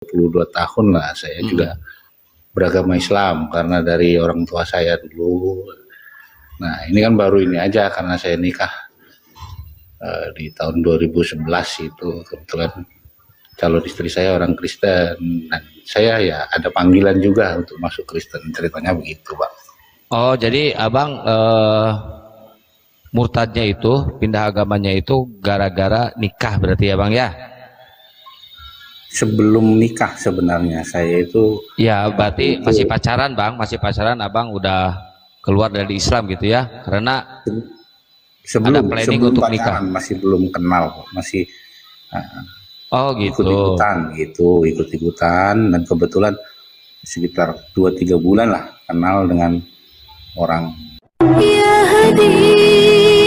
22 tahun lah saya juga beragama Islam karena dari orang tua saya dulu. Nah ini kan baru ini aja karena saya nikah di tahun 2011 itu kebetulan calon istri saya orang Kristen dan saya ya ada panggilan juga untuk masuk Kristen, ceritanya begitu Pak. Oh jadi abang murtadnya itu pindah agamanya itu gara-gara nikah berarti ya bang ya? Sebelum nikah sebenarnya saya itu ya berarti itu, masih pacaran bang, masih pacaran abang udah keluar dari Islam gitu ya, karena sebelum, ada planning sebelum untuk pacaran, nikah masih belum kenal, masih oh gitu, ikut-ikutan dan kebetulan sekitar 2-3 bulan lah kenal dengan orang. Ya Hadi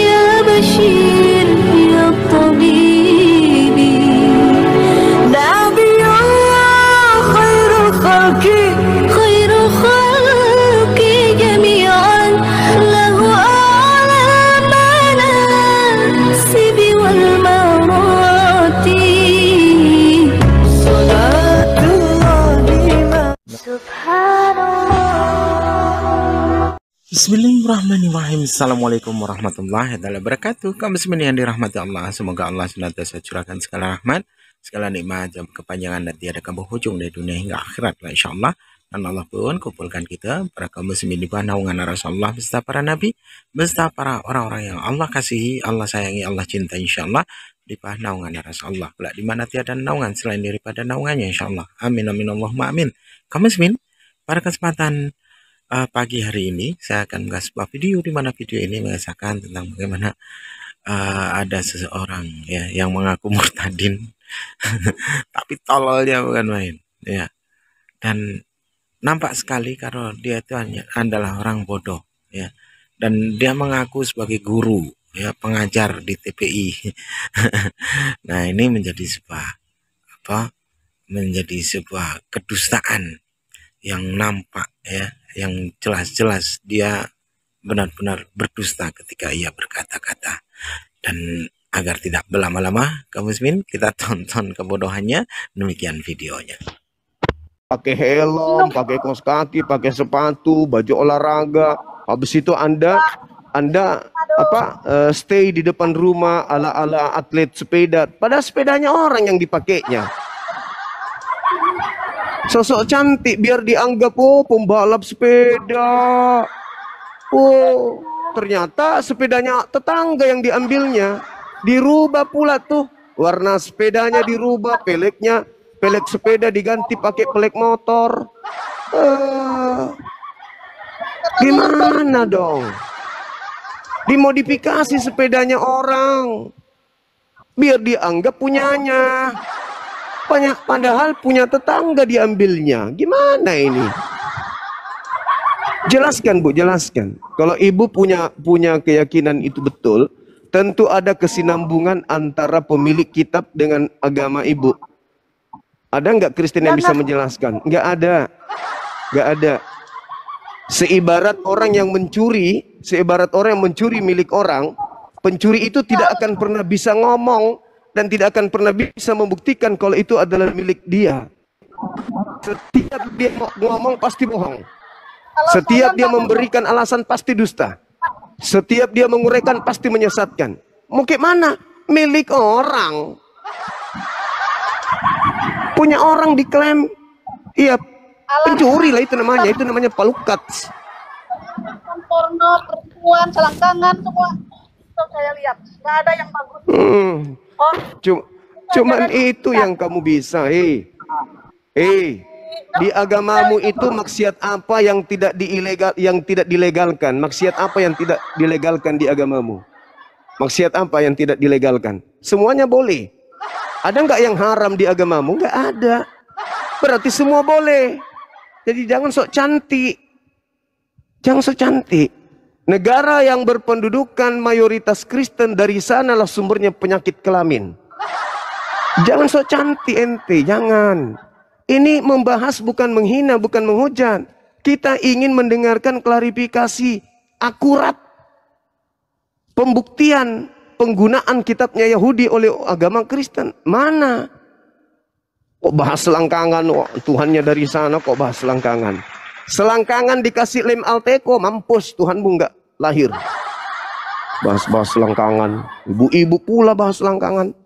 ya Bashir ya Tabibi Nabi Allah khairul khalqi jami'an lahu a'la manasibi wal marati salatullah subhanallah. Bismillahirrahmanirrahim. Assalamualaikum warahmatullahi wabarakatuh. Kaum muslimin yang dirahmati Allah, semoga Allah senantiasa curahkan segala rahmat, segala nikmat, dan kepanjangan dan tiada berhujung dari dunia hingga akhirat lah insyaallah. Dan Allah pun kumpulkan kita para kaum muslimin di bawah naungan Rasulullah beserta para nabi, beserta para orang-orang yang Allah kasihi, Allah sayangi, Allah cinta insyaallah di bawah naungan Rasulullah. Pula di mana tiada naungan selain daripada naungannya insyaallah. Amin amin Allahumma amin. Kaum muslimin, pada kesempatan pagi hari ini saya akan mengasih sebuah video di mana video ini mengisahkan tentang bagaimana ada seseorang ya yang mengaku murtadin tapi tololnya bukan main ya, dan nampak sekali kalau dia itu adalah orang bodoh ya, dan dia mengaku sebagai guru ya, pengajar di TPI. Nah ini menjadi sebuah kedustaan yang nampak ya, yang jelas-jelas dia benar-benar berdusta ketika ia berkata-kata. Dan agar tidak berlama-lama kaum muslimin, kita tonton kebodohannya, demikian videonya. Pakai helm, pakai kaos kaki, pakai sepatu, baju olahraga, habis itu anda stay di depan rumah ala-ala atlet sepeda, padahal sepedanya orang yang dipakainya. Sosok cantik biar dianggap pembalap sepeda. Ternyata sepedanya tetangga yang diambilnya. Dirubah pula tuh warna sepedanya, dirubah pelek sepeda diganti pakai pelek motor. Gimana dong? Dimodifikasi sepedanya orang biar dianggap punyanya. Padahal punya tetangga diambilnya. Gimana ini? Jelaskan Bu, jelaskan. Kalau ibu punya keyakinan itu betul, tentu ada kesinambungan antara pemilik kitab dengan agama ibu. Ada nggak Kristen yang bisa menjelaskan? Nggak ada. Nggak ada. Seibarat orang yang mencuri milik orang, pencuri itu tidak akan pernah bisa ngomong dan tidak akan pernah bisa membuktikan kalau itu adalah milik dia. Setiap dia ngomong pasti bohong. Setiap dia memberikan alasan pasti dusta. Setiap dia menguraikan pasti menyesatkan. Mungkin mana? Milik orang. Punya orang diklaim. Iya, pencuri lah itu namanya. Itu namanya palukat. Porno, perempuan, selangkangan, semua. Itu saya lihat. Nggak ada yang bagus. Cuman itu yang kamu bisa. Di agamamu itu maksiat apa yang tidak dilegalkan? Maksiat apa yang tidak dilegalkan di agamamu? Maksiat apa yang tidak dilegalkan? Semuanya boleh. Ada nggak yang haram di agamamu? Nggak ada. Berarti semua boleh. Jadi jangan sok cantik. Jangan sok cantik. Negara yang berpendudukan mayoritas Kristen, dari sanalah sumbernya penyakit kelamin. Jangan sok cantik ente, jangan. Ini membahas bukan menghina, bukan menghujat. Kita ingin mendengarkan klarifikasi akurat. Pembuktian penggunaan kitabnya Yahudi oleh agama Kristen. Mana? Kok bahas selangkangan? Oh, Tuhannya dari sana kok bahas selangkangan. Selangkangan dikasih lem Alteco, mampus Tuhanmu nggak lahir. Bahas-bahas selangkangan. Ibu-ibu pula bahas selangkangan.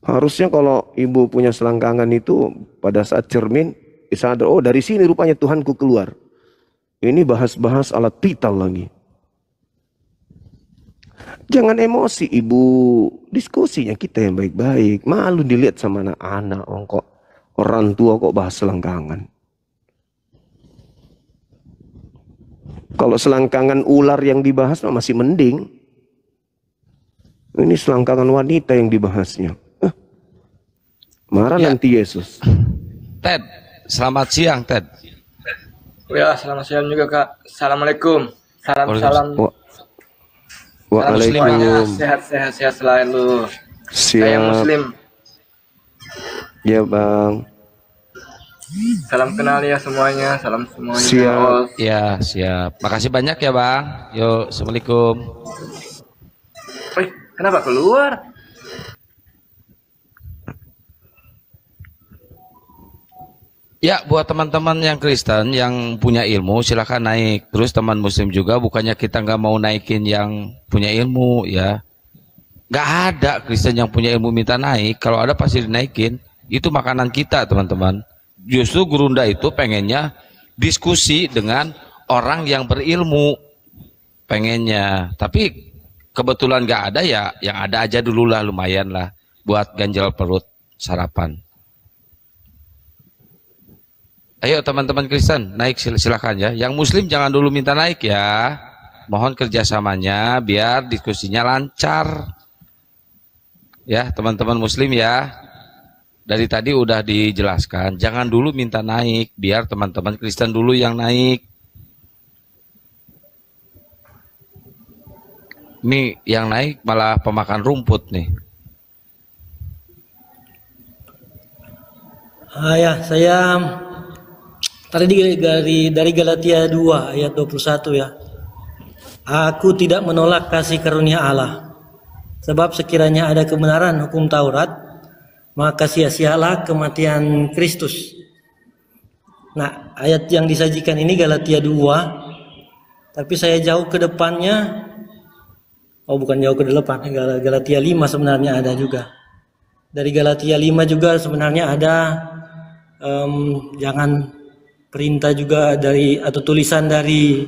Harusnya kalau ibu punya selangkangan itu pada saat cermin, sadar, oh dari sini rupanya Tuhanku keluar. Ini bahas-bahas alat vital lagi. Jangan emosi ibu, diskusinya kita yang baik-baik. Malu dilihat sama anak-anak, kok orang tua kok bahas selangkangan. Kalau selangkangan ular yang dibahas masih mending. Ini selangkangan wanita yang dibahasnya. Marah Ya. nanti Yesus. Ted, selamat siang Ted. Ya, selamat siang juga Kak. Assalamualaikum. Salam Wa- salam semuanya. Waalaikumsalam. Sehat selalu. Saya Siap. Muslim. Ya bang. Salam kenal ya semuanya. Salam semuanya. Siap. Ya, siap. Makasih banyak ya Bang. Yuk, Assalamualaikum. Kenapa keluar? Ya, buat teman-teman yang Kristen yang punya ilmu silahkan naik. Terus teman Muslim juga, bukannya kita nggak mau naikin yang punya ilmu ya. Nggak ada Kristen yang punya ilmu minta naik. Kalau ada pasti dinaikin. Itu makanan kita teman-teman. Justru Gurunda itu pengennya diskusi dengan orang yang berilmu. Pengennya. Tapi kebetulan nggak ada ya, yang ada aja dulu lah, lumayan lah. Buat ganjal perut sarapan. Ayo teman-teman Kristen naik silakan ya. Yang Muslim jangan dulu minta naik ya. Mohon kerjasamanya biar diskusinya lancar. Ya teman-teman Muslim ya. Dari tadi udah dijelaskan. Jangan dulu minta naik. Biar teman-teman Kristen dulu yang naik. Nih yang naik malah pemakan rumput nih. Ya, saya tadi dari Galatia 2 ayat 21 ya. Aku tidak menolak kasih karunia Allah. Sebab sekiranya ada kebenaran hukum Taurat, maka sia-sialah kematian Kristus. Nah, ayat yang disajikan ini Galatia 2. Tapi saya jauh ke depannya. Oh, bukan jauh ke depan, Galatia 5 sebenarnya ada juga. Dari Galatia 5 juga sebenarnya ada jangan perintah juga dari atau tulisan dari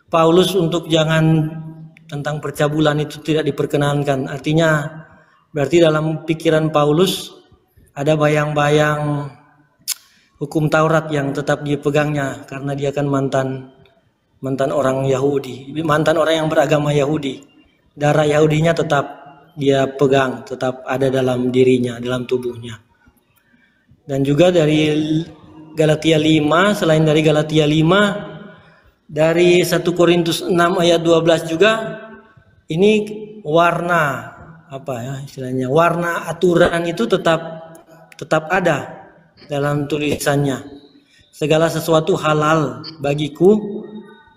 Paulus untuk jangan tentang percabulan itu tidak diperkenankan. Artinya berarti dalam pikiran Paulus ada bayang-bayang hukum Taurat yang tetap dipegangnya karena dia kan mantan orang Yahudi, mantan orang yang beragama Yahudi. Darah Yahudinya tetap dia pegang, tetap ada dalam dirinya, dalam tubuhnya. Dan juga dari Galatia 5, selain dari Galatia 5, dari 1 Korintus 6 ayat 12 juga, ini warna, apa ya istilahnya, warna aturan itu tetap ada dalam tulisannya. Segala sesuatu halal bagiku,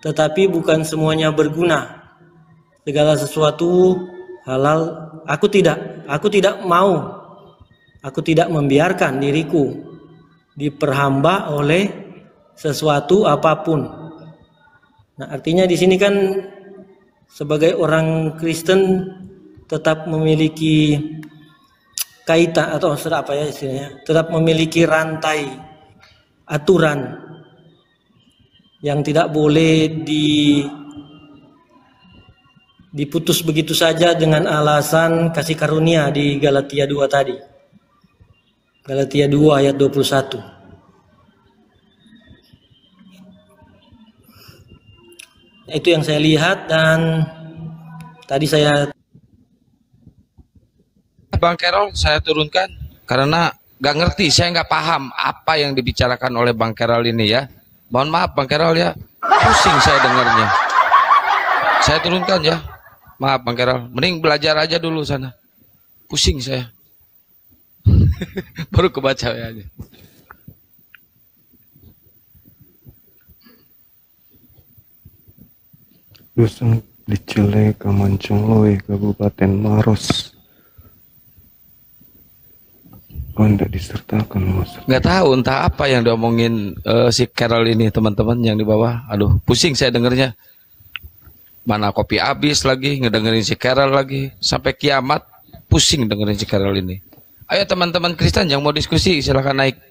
tetapi bukan semuanya berguna. Segala sesuatu halal, aku tidak membiarkan diriku diperhamba oleh sesuatu apapun. Nah, artinya di sini kan sebagai orang Kristen tetap memiliki kaitan atau apa ya istilahnya, tetap memiliki rantai aturan yang tidak boleh diputus begitu saja dengan alasan kasih karunia di Galatia 2 tadi. Galatia 2 ayat 21. Itu yang saya lihat dan tadi saya Bang Kerol saya turunkan karena nggak ngerti, saya nggak paham apa yang dibicarakan oleh Bang Kerol ini ya. Mohon maaf Bang Kerol ya, pusing saya dengarnya. Saya turunkan ya. Maaf Bang Kerol, mending belajar aja dulu sana. Pusing saya. Baru kebaca ya aja. Dusun di Cile, Kamancung Loe, Kabupaten Maros. Oh, tidak disertakan Mas. Nggak tahu entah apa yang diomongin si Carol ini teman-teman yang di bawah. Aduh, pusing saya dengernya. Mana kopi habis lagi, ngedengerin si Carol lagi. Sampai kiamat, pusing dengerin si Carol ini. Ayo teman-teman Kristen yang mau diskusi, silahkan naik.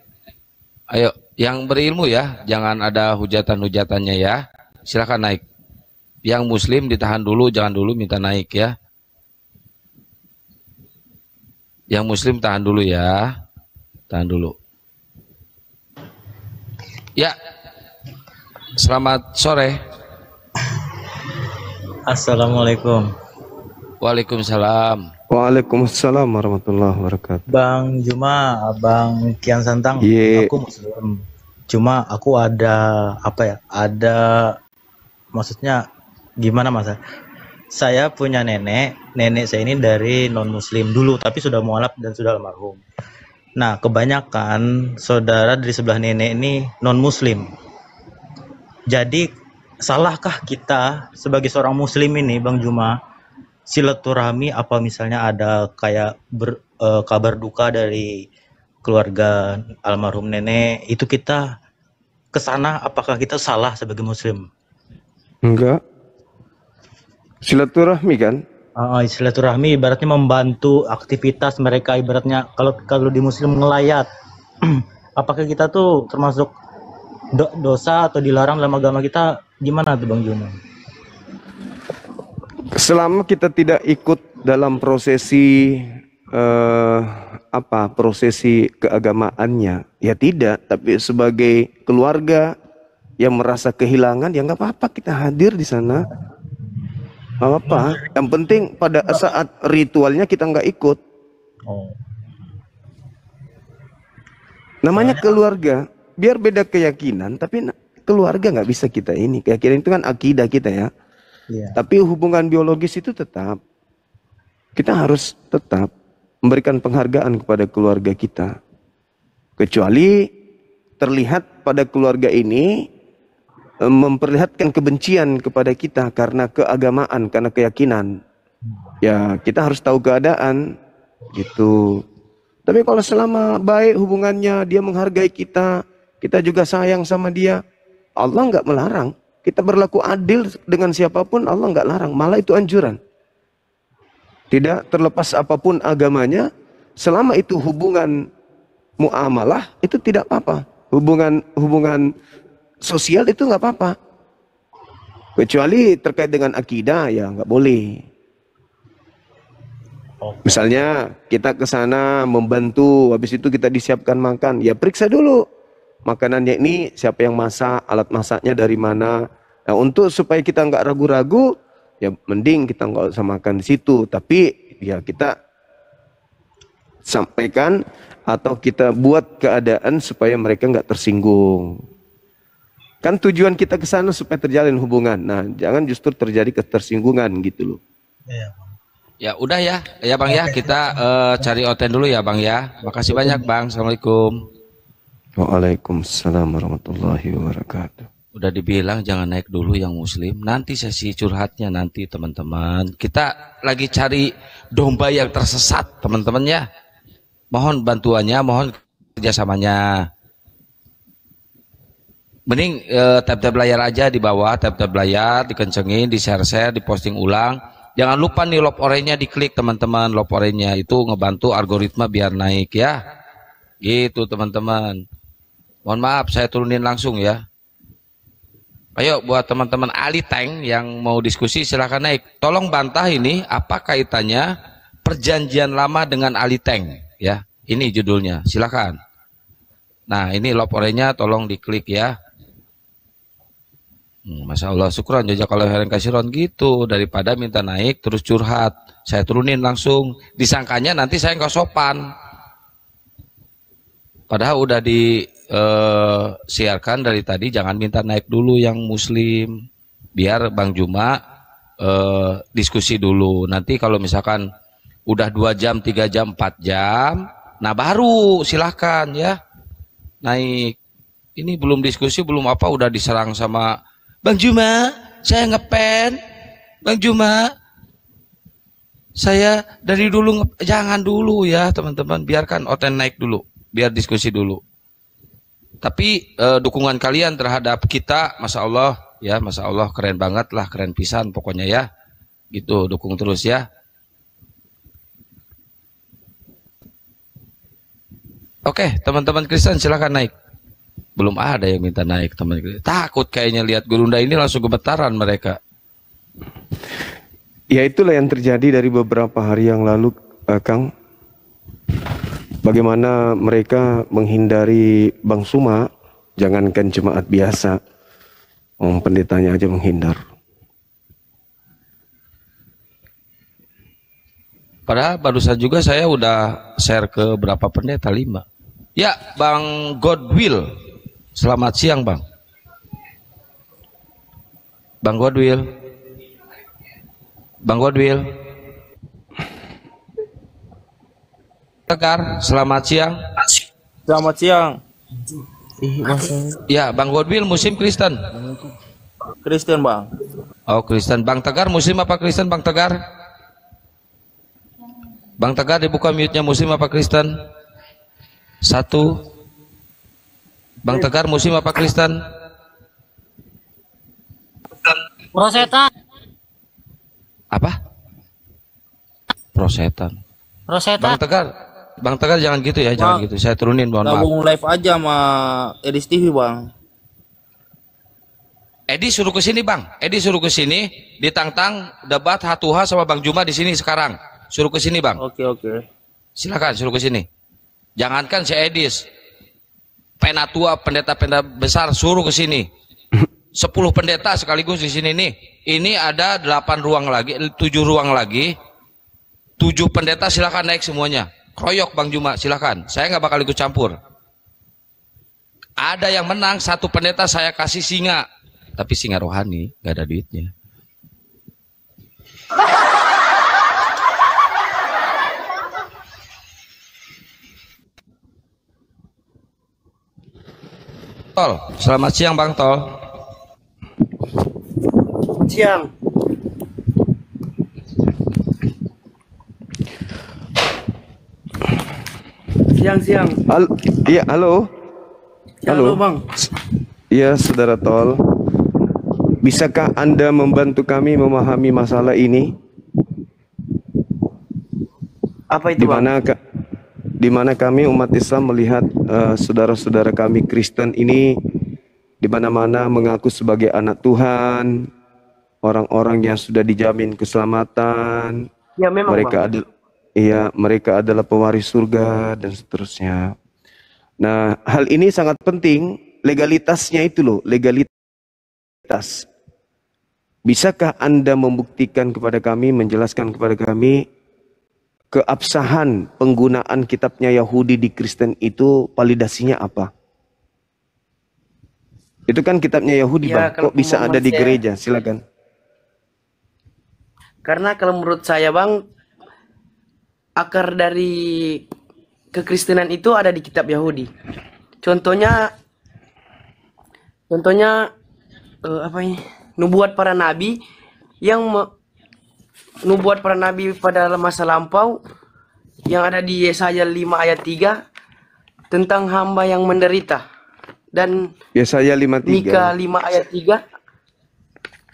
Ayo, yang berilmu ya, jangan ada hujatan-hujatannya ya. Silahkan naik. Yang Muslim ditahan dulu, jangan dulu minta naik ya. Yang Muslim tahan dulu ya. Tahan dulu. Ya, selamat sore. Assalamualaikum. Waalaikumsalam. Waalaikumsalam warahmatullahi wabarakatuh. Bang Juma, Abang Kian Santang, Ye. aku Muslim. Cuma aku ada apa ya? Ada maksudnya gimana Mas? Saya punya nenek saya ini dari non-muslim dulu, tapi sudah mualaf dan sudah almarhum. Nah, kebanyakan saudara dari sebelah nenek ini non-muslim. Jadi, salahkah kita sebagai seorang muslim ini, Bang Juma, silaturahmi apa misalnya ada kayak kabar duka dari keluarga almarhum nenek, itu kita ke sana, apakah kita salah sebagai muslim? Enggak. Silaturahmi kan? Silaturahmi ibaratnya membantu aktivitas mereka, ibaratnya kalau di muslim ngelayat. Apakah kita tuh termasuk dosa atau dilarang dalam agama kita, gimana tuh Bang Juma? Selama kita tidak ikut dalam prosesi prosesi keagamaannya, ya tidak. Tapi sebagai keluarga yang merasa kehilangan, ya nggak apa-apa kita hadir di sana. Apa? Yang penting pada saat ritualnya kita nggak ikut. Namanya keluarga, biar beda keyakinan, tapi keluarga nggak bisa kita ini. Keyakinan itu kan akidah kita ya. Tapi hubungan biologis itu tetap. Kita harus tetap memberikan penghargaan kepada keluarga kita. Kecuali terlihat pada keluarga ini memperlihatkan kebencian kepada kita karena keagamaan, karena keyakinan. Ya, kita harus tahu keadaan gitu. Tapi kalau selama baik hubungannya, dia menghargai kita, kita juga sayang sama dia, Allah nggak melarang. Kita berlaku adil dengan siapapun, Allah nggak larang, malah itu anjuran. Tidak terlepas apapun agamanya, selama itu hubungan muamalah, itu tidak apa-apa. Hubungan sosial itu nggak apa-apa. Kecuali terkait dengan akidah, ya nggak boleh. Misalnya kita ke sana membantu, habis itu kita disiapkan makan, ya periksa dulu makanannya ini siapa yang masak, alat masaknya dari mana. Nah, untuk supaya kita nggak ragu-ragu, ya mending kita nggak usah makan di situ. Tapi ya kita sampaikan atau kita buat keadaan supaya mereka nggak tersinggung. Kan tujuan kita ke sana supaya terjalin hubungan. Nah, jangan justru terjadi ketersinggungan gitu loh. Ya udah ya Bang ya, kita cari oten dulu ya Bang ya. Makasih banyak Bang. Assalamualaikum. Waalaikumsalam warahmatullahi wabarakatuh. Udah dibilang jangan naik dulu yang muslim. Nanti sesi curhatnya nanti teman-teman. Kita lagi cari domba yang tersesat teman-teman ya. Mohon bantuannya, mohon kerjasamanya. Mending tab-tab layar aja di bawah, tab-tab layar dikencengin, di-share-share, diposting ulang. Jangan lupa nih love orange-nya diklik teman-teman, love orange-nya itu ngebantu algoritma biar naik ya. Gitu teman-teman. Mohon maaf saya turunin langsung ya. Ayo buat teman-teman Ali Tank yang mau diskusi silahkan naik. Tolong bantah ini apa kaitannya perjanjian lama dengan Ali Tank ya. Ini judulnya, silakan. Nah ini love orange-nya tolong diklik ya. Masya Allah, syukuran jazakallahu khairan kasiron gitu. Daripada minta naik terus curhat, saya turunin langsung. Disangkanya nanti saya nggak sopan. Padahal udah disiarkan dari tadi jangan minta naik dulu yang muslim. Biar Bang Juma diskusi dulu. Nanti kalau misalkan udah 2 jam, 3 jam, 4 jam, nah baru silahkan ya naik. Ini belum diskusi, belum apa udah diserang sama Bang Juma, saya ngepen. Bang Juma, Saya dari dulu jangan dulu ya teman-teman, biarkan Oten naik dulu, biar diskusi dulu. Tapi dukungan kalian terhadap kita, masya Allah ya, masya Allah keren banget lah, keren pisan pokoknya ya, gitu, dukung terus ya. Oke, teman-teman Kristen silahkan naik. Belum ada yang minta naik teman Kristen. Takut kayaknya lihat Gurunda ini langsung gemetaran mereka. Ya itulah yang terjadi dari beberapa hari yang lalu, Kang. Bagaimana mereka menghindari Bang Suma, jangankan jemaat biasa, pendetanya aja menghindar. Padahal barusan juga saya udah share ke berapa pendeta, 5. Ya, Bang Godwill. Selamat siang, Bang. Bang Godwill. Bang Godwill. Tegar, selamat siang. Selamat siang. Ya, Bang Godwill Muslim Kristen. Kristen, Bang. Oh, Kristen. Bang Tegar Muslim apa Kristen, Bang Tegar? Bang Tegar dibuka mute-nya, Muslim apa Kristen? 1. Bang Tegar Muslim apa Kristen? Prosetan. Apa? Prosetan. Prosetan. Bang Tegar jangan gitu ya, jangan gitu. Saya turunin, mohon maaf. Gabung live aja sama Edis TV, Bang. Edi suruh ke sini, Bang. Edi suruh ke sini, ditantang debat Hatuha sama Bang Juma di sini sekarang. Suruh ke sini, Bang. Oke. Silakan suruh ke sini. Jangankan si Edis, penatua, pendeta-pendeta besar suruh ke sini. 10 pendeta sekaligus di sini nih. Ini ada 8 ruang lagi, 7 ruang lagi. 7 pendeta silakan naik semuanya. Kroyok Bang Juma, silakan. Saya nggak bakal ikut campur. Ada yang menang 1 pendeta saya kasih singa. Tapi singa rohani, nggak ada duitnya. Tol, selamat siang Bang Tol. Siang. Siang. Halo, iya, halo. Halo, Bang. Iya, Saudara Tol. Bisakah Anda membantu kami memahami masalah ini? Apa itu, Bang? Di mana kami umat Islam melihat saudara-saudara kami Kristen ini di mana-mana mengaku sebagai anak Tuhan, orang-orang yang sudah dijamin keselamatan. Ya, memang, mereka adalah pewaris surga dan seterusnya. Nah, hal ini sangat penting, legalitasnya itu loh, legalitas. Bisakah Anda membuktikan kepada kami, menjelaskan kepada kami keabsahan penggunaan kitabnya Yahudi di Kristen itu validasinya apa? Itu kan kitabnya Yahudi, ya, Bang. Kok bisa ada di gereja? Silakan. Karena kalau menurut saya, Bang, akar dari kekristenan itu ada di kitab Yahudi. Contohnya apa ini? Nubuat para nabi yang nubuat para nabi pada masa lampau yang ada di Yesaya 5 ayat 3 tentang hamba yang menderita, dan Yesaya 5:3. Mika 5 ayat 3.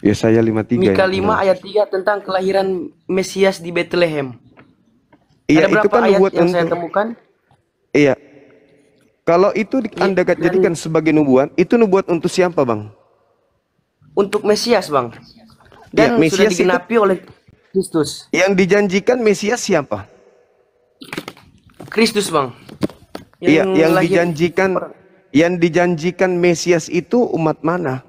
Yesaya 5:3. Mika 5 ayat 3 tentang kelahiran Mesias di Bethlehem. Iya, ada berapa itu kan ayat nubuat yang saya temukan? Iya. Kalau itu Anda jadikan sebagai nubuat, itu nubuat untuk siapa, Bang? Untuk Mesias, Bang. Dan ya, sudah digenapi oleh Kristus. Yang dijanjikan Mesias siapa? Kristus, Bang. Iya, yang dijanjikan Mesias itu umat mana?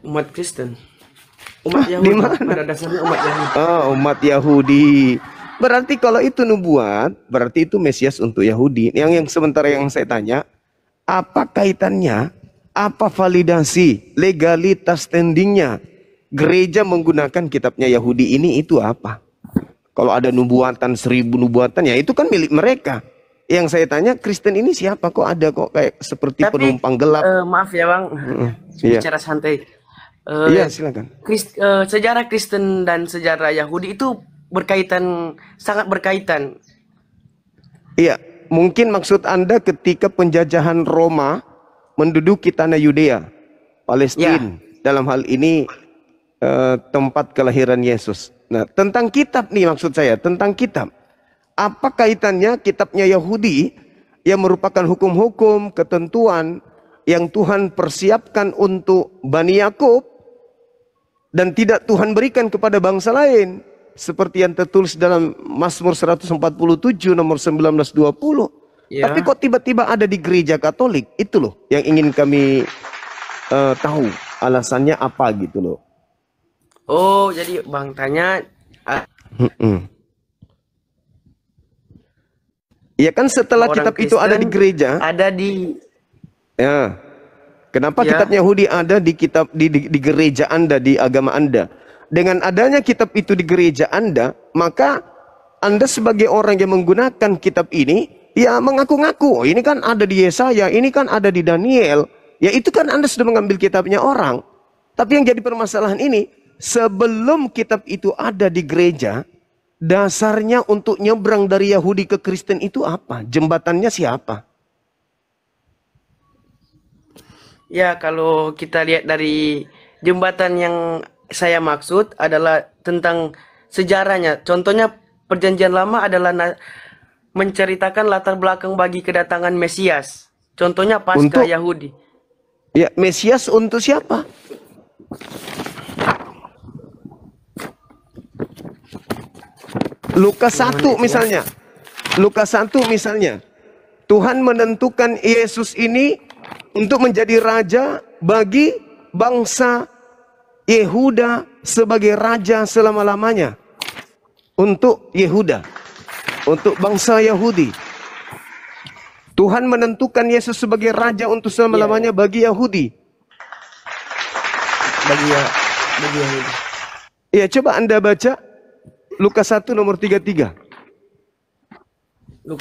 Umat Kristen. Umat Yahudi. Pada dasarnya umat Yahudi. Oh, umat Yahudi. Berarti kalau itu nubuat, berarti itu Mesias untuk Yahudi. Yang sementara yang saya tanya, apa kaitannya? Apa validasi, legalitas standingnya gereja menggunakan kitabnya Yahudi ini itu apa? Kalau ada nubuatan 1000 nubuatan, ya itu kan milik mereka. Yang saya tanya, Kristen ini siapa? Kok ada kok kayak seperti penumpang gelap? Maaf ya, Bang. Bicara santai. Iya, silakan. Sejarah Kristen dan sejarah Yahudi itu berkaitan, sangat berkaitan. Iya, mungkin maksud Anda ketika penjajahan Roma menduduki tanah Yudea, Palestina, dalam hal ini tempat kelahiran Yesus. Nah, tentang kitab nih maksud saya, tentang kitab. Apa kaitannya kitabnya Yahudi yang merupakan hukum-hukum, ketentuan yang Tuhan persiapkan untuk Bani Yakub dan tidak Tuhan berikan kepada bangsa lain, seperti yang tertulis dalam Mazmur 147 nomor 19-20. Tapi kok tiba-tiba ada di gereja Katolik? Itu loh yang ingin kami tahu alasannya apa gitu loh. Oh, jadi Bang tanya. Ya kan setelah kitab itu ada di gereja, ada di. Ya. Kenapa kitab Yahudi ada di kitab di gereja Anda, di agama Anda? Dengan adanya kitab itu di gereja Anda, maka Anda sebagai orang yang menggunakan kitab ini, ya mengaku-ngaku, oh ini kan ada di Yesaya, ini kan ada di Daniel. Ya itu kan Anda sudah mengambil kitabnya orang. Tapi yang jadi permasalahan ini, sebelum kitab itu ada di gereja, dasarnya untuk nyebrang dari Yahudi ke Kristen itu apa? Jembatannya siapa? Ya, kalau kita lihat dari jembatan yang saya maksud adalah tentang sejarahnya. Contohnya Perjanjian Lama adalah menceritakan latar belakang bagi kedatangan Mesias. Contohnya Paskah Yahudi. Ya, Mesias untuk siapa? Lukas 1 misalnya. Lukas 1 misalnya. Tuhan menentukan Yesus ini untuk menjadi raja bagi bangsa Yehuda sebagai raja selama-lamanya. Untuk Yehuda. Untuk bangsa Yahudi. Tuhan menentukan Yesus sebagai raja untuk selama-lamanya bagi Yahudi. Bagi Yahudi. Ya, coba Anda baca Lukas 1 nomor 33.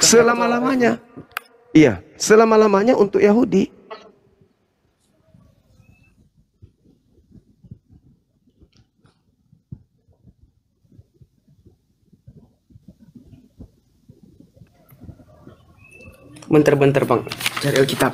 Selama-lamanya. Iya, selama-lamanya untuk Yahudi. Bentar-bentar Bang, cari Alkitab.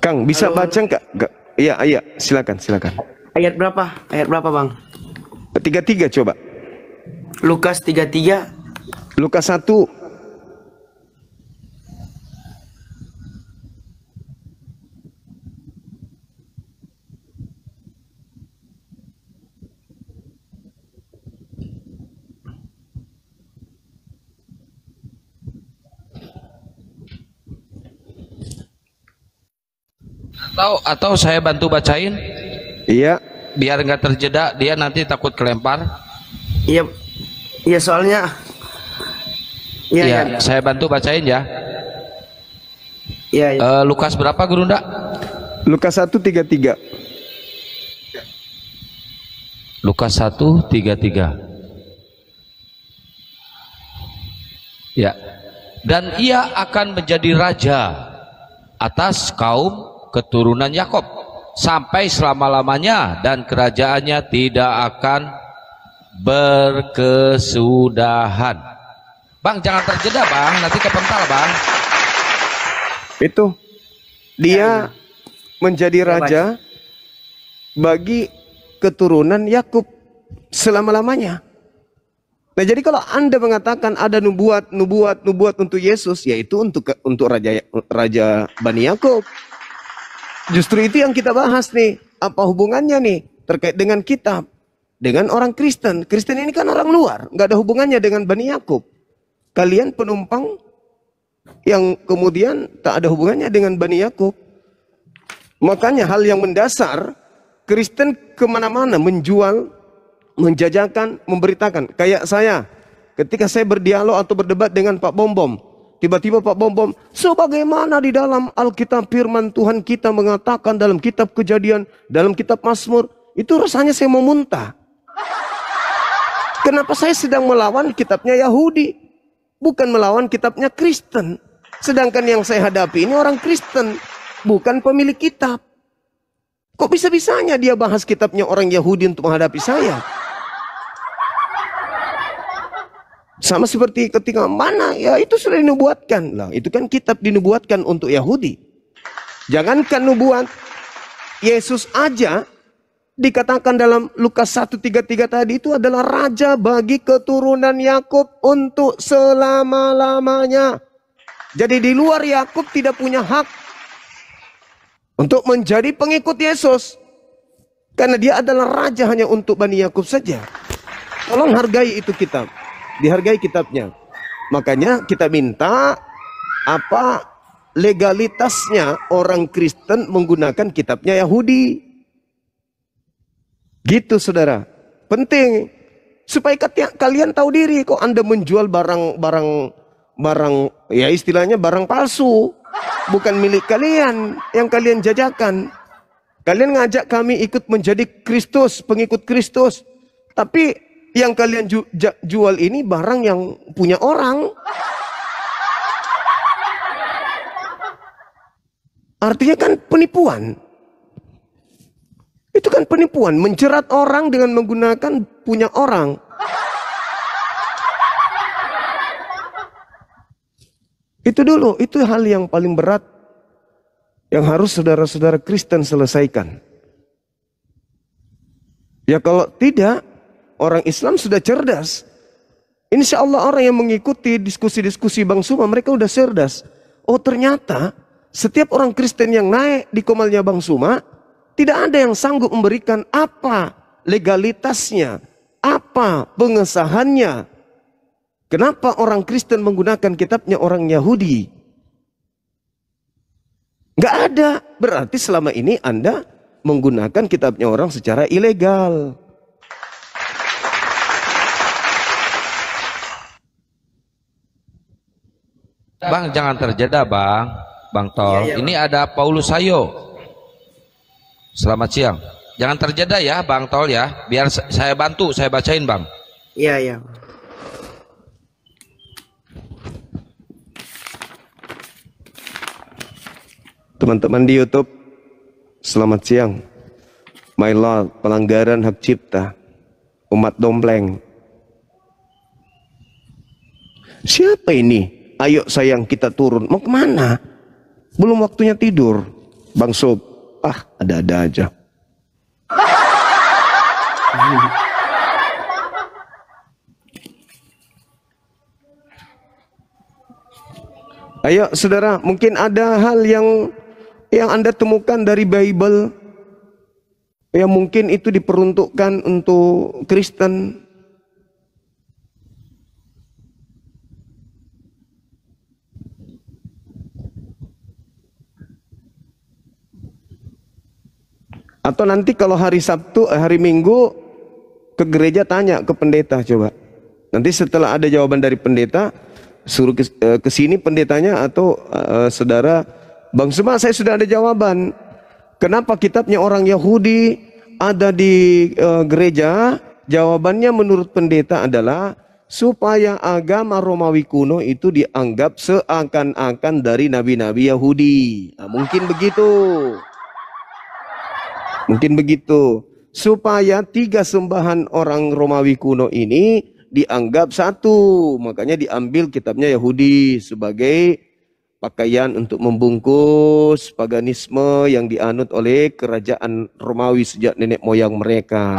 Kang, bisa baca enggak? Iya, iya, silakan. Ayat berapa? Bang? 33 coba. Lukas 33. Lukas 1. Atau saya bantu bacain? Iya. Biar nggak terjeda, dia nanti takut kelempar. Iya. Iya soalnya. Iya. Saya bantu bacain ya. Iya. Lukas berapa Guru Nda? Lukas 1:33. Lukas 1:33. Ya. Dan ia akan menjadi raja atas kaum keturunan Yakob sampai selama-lamanya, dan kerajaannya tidak akan berkesudahan. Bang, jangan terjeda Bang, nanti kepental Bang. Itu dia menjadi raja bagi keturunan Yakub selama-lamanya. Nah, jadi kalau Anda mengatakan ada nubuat untuk Yesus, yaitu untuk raja Bani Yakub. Justru itu yang kita bahas nih. Apa hubungannya nih terkait dengan kitab, dengan orang Kristen? Kristen ini kan orang luar, nggak ada hubungannya dengan Bani Yakub. Kalian penumpang yang kemudian tak ada hubungannya dengan Bani Yakub. Makanya hal yang mendasar, Kristen kemana-mana menjual menjajakan, memberitakan. Kayak saya, ketika saya berdialog atau berdebat dengan Pak Bom, tiba-tiba Pak Bom, sebagaimana di dalam Alkitab firman Tuhan kita mengatakan dalam kitab Kejadian, dalam kitab Mazmur, itu rasanya saya mau muntah. Kenapa saya sedang melawan kitabnya Yahudi, bukan melawan kitabnya Kristen. Sedangkan yang saya hadapi ini orang Kristen, bukan pemilik kitab. Kok bisa-bisanya dia bahas kitabnya orang Yahudi untuk menghadapi saya? Sama seperti ketika mana, ya itu sudah dinubuatkan. Lah, itu kan kitab dinubuatkan untuk Yahudi. Jangankan nubuat, Yesus aja dikatakan dalam Lukas 1:33 tadi itu adalah raja bagi keturunan Yakub untuk selama-lamanya. Jadi di luar Yakub tidak punya hak untuk menjadi pengikut Yesus. Karena dia adalah raja hanya untuk Bani Yakub saja. Tolong hargai itu kitab. Dihargai kitabnya. Makanya kita minta apa legalitasnya orang Kristen menggunakan kitabnya Yahudi. Gitu saudara. Penting. Supaya kalian tahu diri. Kok Anda menjual barang ya istilahnya barang palsu. Bukan milik kalian yang kalian jajakan. Kalian ngajak kami ikut menjadi Kristus, pengikut Kristus. Tapi yang kalian jual ini barang yang punya orang. Artinya kan penipuan. Itu kan penipuan. Menjerat orang dengan menggunakan punya orang. Itu dulu. Itu hal yang paling berat. Yang harus saudara-saudara Kristen selesaikan. Ya kalau tidak, orang Islam sudah cerdas. Insya Allah orang yang mengikuti diskusi-diskusi Bang Suma, mereka udah cerdas. Oh ternyata setiap orang Kristen yang naik di komalnya Bang Suma, tidak ada yang sanggup memberikan apa legalitasnya, apa pengesahannya. Kenapa orang Kristen menggunakan kitabnya orang Yahudi? Nggak ada. Berarti selama ini Anda menggunakan kitabnya orang secara ilegal. Bang, jangan terjeda, Bang Tol. Iya, Ini ada Paulus Sayo. Selamat siang. Jangan terjeda ya, Bang Tol ya. Biar saya bantu, saya bacain, Bang. Iya. Teman-teman di YouTube, selamat siang. My Lord, pelanggaran hak cipta, umat dompleng. Siapa ini? Ayo sayang kita turun. Mau kemana? Belum waktunya tidur. Bang Sob, ada-ada aja. Ayo saudara, mungkin ada hal yang Anda temukan dari Bible yang mungkin itu diperuntukkan untuk Kristen. Atau nanti kalau hari Sabtu, hari Minggu ke gereja tanya ke pendeta coba. Nanti setelah ada jawaban dari pendeta, suruh ke sini pendetanya atau saudara, Bang Suma saya sudah ada jawaban. Kenapa kitabnya orang Yahudi ada di gereja? Jawabannya menurut pendeta adalah supaya agama Romawi kuno itu dianggap seakan-akan dari nabi-nabi Yahudi. Nah, mungkin begitu. Mungkin begitu. Supaya 3 sembahan orang Romawi kuno ini dianggap satu. Makanya diambil kitabnya Yahudi sebagai pakaian untuk membungkus paganisme yang dianut oleh kerajaan Romawi sejak nenek moyang mereka.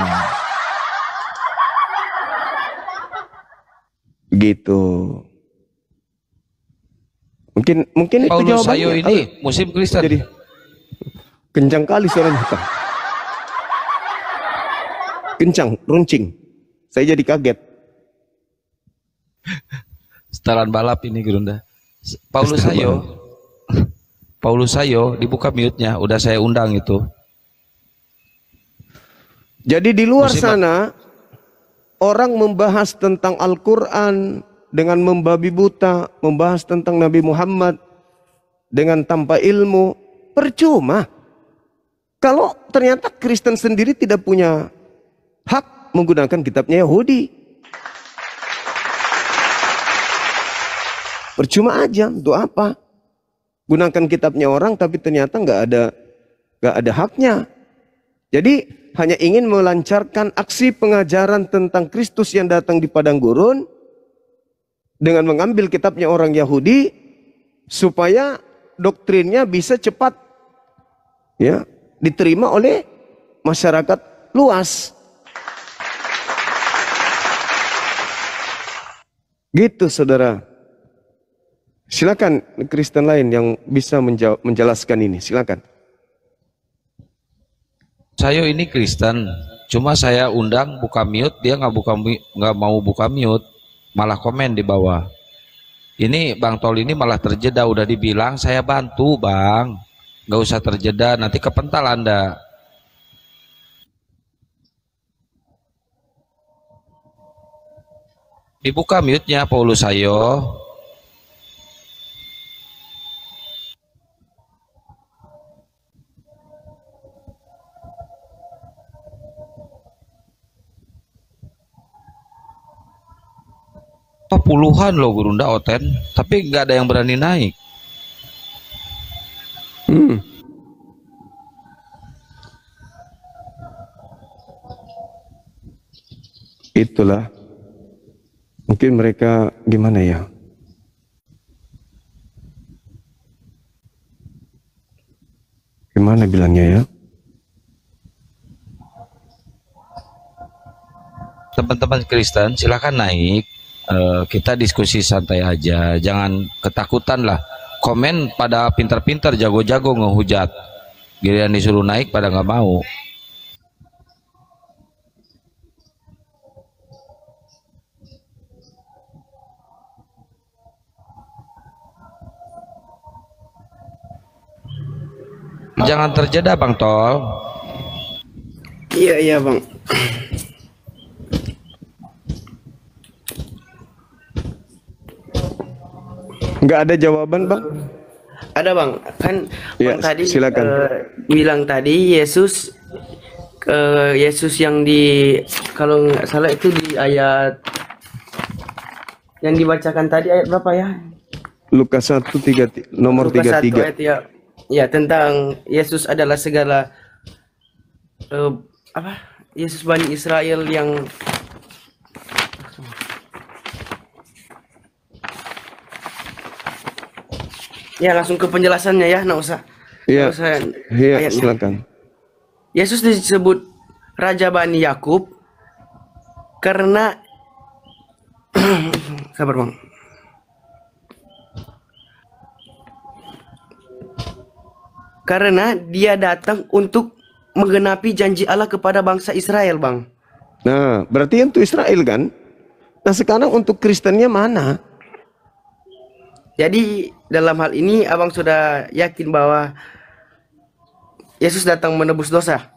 Begitu. Mungkin itu Paulus jawabannya. Sayo ini musim Kristen. Jadi kencang kali suaranya, Kak. Kencang, runcing. Saya jadi kaget. Setelan balap ini Gerunda. Paulus Sayo dibuka mute-nya, udah saya undang itu. Jadi di luar sana orang membahas tentang Al-Quran dengan membabi buta, membahas tentang Nabi Muhammad dengan tanpa ilmu, percuma. Kalau ternyata Kristen sendiri tidak punya hak menggunakan kitabnya Yahudi, percuma aja. Untuk apa? Gunakan kitabnya orang tapi ternyata nggak ada haknya. Jadi hanya ingin melancarkan aksi pengajaran tentang Kristus yang datang di padang gurun dengan mengambil kitabnya orang Yahudi supaya doktrinnya bisa cepat ya diterima oleh masyarakat luas. Gitu saudara. Silakan Kristen lain yang bisa menjelaskan ini, silakan. Saya ini Kristen, cuma saya undang buka mute, dia nggak mau buka mute, malah komen di bawah. Ini Bang Tol ini malah terjeda, udah dibilang saya bantu Bang, nggak usah terjeda, nanti kepental Anda. Dibuka mute-nya Paulus ayo. Puluhan loh Gurunda Oten, tapi nggak ada yang berani naik. Itulah. Mungkin mereka gimana ya? Gimana bilangnya ya? Teman-teman Kristen silakan naik. Kita diskusi santai aja, jangan ketakutan lah. Komen pada pintar-pintar, jago-jago ngehujat, giliran disuruh naik pada nggak mau. Jangan terjeda Bang Tol. Iya Bang. Nggak ada jawaban Bang? Ada Bang, kan ya, Bang tadi silakan. Bilang tadi Yesus yang kalau nggak salah itu di ayat yang dibacakan tadi ayat berapa ya? Lukas 1 nomor Lukas 1 33. ayat ya tentang Yesus adalah segala Yesus Bani Israel yang ya langsung ke penjelasannya ya, nggak usah. Iya, silakan. Yesus disebut Raja Bani Yakub karena sabar Bang. Karena dia datang untuk menggenapi janji Allah kepada bangsa Israel, Bang. Nah, berarti untuk Israel kan? Nah, sekarang untuk Kristennya mana? Jadi dalam hal ini abang sudah yakin bahwa Yesus datang menebus dosa?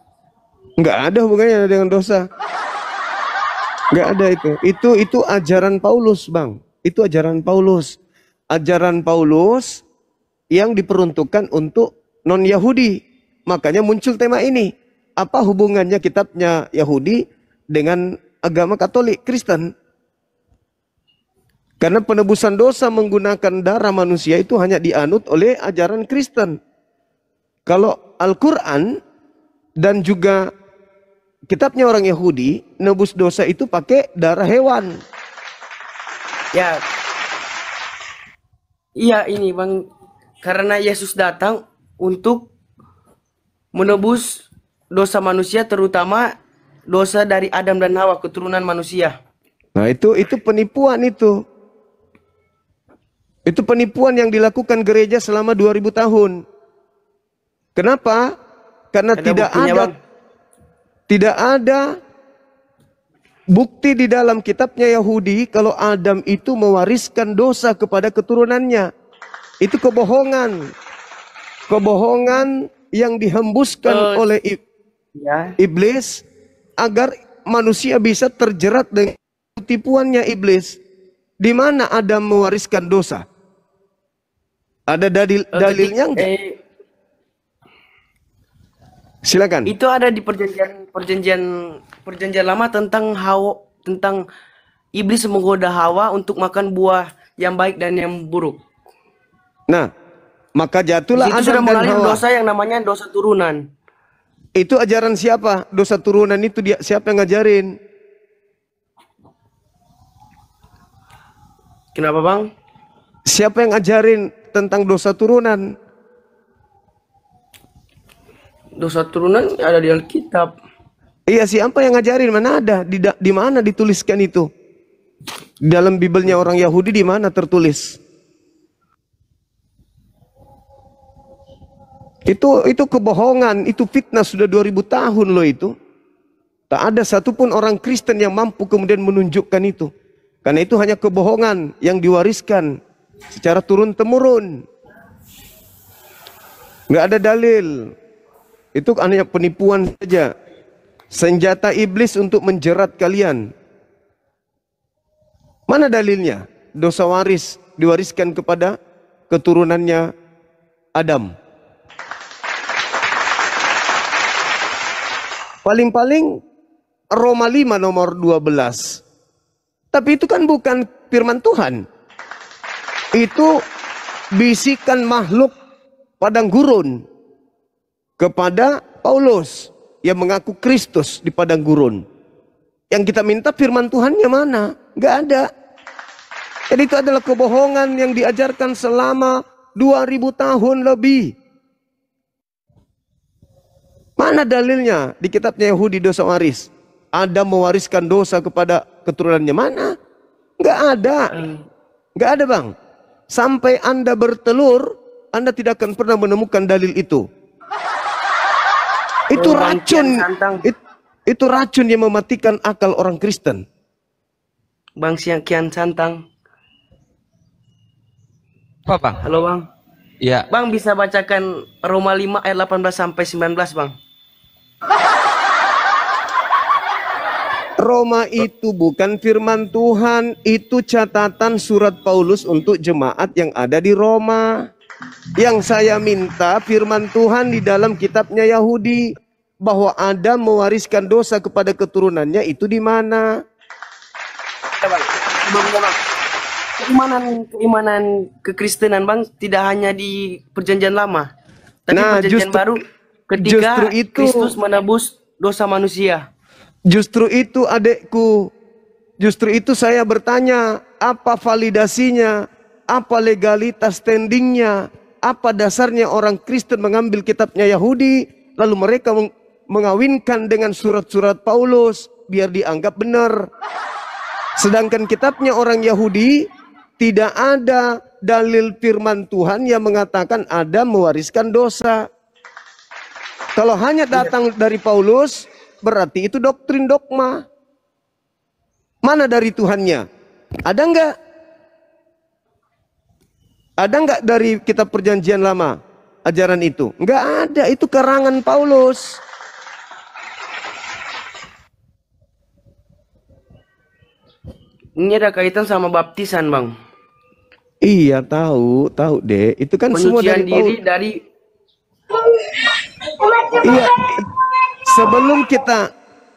Nggak ada hubungannya dengan dosa. Nggak ada itu. Itu ajaran Paulus, Bang. Itu ajaran Paulus. Ajaran Paulus yang diperuntukkan untuk non-Yahudi. Makanya muncul tema ini. Apa hubungannya kitabnya Yahudi dengan agama Katolik, Kristen? Karena penebusan dosa menggunakan darah manusia itu hanya dianut oleh ajaran Kristen. Kalau Al-Quran dan juga kitabnya orang Yahudi, nebus dosa itu pakai darah hewan. Ya, iya ini Bang, karena Yesus datang untuk menebus dosa manusia, terutama dosa dari Adam dan Hawa, keturunan manusia. Nah itu penipuan itu. Itu penipuan yang dilakukan gereja selama 2000 tahun. Kenapa? Karena tidak ada bukti di dalam kitabnya Yahudi kalau Adam itu mewariskan dosa kepada keturunannya. Itu kebohongan. Kebohongan yang dihembuskan oleh iblis agar manusia bisa terjerat dengan tipuannya iblis. Di mana Adam mewariskan dosa? Ada dalilnya enggak? Silakan. Itu ada di perjanjian lama tentang tentang iblis menggoda Hawa untuk makan buah yang baik dan yang buruk. Nah, maka jatuhlah Itu Adam sudah dan mengalir Hawa. dosa yang namanya dosa turunan. Itu ajaran siapa? Dosa turunan itu siapa yang ngajarin? Kenapa bang? Siapa yang ngajarin tentang dosa turunan? Dosa turunan ada di Alkitab. Iya, siapa yang ngajarin? Mana ada? Di mana dituliskan itu? Di dalam Bibelnya orang Yahudi di mana tertulis? Itu kebohongan, itu fitnah sudah 2000 tahun loh itu. Tak ada satupun orang Kristen yang mampu kemudian menunjukkan itu. Karena itu hanya kebohongan yang diwariskan secara turun-temurun. Nggak ada dalil. Itu hanya penipuan saja. Senjata iblis untuk menjerat kalian. Mana dalilnya? Dosa waris diwariskan kepada keturunannya Adam. Paling-paling Roma 5 nomor 12. Tapi itu kan bukan firman Tuhan. Itu bisikan makhluk padang gurun kepada Paulus yang mengaku Kristus di padang gurun. Yang kita minta firman Tuhannya mana? Nggak ada. Jadi itu adalah kebohongan yang diajarkan selama 2000 tahun lebih. Mana dalilnya di kitabnya Yahudi dosa waris? Adam mewariskan dosa kepada keturunannya, mana? Nggak ada. Nggak ada bang. Sampai Anda bertelur, Anda tidak akan pernah menemukan dalil itu. Itu racun. Itu racun yang mematikan akal orang Kristen. Bang Kian Santang. Apa bang? Halo bang. Ya. Bang bisa bacakan Roma 5 ayat 18 sampai 19 bang. Roma itu bukan firman Tuhan, itu catatan surat Paulus untuk jemaat yang ada di Roma. Yang saya minta firman Tuhan di dalam kitabnya Yahudi, bahwa Adam mewariskan dosa kepada keturunannya itu di mana? Keimanan kekristenan bang tidak hanya di perjanjian lama, tapi perjanjian baru ketika Kristus menebus dosa manusia. Justru itu adekku, justru itu saya bertanya, apa validasinya, apa legalitas standingnya, apa dasarnya orang Kristen mengambil kitabnya Yahudi, lalu mereka mengawinkan dengan surat-surat Paulus, biar dianggap benar. Sedangkan kitabnya orang Yahudi, tidak ada dalil firman Tuhan yang mengatakan Adam mewariskan dosa. Kalau hanya datang dari Paulus, berarti itu doktrin dogma. Mana dari Tuhannya? Ada enggak? Ada enggak dari kitab perjanjian lama ajaran itu? Enggak ada, itu karangan Paulus. Ini ada kaitan sama baptisan bang. Iya tahu deh. Itu kan semua dari diri Paulus. dari. Iya.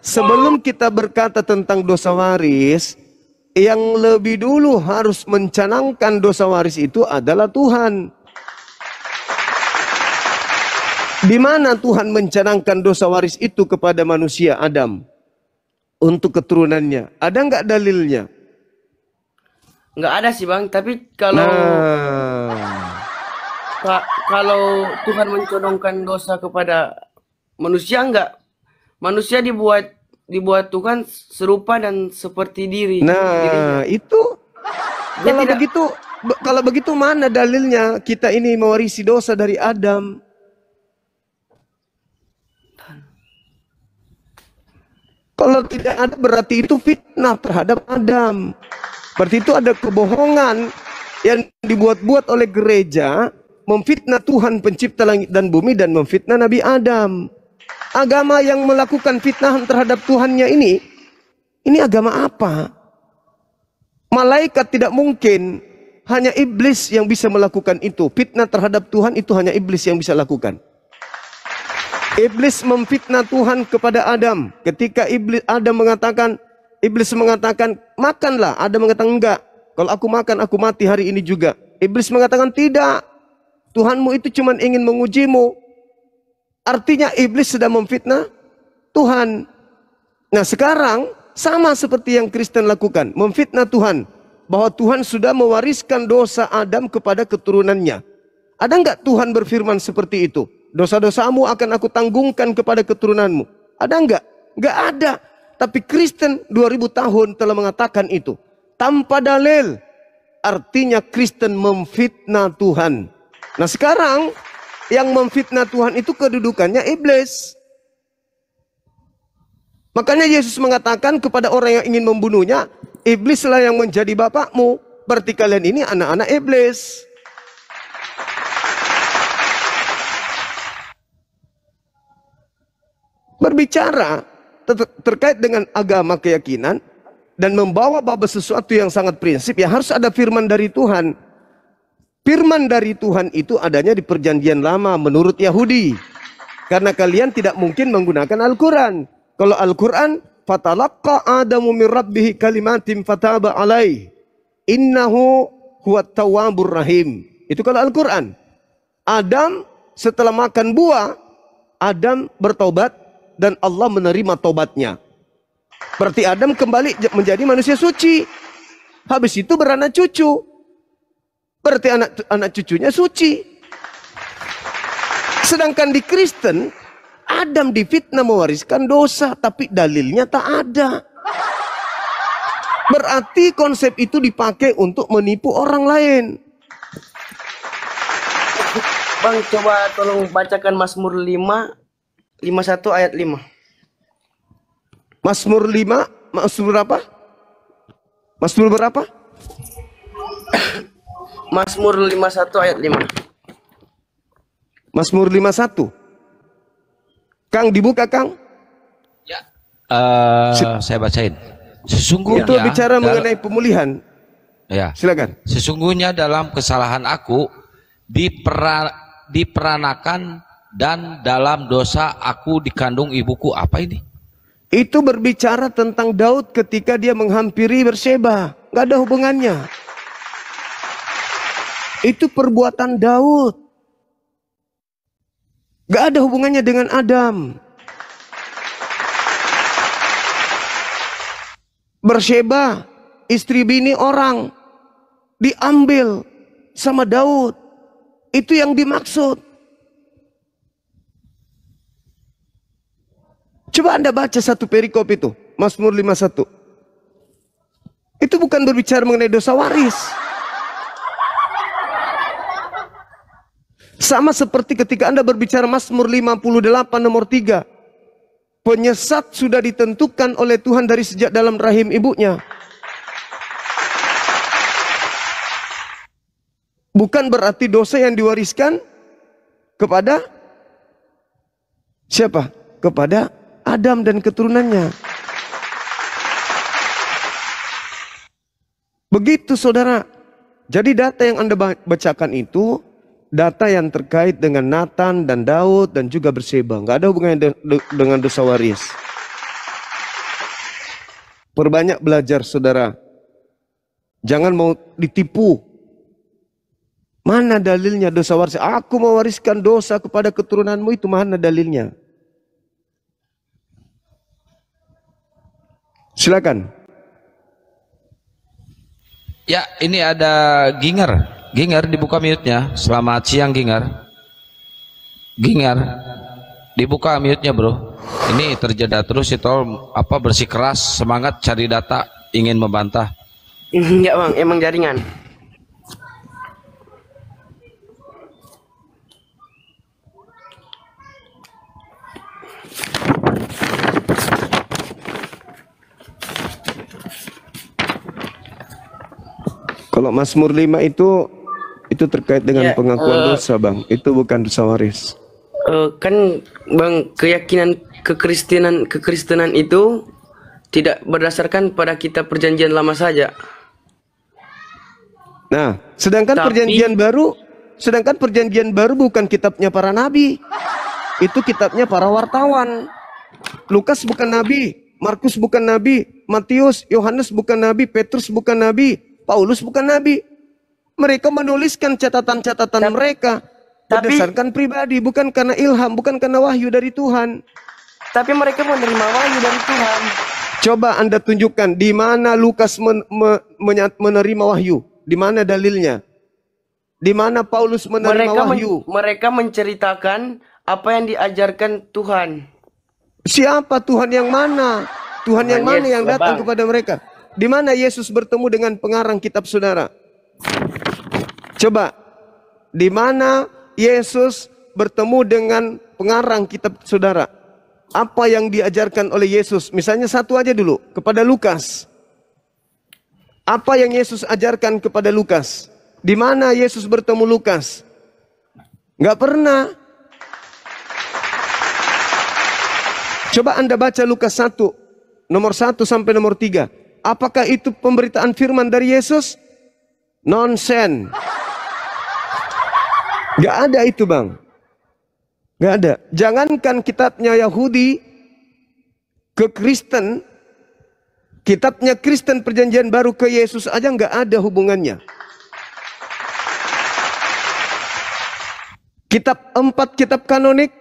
Sebelum kita berkata tentang dosa waris, yang lebih dulu harus mencanangkan dosa waris itu adalah Tuhan. Di mana Tuhan mencanangkan dosa waris itu kepada manusia Adam untuk keturunannya? Ada nggak dalilnya? Nggak ada sih bang, tapi kalau kalau Tuhan mencodongkan dosa kepada manusia, enggak. Manusia dibuat Tuhan serupa dan seperti dirinya. Itu kalau begitu mana dalilnya kita ini mewarisi dosa dari Adam? Kalau tidak ada berarti itu fitnah terhadap Adam. Berarti itu ada kebohongan yang dibuat-buat oleh gereja, memfitnah Tuhan pencipta langit dan bumi dan memfitnah Nabi Adam. Agama yang melakukan fitnahan terhadap Tuhannya ini agama apa? Malaikat tidak mungkin, hanya iblis yang bisa melakukan itu. Fitnah terhadap Tuhan itu hanya iblis yang bisa lakukan. Iblis memfitnah Tuhan kepada Adam. Ketika iblis mengatakan, makanlah. Adam mengatakan, enggak. Kalau aku makan, aku mati hari ini juga. Iblis mengatakan, tidak. Tuhanmu itu cuma ingin mengujimu. Artinya iblis sedang memfitnah Tuhan. Nah sekarang sama seperti yang Kristen lakukan. Memfitnah Tuhan. Bahwa Tuhan sudah mewariskan dosa Adam kepada keturunannya. Ada enggak Tuhan berfirman seperti itu? Dosa-dosamu akan aku tanggungkan kepada keturunanmu. Ada enggak? Enggak ada. Tapi Kristen 2000 tahun telah mengatakan itu. Tanpa dalil. Artinya Kristen memfitnah Tuhan. Nah sekarang yang memfitnah Tuhan itu kedudukannya iblis. Makanya Yesus mengatakan kepada orang yang ingin membunuhnya, iblislah yang menjadi bapakmu. Berarti kalian ini anak-anak iblis. Berbicara terkait dengan agama keyakinan dan membawa sesuatu yang sangat prinsip, ya harus ada firman dari Tuhan. Firman dari Tuhan itu adanya di perjanjian lama menurut Yahudi. Karena kalian tidak mungkin menggunakan Al-Quran. Kalau Al-Quran, fatalaqqa Adamu min rabbihi kalimatin fataba alaih. Innahu huwat tawwabur rahim. Itu kalau Al-Quran. Adam setelah makan buah, Adam bertobat dan Allah menerima tobatnya. Berarti Adam kembali menjadi manusia suci. Habis itu beranak cucu. Berarti anak cucunya suci. Sedangkan di Kristen, Adam difitnah mewariskan dosa, tapi dalilnya tak ada. Berarti konsep itu dipakai untuk menipu orang lain. Bang, coba tolong bacakan Mazmur 51 ayat 5. Mazmur 5, Mazmur apa? Mazmur berapa? Mazmur 51 ayat 5. Mazmur 51. Kang, dibuka Kang? Ya. Saya bacain. Sesungguhnya itu bicara mengenai pemulihan. Ya. Silakan. Sesungguhnya dalam kesalahan aku diperanakan dan dalam dosa aku dikandung ibuku. Apa ini? Itu berbicara tentang Daud ketika dia menghampiri Berseba. Gak ada hubungannya. Itu perbuatan Daud. Gak ada hubungannya dengan Adam. Berseba, istri bini orang, diambil sama Daud. Itu yang dimaksud. Coba Anda baca satu perikop itu, Mazmur 51. Itu bukan berbicara mengenai dosa waris. Sama seperti ketika Anda berbicara Mazmur 58 nomor 3. Penyesat sudah ditentukan oleh Tuhan dari sejak dalam rahim ibunya. Bukan berarti dosa yang diwariskan kepada siapa? Kepada Adam dan keturunannya. Begitu saudara. Jadi data yang Anda bacakan itu data yang terkait dengan Nathan dan Daud dan juga Berseba. Nggak ada hubungannya dengan dosa waris. Perbanyak belajar saudara. Jangan mau ditipu. Mana dalilnya dosa waris? Aku mewariskan dosa kepada keturunanmu, itu mana dalilnya? Silakan. Ya, ini ada Ginger. Ginger, dibuka mute-nya. Selamat siang Ginger. Ginger, dibuka mute-nya bro. Ini terjeda terus itu bersikeras, semangat cari data, ingin membantah. Enggak bang, emang jaringan. Kalau Mazmur 5 itu terkait dengan pengakuan dosa bang. Itu bukan dosa waris. Kan bang, keyakinan kekristenan itu tidak berdasarkan pada kitab perjanjian lama saja. Nah, sedangkan perjanjian baru bukan kitabnya para nabi. Itu kitabnya para wartawan. Lukas bukan nabi, Markus bukan nabi, Matius, Yohanes bukan nabi, Petrus bukan nabi, Paulus bukan nabi. Mereka menuliskan catatan-catatan mereka berdasarkan pribadi, bukan karena ilham, bukan karena wahyu dari Tuhan. Tapi mereka menerima wahyu dari Tuhan. Coba Anda tunjukkan di mana Lukas menerima wahyu, di mana dalilnya? Di mana Paulus menerima wahyu? Mereka menceritakan apa yang diajarkan Tuhan. Siapa Tuhan yang mana? Tuhan yang mana yang datang kepada mereka? Di mana Yesus bertemu dengan pengarang kitab saudara? Coba, di mana Yesus bertemu dengan pengarang kitab saudara? Apa yang diajarkan oleh Yesus? Misalnya satu aja dulu, kepada Lukas. Apa yang Yesus ajarkan kepada Lukas? Di mana Yesus bertemu Lukas? Nggak pernah. Coba Anda baca Lukas 1, nomor 1 sampai nomor 3. Apakah itu pemberitaan firman dari Yesus? Nonsen. Gak ada itu bang. Gak ada. Jangankan kitabnya Yahudi ke Kristen, kitabnya Kristen perjanjian baru ke Yesus aja gak ada hubungannya. Empat kitab kanonik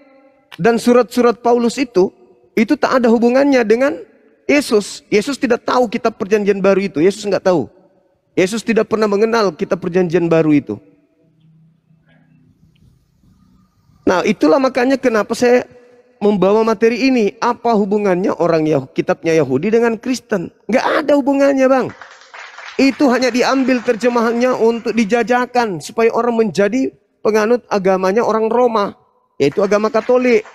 dan surat-surat Paulus itu tak ada hubungannya dengan Yesus. Yesus tidak tahu kitab perjanjian baru itu. Yesus nggak tahu. Yesus tidak pernah mengenal kitab perjanjian baru itu. Nah, itulah makanya kenapa saya membawa materi ini. Apa hubungannya kitabnya Yahudi dengan Kristen? Nggak ada hubungannya, bang. Itu hanya diambil terjemahannya untuk dijajakan supaya orang menjadi penganut agamanya orang Roma, yaitu agama Katolik.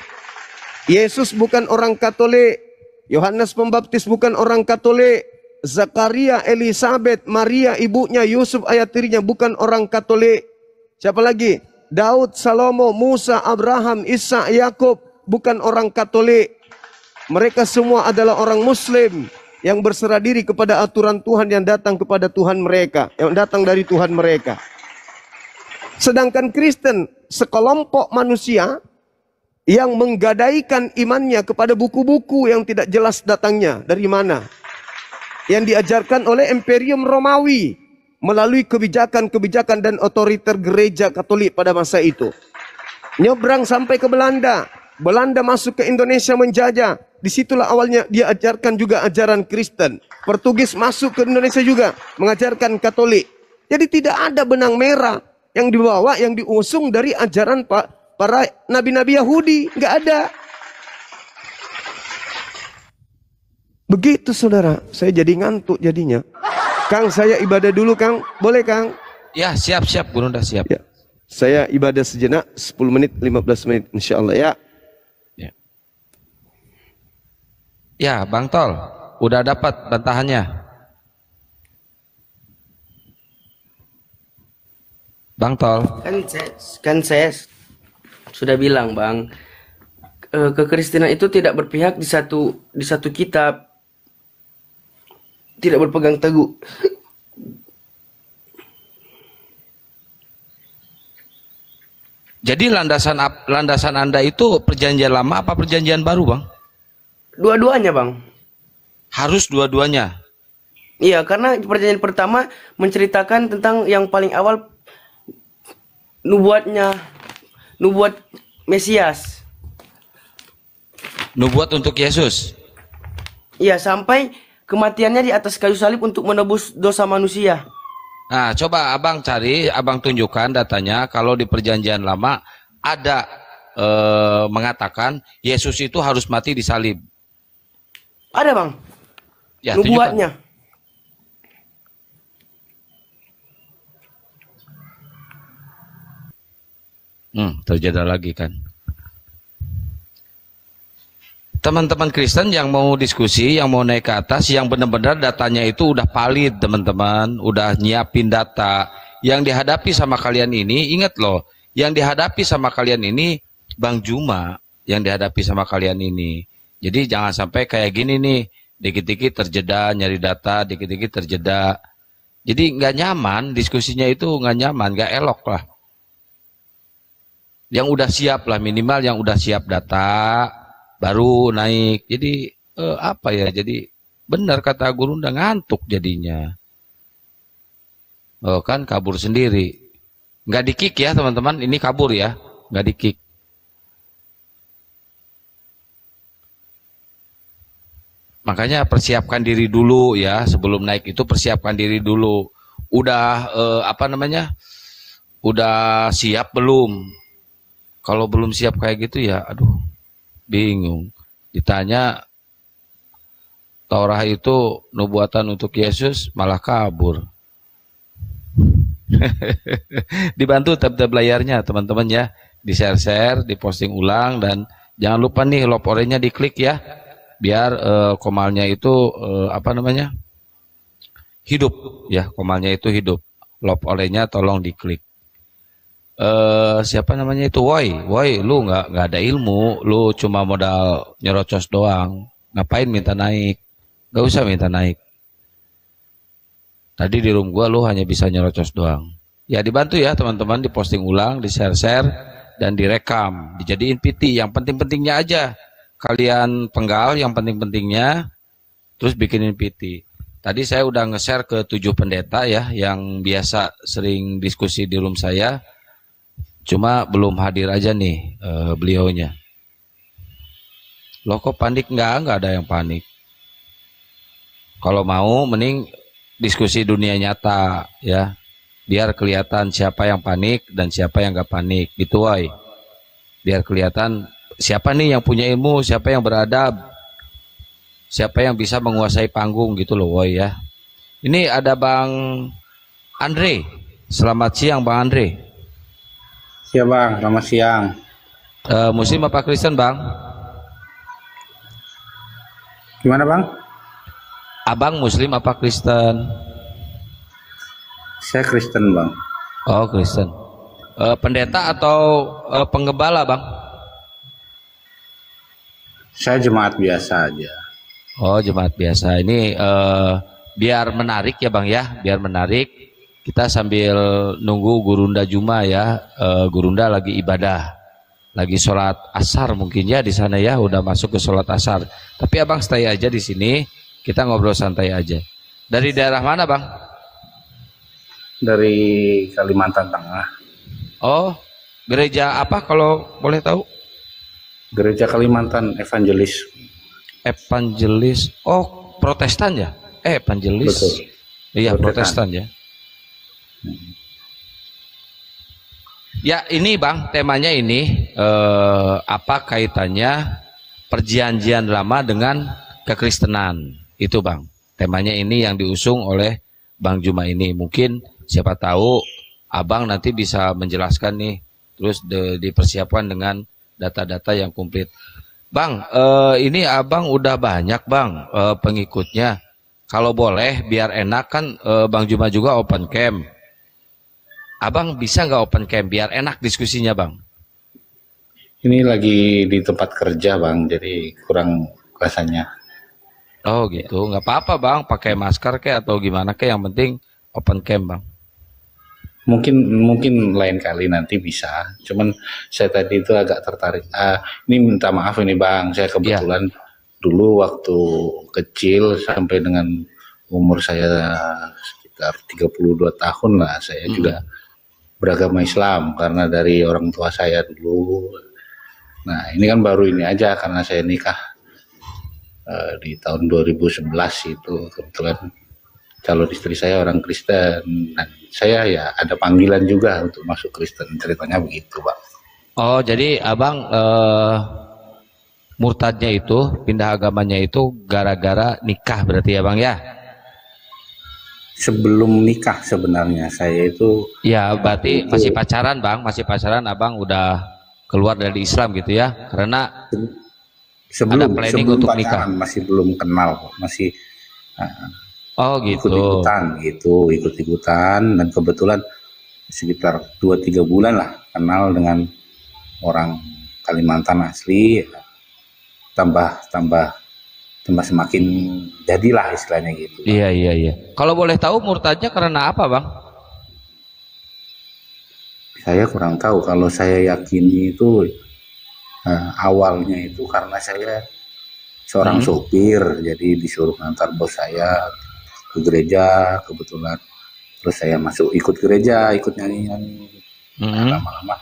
Yesus bukan orang Katolik, Yohanes Pembaptis bukan orang Katolik, Zakaria, Elisabeth, Maria ibunya, Yusuf ayah tirinya bukan orang Katolik. Siapa lagi? Daud, Salomo, Musa, Abraham, Isa, Yakub bukan orang Katolik. Mereka semua adalah orang Muslim yang berserah diri kepada aturan Tuhan yang datang kepada Tuhan mereka, yang datang dari Tuhan mereka. Sedangkan Kristen, sekelompok manusia yang menggadaikan imannya kepada buku-buku yang tidak jelas datangnya dari mana, yang diajarkan oleh Imperium Romawi melalui kebijakan-kebijakan dan otoriter gereja Katolik pada masa itu. Nyebrang sampai ke Belanda, Belanda masuk ke Indonesia menjajah. Disitulah awalnya dia ajarkan juga ajaran Kristen. Portugis masuk ke Indonesia juga mengajarkan Katolik. Jadi tidak ada benang merah yang dibawa, yang diusung dari ajaran para nabi-nabi Yahudi. Nggak ada. Begitu saudara, saya jadi ngantuk jadinya. Kang, saya ibadah dulu Kang, boleh Kang? Ya, siap-siap, Guru udah siap. Ya. Saya ibadah sejenak 10 menit, 15 menit insya Allah ya. Ya, Bang Tol, udah dapat bantahannya. Bang Tol. Kan saya sudah bilang, Bang, kekristenan itu tidak berpihak di satu kitab, tidak berpegang teguh. Jadi landasan Anda itu perjanjian lama apa perjanjian baru, Bang? Dua-duanya, Bang. Harus dua-duanya. Iya, karena perjanjian pertama menceritakan tentang yang paling awal nubuat Mesias. Nubuat untuk Yesus. Iya, sampai kematiannya di atas kayu salib untuk menebus dosa manusia. Nah, coba abang cari, abang tunjukkan datanya. Kalau di perjanjian lama ada mengatakan Yesus itu harus mati di salib. Ada, Bang. Ya, nubuatnya. Terjadi lagi kan. Teman-teman Kristen yang mau diskusi, yang mau naik ke atas, yang benar-benar datanya itu udah valid, teman-teman, udah nyiapin data. Yang dihadapi sama kalian ini, ingat loh, yang dihadapi sama kalian ini Bang Juma, yang dihadapi sama kalian ini. Jadi jangan sampai kayak gini nih, dikit-dikit terjeda, nyari data, dikit-dikit terjeda. Jadi nggak nyaman, diskusinya itu nggak nyaman, nggak elok lah. Yang udah siap lah, minimal yang udah siap data, baru naik. Jadi apa ya, jadi benar kata guru, udah ngantuk jadinya. Oh, kan kabur sendiri. Nggak di-kick ya teman-teman, ini kabur ya, nggak di-kick. Makanya persiapkan diri dulu ya, sebelum naik itu persiapkan diri dulu. Udah udah siap belum? Kalau belum siap kayak gitu ya, aduh, bingung. Ditanya Taurah itu nubuatan untuk Yesus, malah kabur. Dibantu tab-tab layarnya teman-teman ya, di share-share, di posting ulang, dan jangan lupa nih love oranye diklik ya, biar komalnya itu hidup ya, komalnya itu hidup. Love oranye tolong diklik. Siapa namanya itu, woi, lu nggak ada ilmu, lu cuma modal nyerocos doang, ngapain minta naik? Gak usah minta naik. Tadi di room gua lu hanya bisa nyerocos doang. Ya dibantu ya teman-teman, diposting ulang, di share-share, dan direkam, dijadiin PT. Yang penting-pentingnya aja kalian penggal, yang penting-pentingnya, terus bikinin PT. Tadi saya udah nge-share ke 7 pendeta ya, yang biasa sering diskusi di room saya. Cuma belum hadir aja nih beliaunya. Loh kok panik? Nggak ada yang panik. Kalau mau mending diskusi dunia nyata ya, biar kelihatan siapa yang panik dan siapa yang nggak panik gitu, woi. Biar kelihatan siapa nih yang punya ilmu, siapa yang beradab, siapa yang bisa menguasai panggung gitu loh, woi ya. Ini ada Bang Andre. Selamat siang Bang Andre. Siap Bang, selamat siang. Muslim apa Kristen Bang? Gimana Bang? Abang Muslim apa Kristen? Saya Kristen Bang. Oh Kristen. Pendeta atau penggembala Bang? Saya jemaat biasa aja. Oh jemaat biasa. Ini biar menarik ya Bang ya, biar menarik. Kita sambil nunggu Gurunda Juma ya. Gurunda lagi ibadah, lagi sholat asar mungkin ya di sana ya, udah masuk ke sholat asar. Tapi Abang stay aja di sini. Kita ngobrol santai aja. Dari daerah mana Bang? Dari Kalimantan Tengah. Oh, gereja apa kalau boleh tahu? Gereja Kalimantan Evangelis. Evangelis. Oh, Protestan ya? Evangelis. Betul. Iya, Protestan ya. Ya, ini Bang, temanya ini apa kaitannya perjanjian lama dengan kekristenan? Itu Bang, temanya ini yang diusung oleh Bang Juma ini. Mungkin siapa tahu Abang nanti bisa menjelaskan nih, terus dipersiapkan dengan data-data yang komplit. Bang, ini Abang udah banyak Bang pengikutnya. Kalau boleh biar enak kan, Bang Juma juga open camp. Abang bisa nggak open camp biar enak diskusinya Bang? Ini lagi di tempat kerja Bang, jadi kurang rasanya. Oh gitu, nggak apa-apa Bang, pakai masker kayak atau gimana kayak, yang penting open camp Bang. Mungkin lain kali nanti bisa. Cuman saya tadi itu agak tertarik. Ini minta maaf ini Bang, saya kebetulan dulu waktu kecil sampai dengan umur saya sekitar 32 tahun lah, saya juga beragama Islam karena dari orang tua saya dulu. Nah ini kan baru ini aja karena saya nikah di tahun 2011 itu, kebetulan calon istri saya orang Kristen dan saya ya ada panggilan juga untuk masuk Kristen, ceritanya begitu Bang. Oh jadi Abang murtadnya itu, pindah agamanya itu gara-gara nikah berarti ya Bang ya? Sebelum nikah sebenarnya saya itu. Ya berarti masih pacaran Bang, masih pacaran Abang udah keluar dari Islam gitu ya? Karena sebelum untuk pacaran, nikah masih belum kenal, masih gitu. ikut-ikutan dan kebetulan sekitar 2-3 bulan lah kenal dengan orang Kalimantan asli, tambah semakin jadilah istilahnya gitu. Iya, iya, iya. Kalau boleh tahu murtadnya karena apa, Bang? Saya kurang tahu. Kalau saya yakini itu awalnya itu karena saya seorang sopir, jadi disuruh ngantar bos saya ke gereja kebetulan. Terus saya masuk ikut gereja, ikut nyanyi-nyanyi. Lama-lama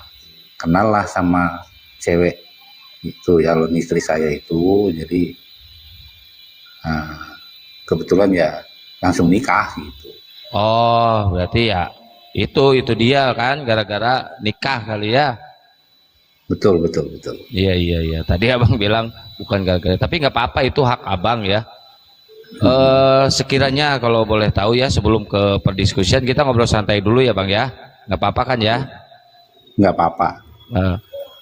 kenal lah sama cewek itu, calon istri saya itu. Jadi kebetulan ya langsung nikah gitu. Oh, berarti ya itu dia kan gara-gara nikah kali ya. Betul. Iya, iya, iya. Tadi abang bilang bukan gara-gara, tapi nggak apa-apa, itu hak abang ya. Sekiranya kalau boleh tahu ya, sebelum ke perdiskusian kita ngobrol santai dulu ya bang ya, nggak apa-apa kan ya? Nggak apa-apa.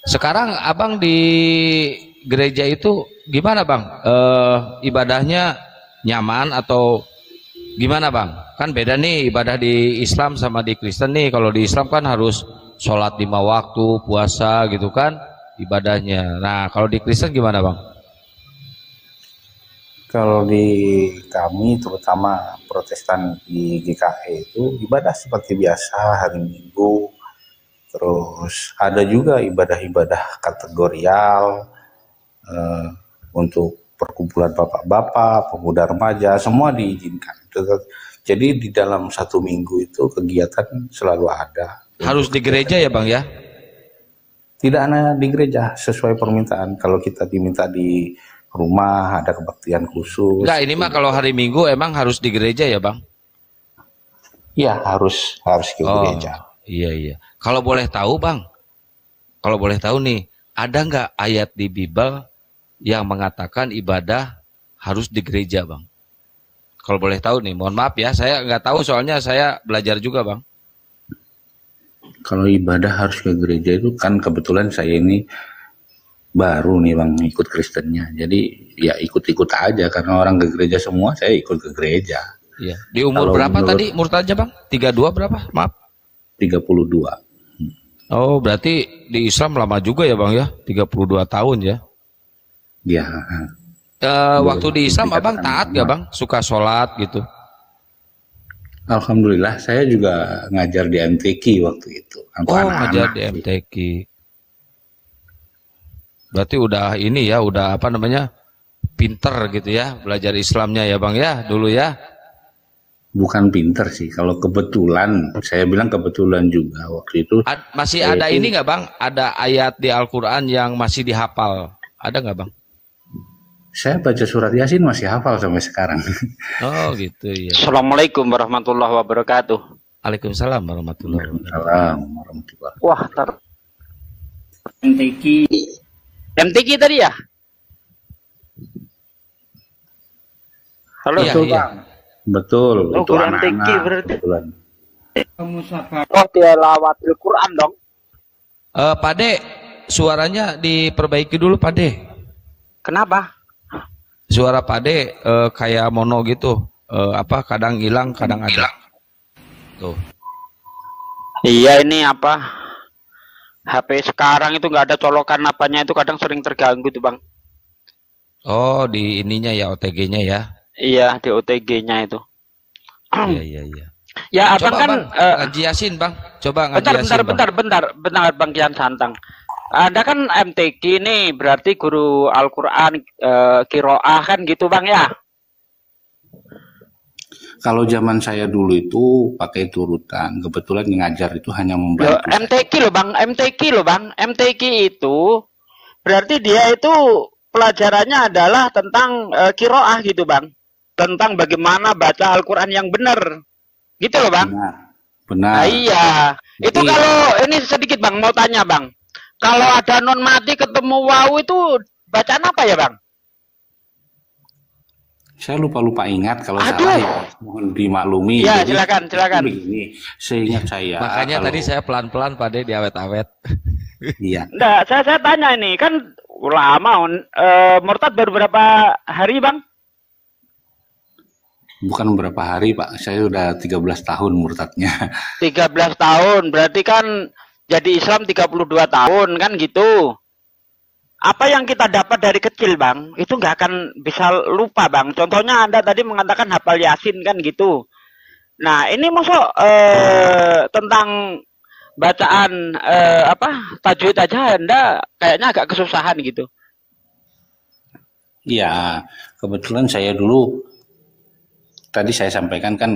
Sekarang abang di gereja itu gimana bang? Ibadahnya nyaman atau gimana bang? Kan beda nih ibadah di Islam sama di Kristen nih. Kalau di Islam kan harus sholat 5 waktu, puasa gitu kan ibadahnya. Nah kalau di Kristen gimana bang? Kalau di kami terutama Protestan di GKI itu ibadah seperti biasa hari Minggu. Terus ada juga ibadah-ibadah kategorial untuk perkumpulan bapak-bapak, pemuda remaja, semua diizinkan. Jadi di dalam 1 minggu itu kegiatan selalu ada. Harus di gereja ya bang ya? Tidak hanya di gereja, sesuai permintaan. Kalau kita diminta di rumah ada kebaktian khusus. Enggak, ini mah kalau hari Minggu emang harus di gereja ya bang? Iya harus ke gereja. Iya. Kalau boleh tahu bang, kalau boleh tahu nih, ada nggak ayat di Bible yang mengatakan ibadah harus di gereja bang? Kalau boleh tahu nih, mohon maaf ya, saya nggak tahu soalnya saya belajar juga bang. Kalau ibadah harus ke gereja itu kan kebetulan saya ini baru nih bang ikut Kristennya, jadi ya ikut-ikut aja karena orang ke gereja semua, saya ikut ke gereja. Iya. Di umur berapa tadi murtadnya bang? 32 berapa? Maaf. 32. Oh berarti di Islam lama juga ya bang ya? 32 tahun ya? Iya. Waktu di Islam abang taat gak bang? Suka sholat gitu? Alhamdulillah saya juga ngajar di MTQ waktu itu. Ngajar di MTQ. Berarti udah ini ya, udah apa namanya, pinter gitu ya, belajar Islamnya ya bang ya, dulu ya. Bukan pinter sih, kalau kebetulan, saya bilang kebetulan juga waktu itu. Masih ada ini nggak bang? Ada ayat di Al-Quran yang masih dihafal, ada nggak bang? Saya baca surat Yasin masih hafal sampai sekarang. Oh gitu ya. Assalamualaikum warahmatullahi wabarakatuh. Waalaikumsalam warahmatullahi wabarakatuh. Wah, MTQ tadi ya? Halo, iya, betul bang. Betul. Oh, itu MTQ berarti. Oh, tilawatil Quran dong. Pade, suaranya diperbaiki dulu Pade. Kenapa? Suara Pade kayak mono gitu. Kadang hilang, kadang ada. Tuh. Iya ini apa? HP sekarang itu nggak ada colokan apanya, itu kadang sering terganggu tuh bang. Oh di ininya ya, OTG-nya ya? Iya di OTG-nya itu. Iya. Ya abang coba, kan ngaji Yasin bang, coba ngaji Yasin bentar bang Kian Santang. Ada kan MTQ nih, berarti guru Al-Quran Qiraah kan gitu bang ya? Kalau zaman saya dulu itu pakai turutan. Kebetulan yang ngajar itu hanya membantu. MTQ loh bang. MTQ itu berarti dia itu pelajarannya adalah tentang qiraah gitu bang. Tentang bagaimana baca Al-Quran yang benar. Gitu loh bang. Benar. Nah, iya. Itu kalau ini sedikit bang, mau tanya bang. Kalau ada non mati ketemu wawu itu bacaan apa ya bang? Saya lupa ingat, kalau salah ya mohon dimaklumi. Ya silakan. Begini, seingat saya. Makanya tadi saya pelan-pelan Pade diawet-awet. Iya. Enggak, saya tanya ini kan lama. Murtad baru berapa hari bang? Bukan berapa hari Pak, saya udah 13 tahun murtadnya. 13 tahun, berarti kan jadi Islam 32 tahun kan gitu. apa yang kita dapat dari kecil, Bang, itu nggak akan bisa lupa, Bang. Contohnya Anda tadi mengatakan hafal Yasin kan gitu. Nah, ini masuk tentang bacaan tajwid aja Anda kayaknya agak kesusahan gitu. Ya, kebetulan saya dulu tadi saya sampaikan kan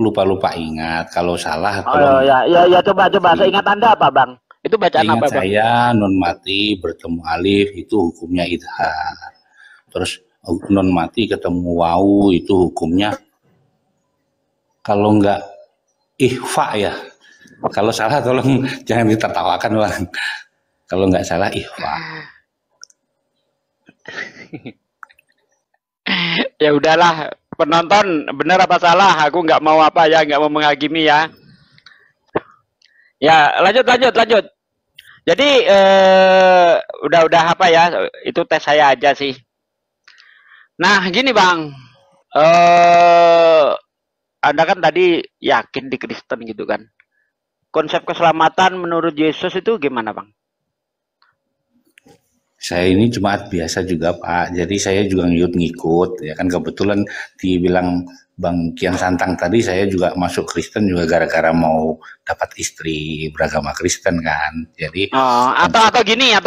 lupa-lupa ingat. Kalau salah Oh ya coba saya ingat Anda apa, Bang? Itu bacaan ingat apa, Bang? saya nun mati bertemu alif itu hukumnya idhar. Terus nun mati ketemu wawu itu hukumnya kalau enggak ikhfa ya. Kalau salah tolong jangan ditertawakan, Bang. Kalau enggak salah ikhfa. Ya udahlah, penonton benar apa salah? Aku nggak mau nggak mau menghakimi ya. Ya, lanjut. Jadi udah apa ya? Itu tes saya aja sih. Nah, gini Bang. Anda kan tadi yakin di Kristen gitu kan. Konsep keselamatan menurut Yesus itu gimana, Bang? Saya ini jemaat biasa juga, Pak. Jadi saya juga ngikut. Ya kan kebetulan dibilang Bang Kian Santang tadi saya juga masuk Kristen juga gara-gara mau dapat istri beragama Kristen kan. Jadi atau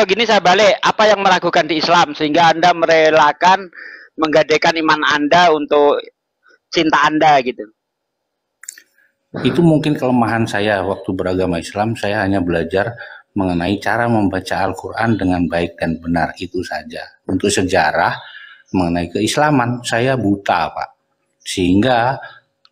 gini saya balik, apa yang meragukan di Islam sehingga Anda merelakan menggadaikan iman Anda untuk cinta Anda gitu. Itu mungkin kelemahan saya waktu beragama Islam, saya hanya belajar mengenai cara membaca Al-Qur'an dengan baik dan benar itu saja. Untuk sejarah mengenai keislaman saya buta, Pak. Sehingga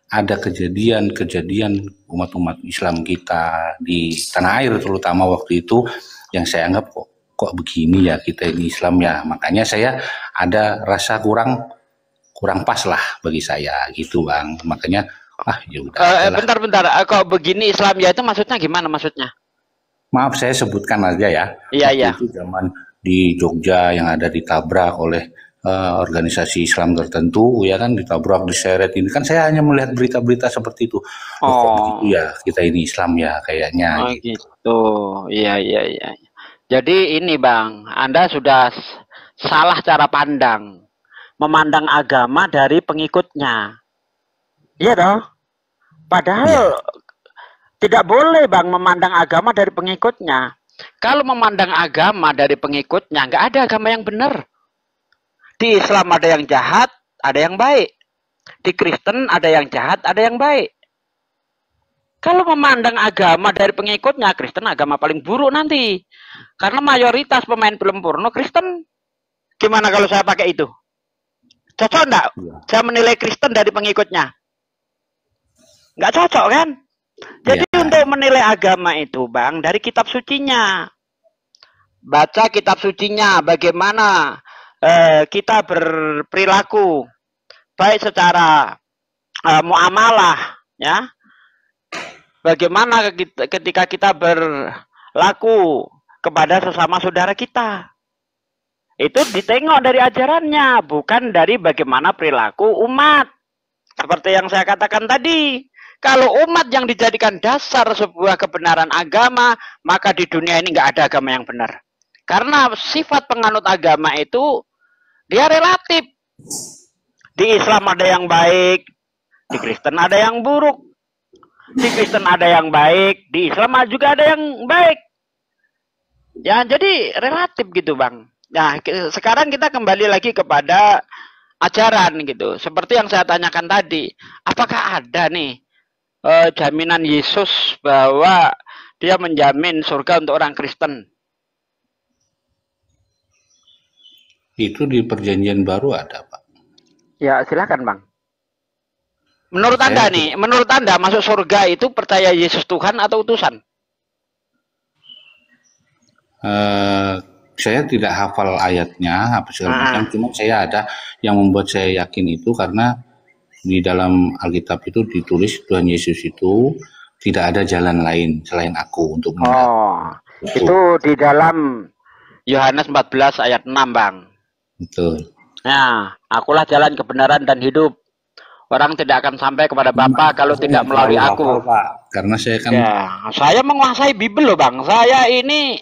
ada kejadian-kejadian umat-umat Islam kita di tanah air terutama waktu itu yang saya anggap kok begini ya kita ini Islam ya. Makanya saya ada rasa kurang pas lah bagi saya gitu Bang. Makanya ya udah. Bentar. Kok begini Islam ya itu maksudnya gimana maksudnya? Maaf saya sebutkan aja ya. Iya. Itu zaman di Jogja yang ada ditabrak oleh organisasi Islam tertentu ya kan ditabrak diseret ini kan saya hanya melihat berita-berita seperti itu. Kok begitu ya kita ini Islam ya kayaknya. Gitu. Iya. Jadi ini Bang, Anda sudah salah cara pandang. Memandang agama dari pengikutnya. Iya dong. Padahal tidak boleh Bang memandang agama dari pengikutnya. Kalau memandang agama dari pengikutnya, nggak ada agama yang benar. Di Islam ada yang jahat, ada yang baik. Di Kristen ada yang jahat, ada yang baik. Kalau memandang agama dari pengikutnya, Kristen agama paling buruk nanti. Karena mayoritas pemain film porno Kristen. Gimana kalau saya pakai itu? Cocok enggak? Saya menilai Kristen dari pengikutnya. Nggak cocok kan? Jadi untuk menilai agama itu Bang, dari kitab sucinya. Baca kitab sucinya, bagaimana kita berperilaku baik secara muamalah ya. Bagaimana ketika kita berlaku kepada sesama saudara kita. Itu ditengok dari ajarannya, bukan dari bagaimana perilaku umat. Seperti yang saya katakan tadi. Kalau umat yang dijadikan dasar sebuah kebenaran agama, maka di dunia ini nggak ada agama yang benar. Karena sifat penganut agama itu dia relatif. Di Islam ada yang baik, di Kristen ada yang buruk. Di Kristen ada yang baik, di Islam juga ada yang baik. Ya, jadi relatif gitu, Bang. Nah, sekarang kita kembali lagi kepada ajaran gitu. Seperti yang saya tanyakan tadi, apakah ada nih jaminan Yesus bahwa dia menjamin surga untuk orang Kristen? Itu di perjanjian baru ada, Pak. Ya, silakan, Bang. Menurut Anda nih, menurut Anda masuk surga itu percaya Yesus Tuhan atau utusan? Saya tidak hafal ayatnya apa segala macam, cuma saya ada yang membuat saya yakin itu karena di dalam Alkitab itu ditulis Tuhan Yesus itu tidak ada jalan lain selain aku untuk mengenal. Itu di dalam Yohanes 14 ayat 6, Bang. Betul. Nah, akulah jalan kebenaran dan hidup. Orang tidak akan sampai kepada Bapa kalau tidak melalui aku. Pak. Karena saya kan saya menguasai Bible loh, Bang. Saya ini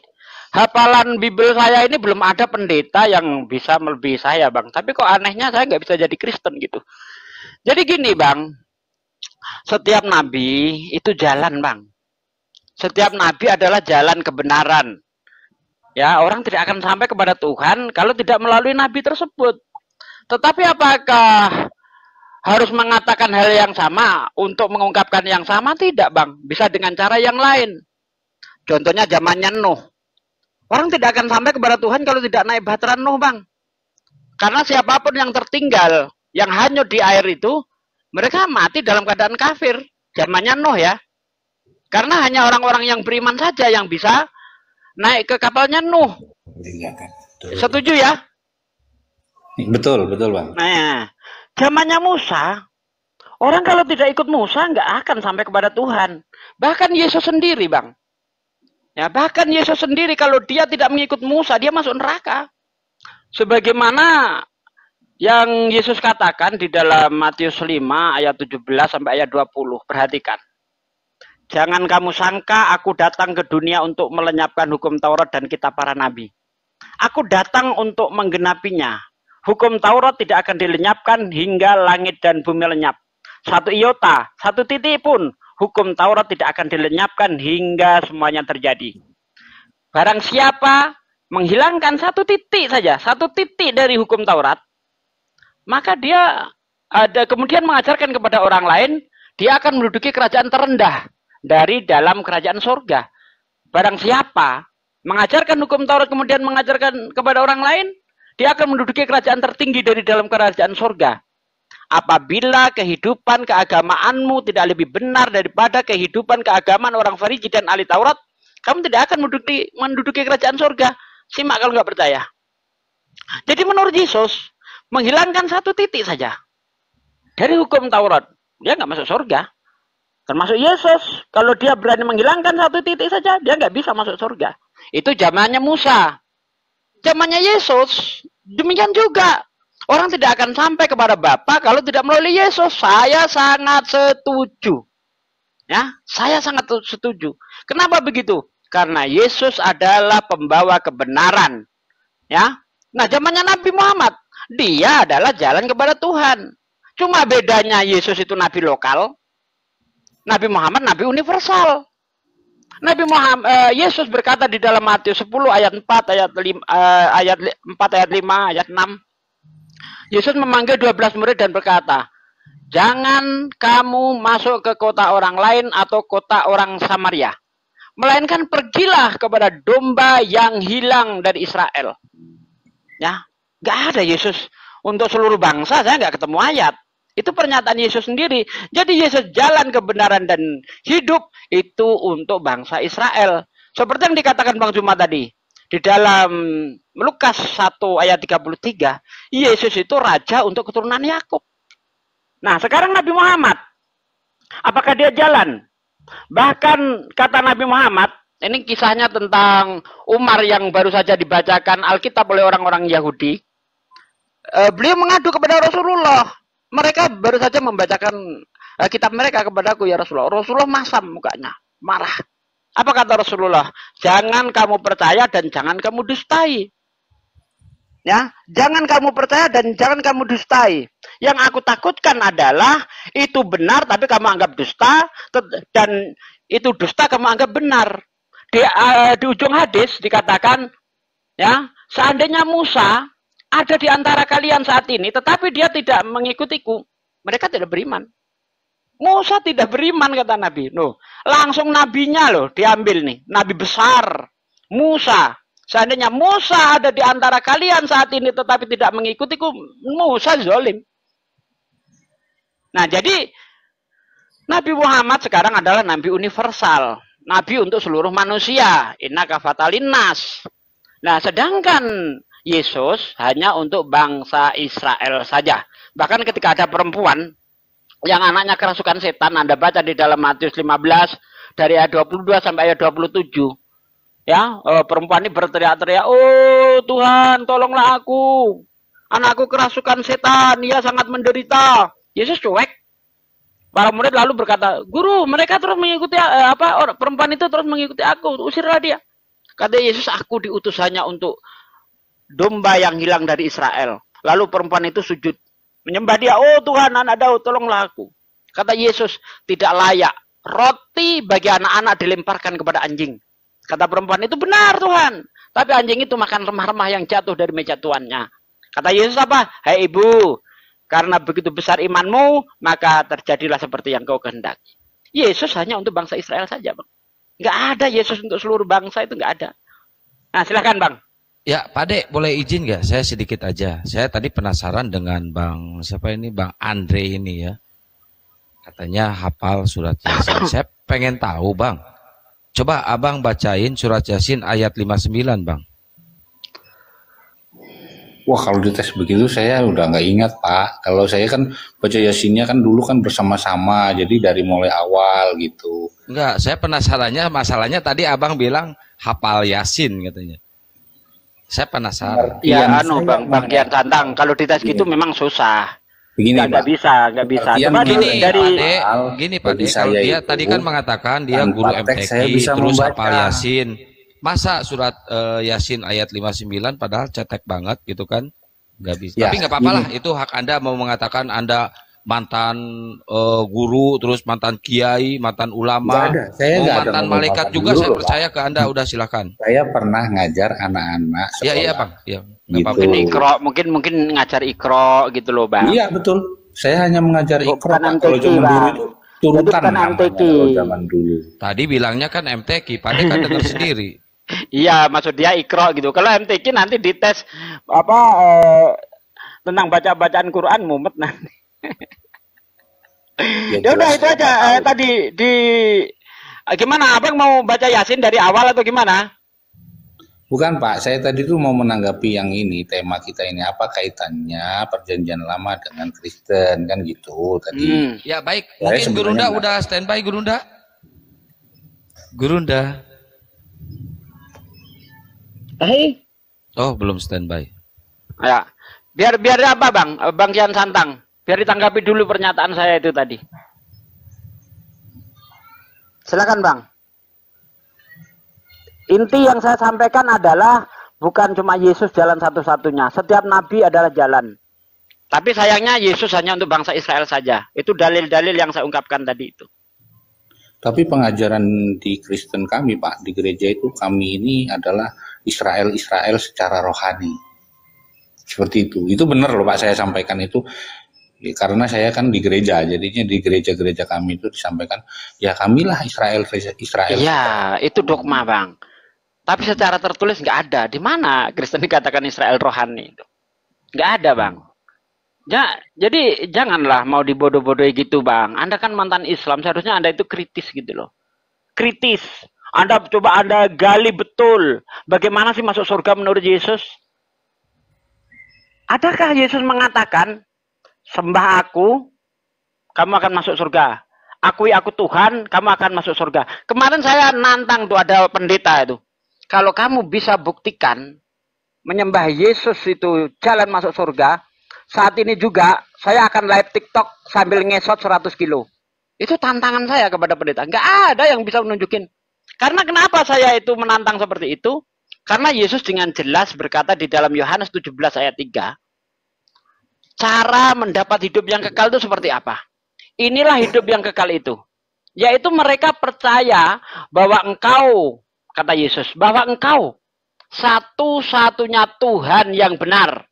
hafalan Bible saya ini belum ada pendeta yang bisa melebihi saya, Bang. Tapi kok anehnya saya nggak bisa jadi Kristen gitu. Jadi gini, Bang. Setiap nabi itu jalan, Bang. Setiap nabi adalah jalan kebenaran. Ya, orang tidak akan sampai kepada Tuhan kalau tidak melalui nabi tersebut. Tetapi apakah harus mengatakan hal yang sama untuk mengungkapkan yang sama? Tidak, Bang. Bisa dengan cara yang lain. Contohnya zamannya Nuh. Orang tidak akan sampai kepada Tuhan kalau tidak naik bahtera Nuh, Bang. Karena siapapun yang tertinggal, yang hanyut di air itu, mereka mati dalam keadaan kafir. Zamannya Nuh ya. Karena hanya orang-orang yang beriman saja yang bisa naik ke kapalnya Nuh. Setuju ya? Betul, betul, Bang. Nah, zamannya Musa, orang kalau tidak ikut Musa nggak akan sampai kepada Tuhan. Bahkan Yesus sendiri, Bang. Ya, bahkan Yesus sendiri kalau dia tidak mengikut Musa, dia masuk neraka. Sebagaimana yang Yesus katakan di dalam Matius 5 ayat 17 sampai ayat 20. Perhatikan. Jangan kamu sangka aku datang ke dunia untuk melenyapkan hukum Taurat dan kitab para nabi. Aku datang untuk menggenapinya. Hukum Taurat tidak akan dilenyapkan hingga langit dan bumi lenyap. Satu iota, satu titik pun hukum Taurat tidak akan dilenyapkan hingga semuanya terjadi. Barang siapa menghilangkan satu titik saja, satu titik dari hukum Taurat, maka dia kemudian mengajarkan kepada orang lain, dia akan menduduki kerajaan terendah dari dalam kerajaan surga. Barang siapa mengajarkan hukum Taurat kemudian mengajarkan kepada orang lain, dia akan menduduki kerajaan tertinggi dari dalam kerajaan surga. Apabila kehidupan keagamaanmu tidak lebih benar daripada kehidupan keagamaan orang Farisi dan ahli Taurat, kamu tidak akan menduduki kerajaan surga. Simak kalau nggak percaya. Jadi menurut Yesus, menghilangkan satu titik saja dari hukum Taurat, dia nggak masuk surga. Termasuk Yesus, kalau dia berani menghilangkan satu titik saja, dia nggak bisa masuk surga. Itu zamannya Musa. Zamannya Yesus, demikian juga. Orang tidak akan sampai kepada Bapa kalau tidak melalui Yesus. Saya sangat setuju. Ya, saya sangat setuju. Kenapa begitu? Karena Yesus adalah pembawa kebenaran. Ya. Nah, zamannya Nabi Muhammad, dia adalah jalan kepada Tuhan. Cuma bedanya Yesus itu nabi lokal, Nabi Muhammad nabi universal. Nabi Muhammad, Yesus berkata di dalam Matius 10 ayat 4 ayat 5 ayat 4 ayat 5 ayat 6. Yesus memanggil 12 murid dan berkata, "Jangan kamu masuk ke kota orang lain atau kota orang Samaria, melainkan pergilah kepada domba yang hilang dari Israel." Ya, nggak ada Yesus untuk seluruh bangsa, saya nggak ketemu ayat. Itu pernyataan Yesus sendiri. Jadi Yesus jalan kebenaran dan hidup itu untuk bangsa Israel. Seperti yang dikatakan Bang Juma tadi. Di dalam Lukas 1 ayat 33, Yesus itu raja untuk keturunan Yakub. Nah, sekarang Nabi Muhammad, apakah dia jalan? Bahkan kata Nabi Muhammad, ini kisahnya tentang Umar yang baru saja dibacakan Alkitab oleh orang-orang Yahudi. Beliau mengadu kepada Rasulullah. Mereka baru saja membacakan kitab mereka kepadaku, ya Rasulullah. Rasulullah masam mukanya, marah. Apa kata Rasulullah? Jangan kamu percaya dan jangan kamu dustai. Ya, jangan kamu percaya dan jangan kamu dustai. Yang aku takutkan adalah itu benar tapi kamu anggap dusta, dan itu dusta kamu anggap benar. Di ujung hadis dikatakan, ya, seandainya Musa ada di antara kalian saat ini, tetapi dia tidak mengikutiku, mereka tidak beriman. Musa tidak beriman, kata Nabi. No, langsung nabinya loh diambil nih, nabi besar Musa. Seandainya Musa ada di antara kalian saat ini tetapi tidak mengikutiku, Musa zalim. Nah, jadi Nabi Muhammad sekarang adalah nabi universal, nabi untuk seluruh manusia. Innaka fatalinas. Nah, sedangkan Yesus hanya untuk bangsa Israel saja. Bahkan ketika ada perempuan yang anaknya kerasukan setan, Anda baca di dalam Matius 15 dari ayat 22 sampai ayat 27. Ya, perempuan ini berteriak-teriak, "Oh Tuhan, tolonglah aku. Anakku kerasukan setan, ia sangat menderita." Yesus cuek. Para murid lalu berkata, "Guru, mereka terus mengikuti perempuan itu terus mengikuti aku, usirlah dia." Kata Yesus, aku diutus hanya untuk domba yang hilang dari Israel. Lalu perempuan itu sujud menyembah dia. Oh Tuhan, anak Daud, tolonglah aku. Kata Yesus, tidak layak roti bagi anak-anak dilemparkan kepada anjing. Kata perempuan itu, benar Tuhan. Tapi anjing itu makan remah-remah yang jatuh dari meja tuannya. Kata Yesus apa? Hai ibu, karena begitu besar imanmu, maka terjadilah seperti yang kau kehendaki. Yesus hanya untuk bangsa Israel saja, Bang. Nggak ada Yesus untuk seluruh bangsa, itu nggak ada. Nah, silakan Bang. Ya, Pak Dek, boleh izin nggak? Saya sedikit aja. Saya tadi penasaran dengan Bang, siapa ini? Bang Andre ini ya. Katanya hafal surat Yasin. Saya pengen tahu, Bang. Coba Abang bacain surat Yasin ayat 59, Bang. Wah, kalau dites begitu saya udah nggak ingat, Pak. Kalau saya kan baca Yasinnya kan dulu kan bersama-sama, jadi dari mulai awal gitu. Enggak, saya penasarannya, masalahnya tadi Abang bilang hafal Yasin katanya. Saya penasaran. Ya, Bang Kian Santang, kalau dites gitu memang susah. Begini, nggak bisa. Coba Gini Pak De, kalau dia tadi kan mengatakan dia guru MTQ terus hafal Yasin. Masa surat Yasin ayat 59 padahal cetek banget gitu kan? Nggak bisa. Ya, tapi nggak apa-apa lah, itu hak Anda mau mengatakan Anda mantan guru, terus mantan kiai, mantan ulama, mantan malaikat juga, saya percaya ke Anda, udah silakan. Saya pernah ngajar anak-anak sekolah. Iya Bang. Iya. Gitu. Mungkin ngajar ikro gitu loh Bang. Iya betul. Saya hanya mengajar ikro. Kalau zaman dulu itu turutan zaman dulu. Tadi bilangnya kan MTQ, Pak De kan dengar sendiri. Iya, maksud dia ikro gitu. Kalau MTQ nanti dites tentang bacaan Quran mumet nanti. Ya udah itu aja. Tadi gimana Abang mau baca Yasin dari awal atau gimana? Bukan Pak, saya tadi tuh mau menanggapi yang ini, tema kita ini apa kaitannya perjanjian lama dengan Kristen kan gitu tadi. Ya baik, mungkin Gurunda udah standby Gurunda. Hei. Oh belum standby. Ya, biar apa Bang Kian Santang? Biar ditanggapi dulu pernyataan saya itu tadi. Silakan Bang. Inti yang saya sampaikan adalah bukan cuma Yesus jalan satu-satunya. Setiap nabi adalah jalan. Tapi sayangnya Yesus hanya untuk bangsa Israel saja. Itu dalil-dalil yang saya ungkapkan tadi itu. Tapi pengajaran di Kristen kami Pak, di gereja itu kami ini adalah Israel secara rohani. Seperti itu. Itu benar loh Pak, saya sampaikan itu. Ya, karena saya kan di gereja, jadinya di gereja-gereja kami itu disampaikan, ya kamilah Israel. Iya, itu dogma Bang. Tapi secara tertulis nggak ada. Di mana Kristen dikatakan Israel rohani itu? Nggak ada Bang. Ya, jadi janganlah mau dibodoh-bodohi gitu Bang. Anda kan mantan Islam, seharusnya Anda itu kritis gitu loh. Kritis. Anda gali betul. Bagaimana sih masuk surga menurut Yesus? Adakah Yesus mengatakan, sembah aku, kamu akan masuk surga. Akui aku Tuhan, kamu akan masuk surga. Kemarin saya nantang tuh ada pendeta itu. Kalau kamu bisa buktikan menyembah Yesus itu jalan masuk surga, saat ini juga saya akan live TikTok sambil ngesot 100 kilo. Itu tantangan saya kepada pendeta. Nggak ada yang bisa menunjukin. Karena kenapa saya itu menantang seperti itu? Karena Yesus dengan jelas berkata di dalam Yohanes 17 ayat 3, cara mendapat hidup yang kekal itu seperti apa? Inilah hidup yang kekal itu. Yaitu mereka percaya bahwa engkau, kata Yesus, bahwa engkau satu-satunya Tuhan yang benar.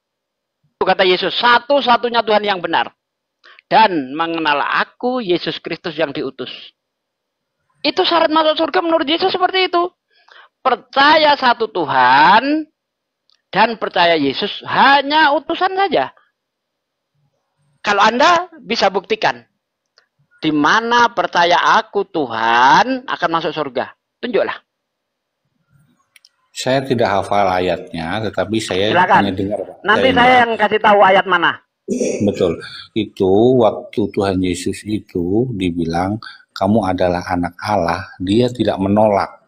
Kata Yesus, satu-satunya Tuhan yang benar. Dan mengenal aku, Yesus Kristus yang diutus. Itu syarat masuk surga menurut Yesus seperti itu. Percaya satu Tuhan dan percaya Yesus hanya utusan saja. Kalau Anda bisa buktikan di mana percaya aku Tuhan akan masuk surga, tunjuklah. Saya tidak hafal ayatnya, tetapi saya hanya dengar. Nanti saya yang kasih tahu ayat mana. Betul. Itu waktu Tuhan Yesus itu dibilang kamu adalah anak Allah, dia tidak menolak.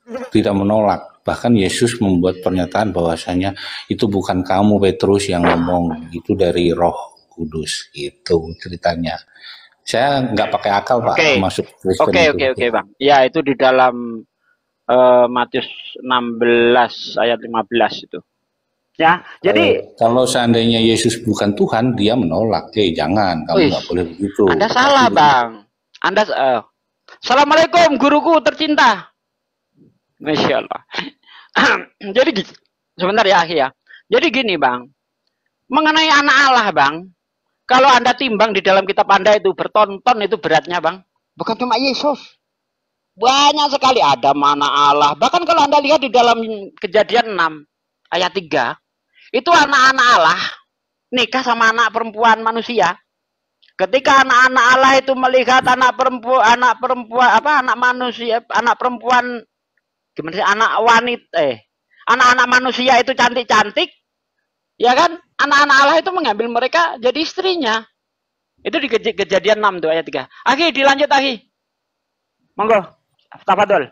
Tidak menolak. Bahkan Yesus membuat pernyataan bahwasanya itu bukan kamu Petrus yang ngomong, itu dari Roh Kudus. Itu ceritanya. Saya nggak pakai akal Pak masuk Kristen. Oke Bang. Ya itu di dalam Matius 16 ayat 15 itu. Ya, jadi kalau seandainya Yesus bukan Tuhan, dia menolak. Jangan, kamu nggak boleh begitu. Anda salah, Bang. Anda Assalamualaikum guruku tercinta. Masya Allah. Jadi sebentar ya, Akhi ya. Jadi gini, Bang. Mengenai anak Allah, Bang. Kalau Anda timbang di dalam kitab Anda itu bertonton itu beratnya, Bang. Bukan cuma Yesus. Banyak sekali ada anak Allah. Bahkan kalau Anda lihat di dalam Kejadian 6 ayat 3, itu anak-anak Allah nikah sama anak perempuan manusia. Ketika anak-anak Allah itu melihat anak perempuan manusia, anak perempuan gimana sih, anak-anak manusia itu cantik-cantik, ya kan? Anak-anak Allah itu mengambil mereka jadi istrinya. Itu di Kejadian 6 tuh ayat 3. Akhi, dilanjut Akhi. Monggo. Tafadhol.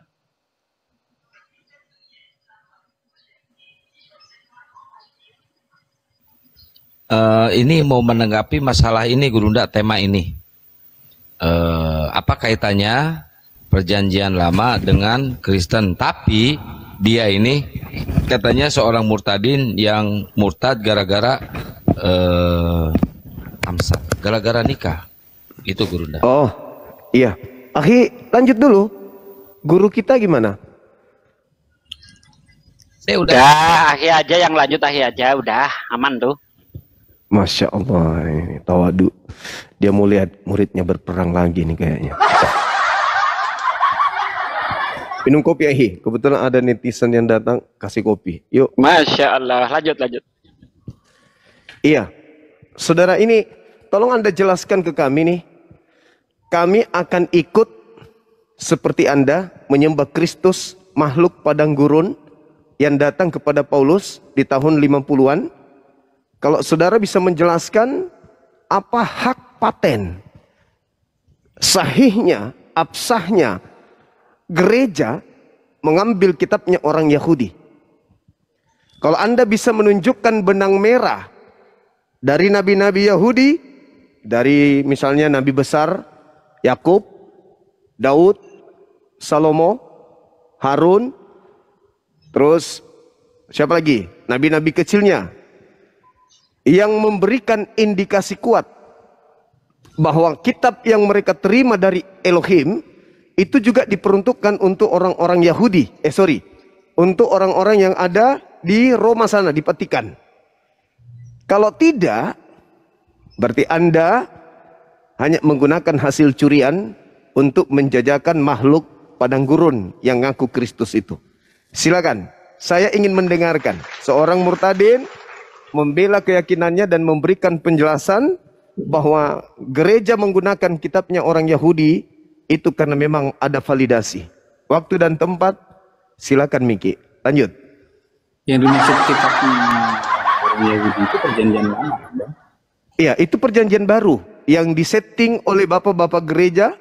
Ini mau menanggapi masalah ini, Gurunda, tema ini. Apa kaitannya perjanjian lama dengan Kristen? Tapi dia ini katanya seorang murtadin yang murtad gara-gara gara-gara nikah. Itu, Gurunda. Oh, iya. Akhi, lanjut dulu. Guru kita gimana? Udah, Akhi aja yang lanjut, Akhi aja. Udah, aman tuh. Masya Allah, ini tawadu. Dia mau lihat muridnya berperang lagi nih kayaknya. Minum kopi, Akhi. Kebetulan ada netizen yang datang, kasih kopi. Yuk. Masya Allah, lanjut. Iya. Saudara ini, tolong Anda jelaskan ke kami nih. Kami akan ikut seperti Anda menyembah Kristus, makhluk padang gurun yang datang kepada Paulus di tahun 50-an. Kalau saudara bisa menjelaskan apa hak paten, sahihnya, absahnya gereja mengambil kitabnya orang Yahudi. Kalau Anda bisa menunjukkan benang merah dari nabi-nabi Yahudi, dari misalnya nabi besar Yakub, Daud, Salomo, Harun, terus siapa lagi? Nabi-nabi kecilnya yang memberikan indikasi kuat bahwa kitab yang mereka terima dari Elohim itu juga diperuntukkan untuk orang-orang Yahudi. Untuk orang-orang yang ada di Roma sana, di Vatikan. Kalau tidak, berarti Anda hanya menggunakan hasil curian untuk menjajakan makhluk padang gurun yang ngaku Kristus itu. Silakan, saya ingin mendengarkan seorang murtadin membela keyakinannya dan memberikan penjelasan bahwa gereja menggunakan kitabnya orang Yahudi itu karena memang ada validasi. Waktu dan tempat, silakan Miki. Lanjut. Yang dimaksud kitabnya orang Yahudi itu perjanjian lama, Bang? Iya, itu perjanjian baru yang disetting oleh bapak-bapak gereja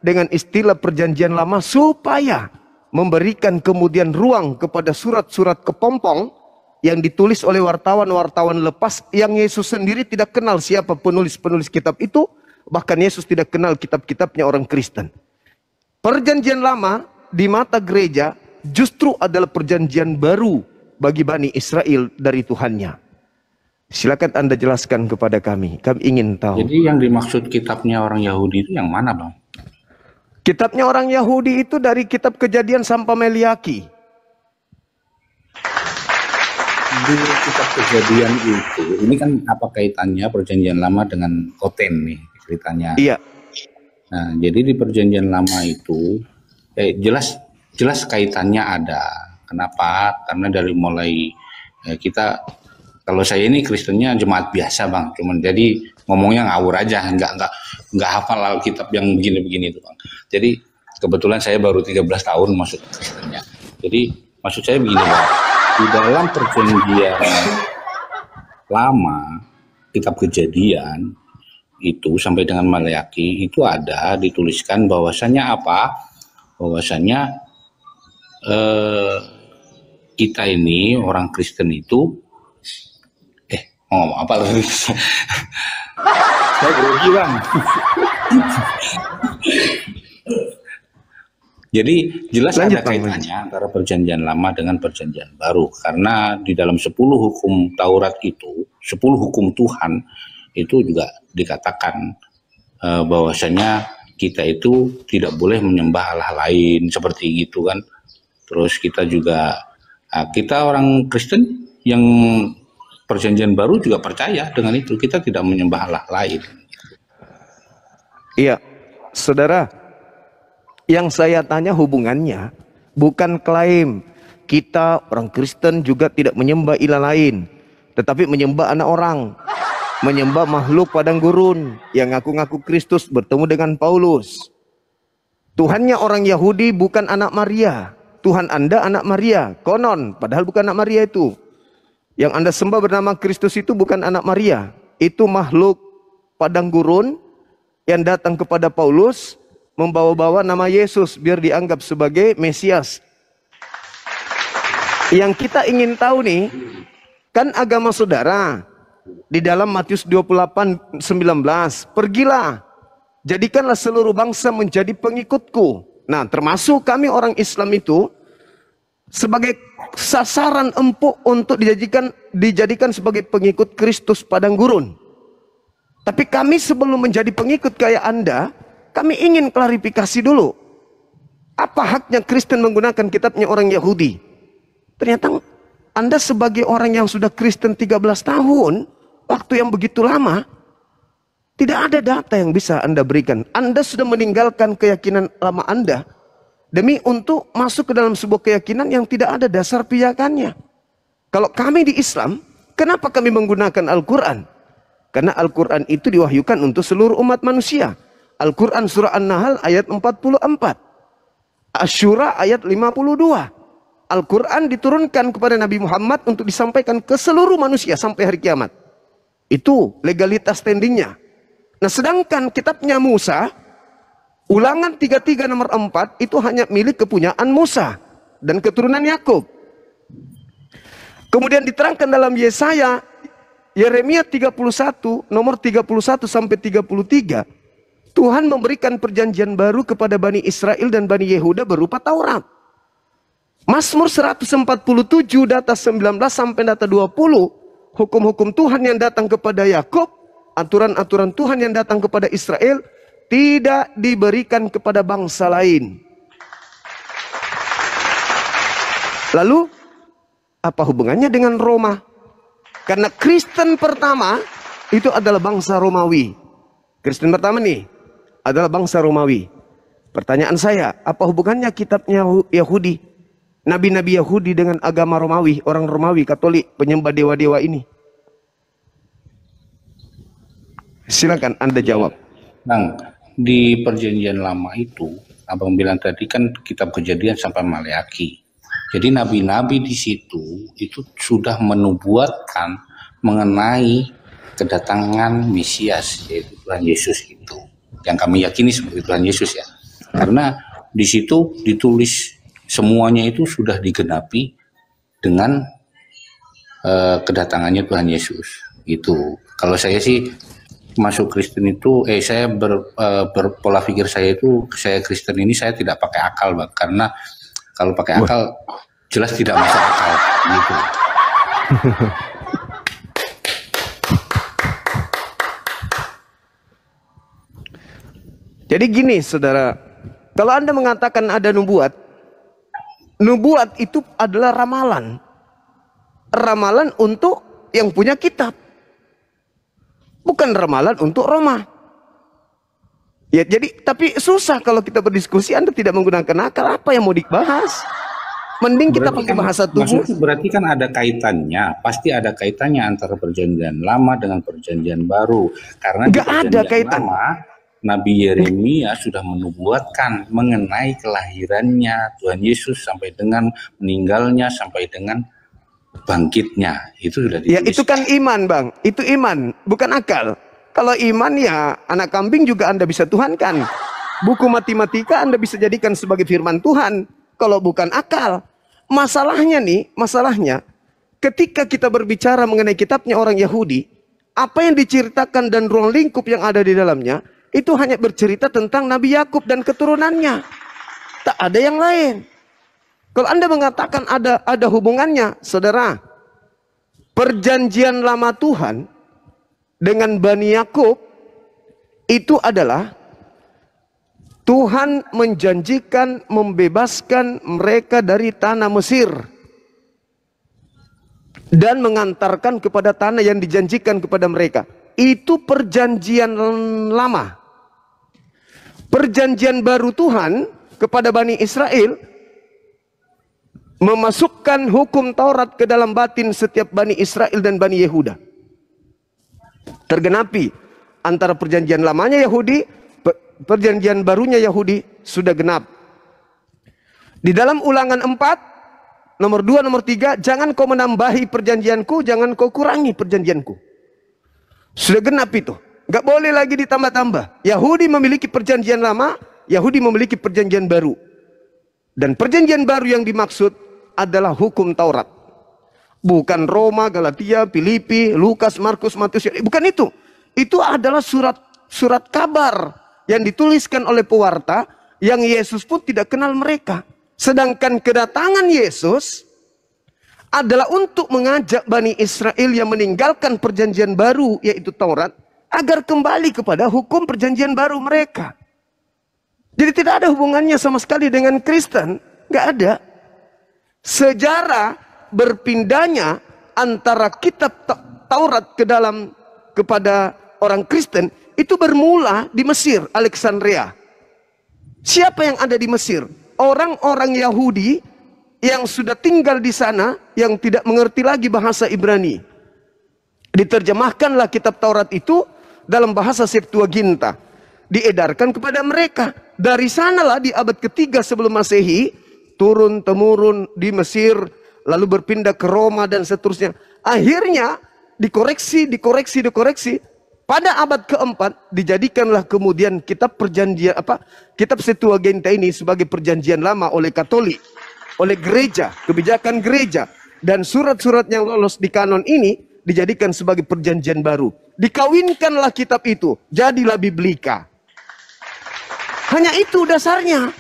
dengan istilah perjanjian lama supaya memberikan kemudian ruang kepada surat-surat kepompong yang ditulis oleh wartawan-wartawan lepas yang Yesus sendiri tidak kenal siapa penulis-penulis kitab itu, bahkan Yesus tidak kenal kitab-kitabnya orang Kristen. Perjanjian lama di mata gereja justru adalah perjanjian baru bagi Bani Israel dari Tuhannya. Silakan Anda jelaskan kepada kami. Kami ingin tahu. Jadi yang dimaksud kitabnya orang Yahudi itu yang mana, Bang? Kitabnya orang Yahudi itu dari kitab Kejadian sampai Meliaki. Di kitab Kejadian itu, ini kan apa kaitannya perjanjian lama dengan Koten nih ceritanya? Iya. Nah, jadi di perjanjian lama itu jelas kaitannya ada. Kenapa? Karena dari mulai kita, kalau saya ini Kristennya jemaat biasa, Bang, cuman jadi ngomongnya ngawur aja, nggak hafal Alkitab yang begini-begini itu, Bang. Jadi kebetulan saya baru 13 tahun masuk Kristennya. Jadi maksud saya begini, Bang. Di dalam perjanjian lama, kitab Kejadian itu sampai dengan Maleaki itu ada dituliskan bahwasannya apa? Bahwasannya kita ini orang Kristen itu ngomong apa lagi? Saya grogi, Bang. Jadi jelas Lanjut, ada Bang, kaitannya antara perjanjian lama dengan perjanjian baru. Karena di dalam 10 hukum Taurat itu, 10 hukum Tuhan itu juga dikatakan bahwasanya kita itu tidak boleh menyembah Allah lain seperti gitu kan. Terus kita juga, kita orang Kristen yang perjanjian baru juga percaya dengan itu. Kita tidak menyembah Allah lain. Iya, saudara, yang saya tanya hubungannya bukan klaim kita orang Kristen juga tidak menyembah ilah lain, tetapi menyembah anak orang, menyembah makhluk padang gurun yang ngaku-ngaku Kristus bertemu dengan Paulus. Tuhannya orang Yahudi bukan anak Maria. Tuhan Anda anak Maria, konon, padahal bukan anak Maria itu. Yang Anda sembah bernama Kristus itu bukan anak Maria. Itu makhluk padang gurun yang datang kepada Paulus membawa-bawa nama Yesus biar dianggap sebagai Mesias. Yang kita ingin tahu nih, kan agama saudara di dalam Matius 28:19, pergilah, jadikanlah seluruh bangsa menjadi pengikutku. Nah, termasuk kami orang Islam itu sebagai sasaran empuk untuk dijadikan sebagai pengikut Kristus padang gurun. Tapi kami sebelum menjadi pengikut kayak Anda, kami ingin klarifikasi dulu. Apa haknya Kristen menggunakan kitabnya orang Yahudi? Ternyata Anda sebagai orang yang sudah Kristen 13 tahun, waktu yang begitu lama, tidak ada data yang bisa Anda berikan. Anda sudah meninggalkan keyakinan lama Anda demi untuk masuk ke dalam sebuah keyakinan yang tidak ada dasar pijakannya. Kalau kami di Islam, kenapa kami menggunakan Al-Quran? Karena Al-Quran itu diwahyukan untuk seluruh umat manusia. Al-Quran surah An-Nahl ayat 44. Asy-Syura ayat 52. Al-Quran diturunkan kepada Nabi Muhammad untuk disampaikan ke seluruh manusia sampai hari kiamat. Itu legalitas standingnya. Nah, sedangkan kitabnya Musa, Ulangan 33 nomor 4 itu hanya milik kepunyaan Musa dan keturunan Yakub. Kemudian diterangkan dalam Yeremia 31 nomor 31 sampai 33, Tuhan memberikan perjanjian baru kepada Bani Israel dan Bani Yehuda berupa Taurat. Mazmur 147 data 19 sampai data 20, hukum-hukum Tuhan yang datang kepada Yakub, aturan-aturan Tuhan yang datang kepada Israel tidak diberikan kepada bangsa lain. Lalu apa hubungannya dengan Roma? Karena Kristen pertama itu adalah bangsa Romawi. Kristen pertama nih adalah bangsa Romawi. Pertanyaan saya, apa hubungannya kitabnya Yahudi, nabi-nabi Yahudi dengan agama Romawi, orang Romawi Katolik, penyembah dewa-dewa ini? Silakan Anda jawab. Bang, di perjanjian lama itu, Abang bilang tadi kan kitab Kejadian sampai Maleaki. Jadi nabi-nabi di situ itu sudah menubuatkan mengenai kedatangan Mesias, yaitu Tuhan Yesus itu. Yang kami yakini sebagai Tuhan Yesus ya. Karena di situ ditulis semuanya itu sudah digenapi dengan kedatangannya Tuhan Yesus. Itu. Kalau saya sih masuk Kristen itu, saya berpola pikir saya itu, saya Kristen ini saya tidak pakai akal, Bang. Karena kalau pakai akal jelas tidak masuk akal gitu. Jadi gini saudara, kalau Anda mengatakan ada nubuat, nubuat itu adalah ramalan. Ramalan untuk yang punya kitab, bukan ramalan untuk Roma. Ya, jadi tapi susah kalau kita berdiskusi, Anda tidak menggunakan akal, apa yang mau dibahas? Mending kita pakai bahasa tubuh. Berarti kan ada kaitannya, pasti ada kaitannya antara perjanjian lama dengan perjanjian baru. Karena di perjanjian lama, Nabi Yeremia sudah menubuatkan mengenai kelahirannya Tuhan Yesus sampai dengan meninggalnya, sampai dengan bangkitnya. Itu sudah ditulis. Ya, itu kan iman, Bang. Itu iman, bukan akal. Kalau iman ya anak kambing juga Anda bisa tuhankan. Buku matematika Anda bisa jadikan sebagai firman Tuhan. Kalau bukan akal. Masalahnya ketika kita berbicara mengenai kitabnya orang Yahudi, apa yang diceritakan dan ruang lingkup yang ada di dalamnya itu hanya bercerita tentang Nabi Yakub dan keturunannya. Tak ada yang lain. Kalau Anda mengatakan ada hubungannya, saudara, perjanjian lama Tuhan dengan Bani Yakub itu adalah Tuhan menjanjikan membebaskan mereka dari tanah Mesir dan mengantarkan kepada tanah yang dijanjikan kepada mereka. Itu perjanjian lama. Perjanjian baru Tuhan kepada Bani Israel memasukkan hukum Taurat ke dalam batin setiap Bani Israel dan Bani Yehuda. Tergenapi antara perjanjian lamanya Yahudi, perjanjian barunya Yahudi sudah genap. Di dalam Ulangan 4, nomor 2, nomor 3, jangan kau menambahi perjanjianku, jangan kau kurangi perjanjianku. Sudah genap itu. Gak boleh lagi ditambah-tambah. Yahudi memiliki perjanjian lama, Yahudi memiliki perjanjian baru. Dan perjanjian baru yang dimaksud adalah hukum Taurat. Bukan Roma, Galatia, Filipi, Lukas, Markus, Matius. Bukan itu. Itu adalah surat kabar yang dituliskan oleh pewarta yang Yesus pun tidak kenal mereka. Sedangkan kedatangan Yesus adalah untuk mengajak Bani Israel yang meninggalkan perjanjian baru yaitu Taurat agar kembali kepada hukum perjanjian baru mereka. Jadi tidak ada hubungannya sama sekali dengan Kristen. Nggak ada. Sejarah berpindahnya antara kitab Taurat kepada orang Kristen itu bermula di Mesir, Alexandria. Siapa yang ada di Mesir? Orang-orang Yahudi yang sudah tinggal di sana yang tidak mengerti lagi bahasa Ibrani. Diterjemahkanlah kitab Taurat itu dalam bahasa Septuaginta. Diedarkan kepada mereka. Dari sanalah di abad ketiga sebelum Masehi turun-temurun di Mesir, lalu berpindah ke Roma dan seterusnya. Akhirnya dikoreksi. Pada abad keempat dijadikanlah kemudian kitab perjanjian kitab Septuaginta ini sebagai perjanjian lama oleh Katolik, oleh gereja, kebijakan gereja, dan surat-surat yang lolos di kanon ini dijadikan sebagai perjanjian baru. Dikawinkanlah kitab itu, jadilah Biblika. Hanya itu dasarnya.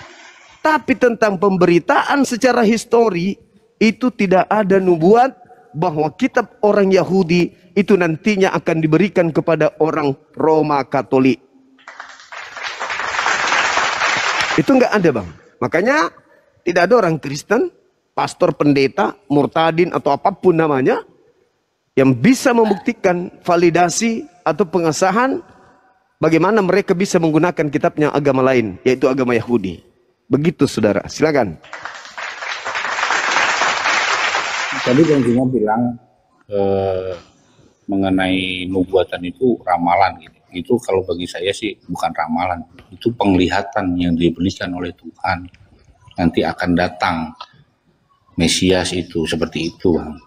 Tapi tentang pemberitaan secara histori itu tidak ada nubuat bahwa kitab orang Yahudi itu nantinya akan diberikan kepada orang Roma Katolik. Itu nggak ada, Bang. Makanya tidak ada orang Kristen, pastor, pendeta, murtadin atau apapun namanya yang bisa membuktikan validasi atau pengesahan bagaimana mereka bisa menggunakan kitabnya agama lain, yaitu agama Yahudi. Begitu, saudara. Silakan. Tadi Bang Juma bilang mengenai nubuatan itu ramalan gitu. Itu kalau bagi saya sih bukan ramalan, itu penglihatan yang diberikan oleh Tuhan. Nanti akan datang Mesias itu seperti itu, Bang.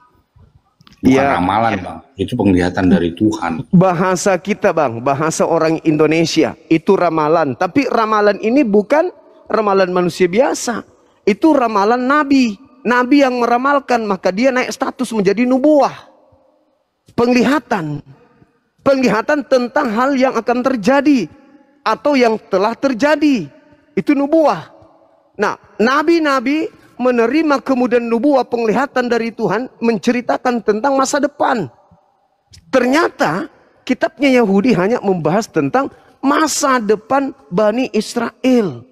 Bukan ramalan, Bang. Itu penglihatan dari Tuhan. Bahasa kita, Bang, bahasa orang Indonesia itu ramalan. Tapi ramalan ini bukan ramalan manusia biasa. Itu ramalan nabi. Nabi yang meramalkan, maka dia naik status menjadi nubuah. Penglihatan. Penglihatan tentang hal yang akan terjadi atau yang telah terjadi. Itu nubuah. Nah, nabi-nabi menerima kemudian nubuah, penglihatan dari Tuhan menceritakan tentang masa depan. Ternyata kitabnya Yahudi hanya membahas tentang masa depan Bani Israel.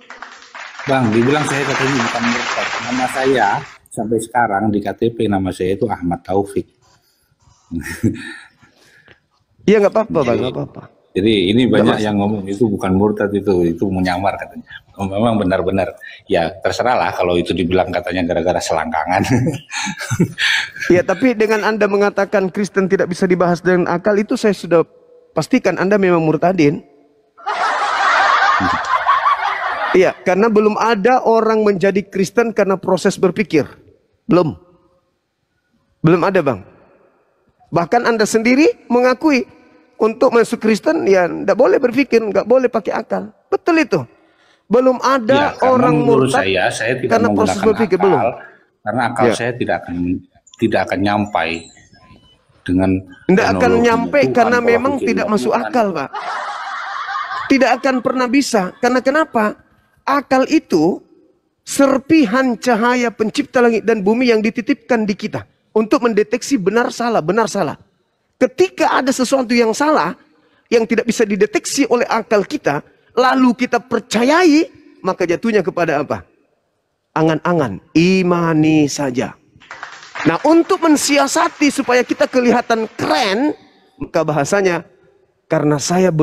Bang, dibilang saya katanya bukan murtad. Nama saya sampai sekarang di KTP nama saya itu Ahmad Taufik. Iya, nggak apa-apa, Bang, nggak apa-apa. Jadi ini banyak yang ngomong itu bukan murtad, itu menyamar katanya. Memang benar-benar ya terserah lah kalau itu dibilang katanya gara-gara selangkangan. Ya, tapi dengan Anda mengatakan Kristen tidak bisa dibahas dengan akal, itu saya sudah pastikan Anda memang murtadin. Iya, karena belum ada orang menjadi Kristen karena proses berpikir. Belum ada, Bang. Bahkan Anda sendiri mengakui untuk masuk Kristen ya tidak boleh berpikir, nggak boleh pakai akal. Betul itu. Belum ada ya, orang murtad saya tidak karena proses berpikir akal, belum. Karena akal saya tidak akan nyampai dengan tidak akan nyampe karena memang tidak masuk akal, Pak. Tidak akan pernah bisa. Karena kenapa? Akal itu serpihan cahaya pencipta langit dan bumi yang dititipkan di kita untuk mendeteksi benar salah, benar salah. Ketika ada sesuatu yang salah, yang tidak bisa dideteksi oleh akal kita, lalu kita percayai, maka jatuhnya kepada apa? Angan-angan, imani saja. Nah, untuk mensiasati supaya kita kelihatan keren, maka bahasanya karena saya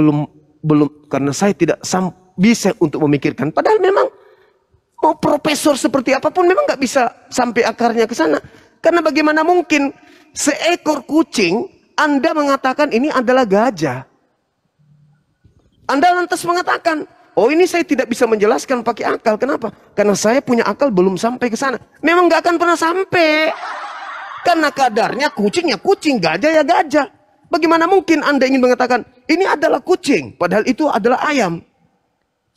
karena saya tidak bisa untuk memikirkan. Padahal memang mau profesor seperti apapun memang nggak bisa sampai akarnya ke sana. Karena bagaimana mungkin seekor kucing Anda mengatakan ini adalah gajah? Anda lantas mengatakan, oh ini saya tidak bisa menjelaskan pakai akal. Kenapa? Karena saya punya akal belum sampai ke sana. Memang nggak akan pernah sampai. Karena kadarnya kucingnya kucing, gajah ya gajah. Bagaimana mungkin Anda ingin mengatakan ini adalah kucing, padahal itu adalah ayam?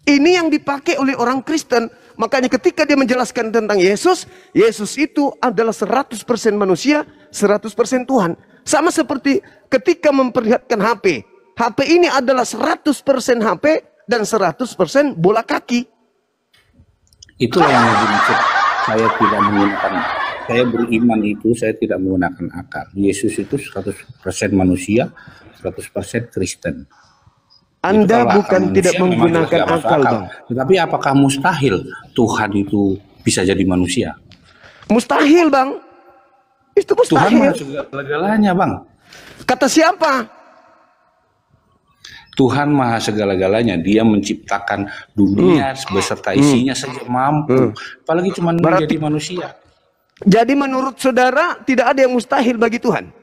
Ini yang dipakai oleh orang Kristen. Makanya ketika dia menjelaskan tentang Yesus, Yesus itu adalah 100% manusia, 100% Tuhan. Sama seperti ketika memperlihatkan HP. HP ini adalah 100% HP dan 100% bola kaki. Itulah yang dimaksud saya tidak menggunakan. Saya beriman itu saya tidak menggunakan akal. Yesus itu 100% manusia, 100% Kristen. Anda bukan tidak menggunakan akal, Bang. Tetapi apakah mustahil Tuhan itu bisa jadi manusia? Mustahil, Bang. Itu mustahil. Tuhan maha segala-galanya, Bang. Kata siapa? Tuhan maha segala-galanya. Dia menciptakan dunia beserta isinya saja mampu. Apalagi cuma menjadi manusia. Jadi menurut saudara tidak ada yang mustahil bagi Tuhan?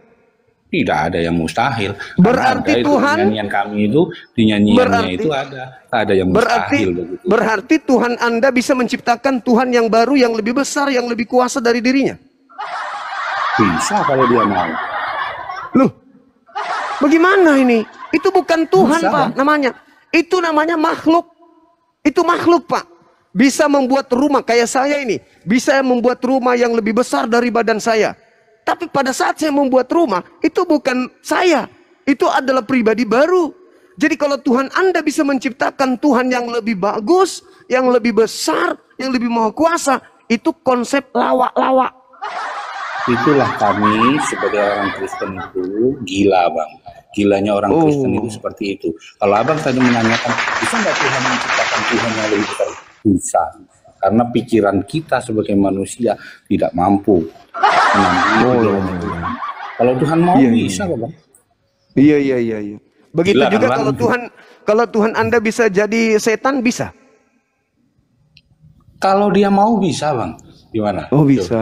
Tidak ada yang mustahil. Berarti Tuhan, nyanyian kami itu, di nyanyiannya itu ada yang mustahil. Berarti Tuhan Anda bisa menciptakan Tuhan yang baru, yang lebih besar, yang lebih kuasa dari dirinya? Bisa kalau dia mau. Loh, bagaimana ini? Itu bukan Tuhan, bisa, Pak, namanya. Itu namanya makhluk. Itu makhluk, Pak. Bisa membuat rumah kayak saya ini. Bisa membuat rumah yang lebih besar dari badan saya. Tapi pada saat saya membuat rumah, itu bukan saya. Itu adalah pribadi baru. Jadi kalau Tuhan Anda bisa menciptakan Tuhan yang lebih bagus, yang lebih besar, yang lebih maha kuasa, itu konsep lawak-lawak. Itulah kami sebagai orang Kristen itu gila, Bang. Gilanya orang Kristen itu seperti itu. Kalau Abang tadi menanyakan, bisa nggak Tuhan menciptakan Tuhan yang lebih besar? Bisa. Karena pikiran kita sebagai manusia tidak mampu. Kalau Tuhan mau bisa kok, Bang. Iya. Begitu gila, juga kan, kalau Tuhan Anda bisa jadi setan, bisa. Kalau dia mau bisa, Bang. Gimana? Oh, bisa.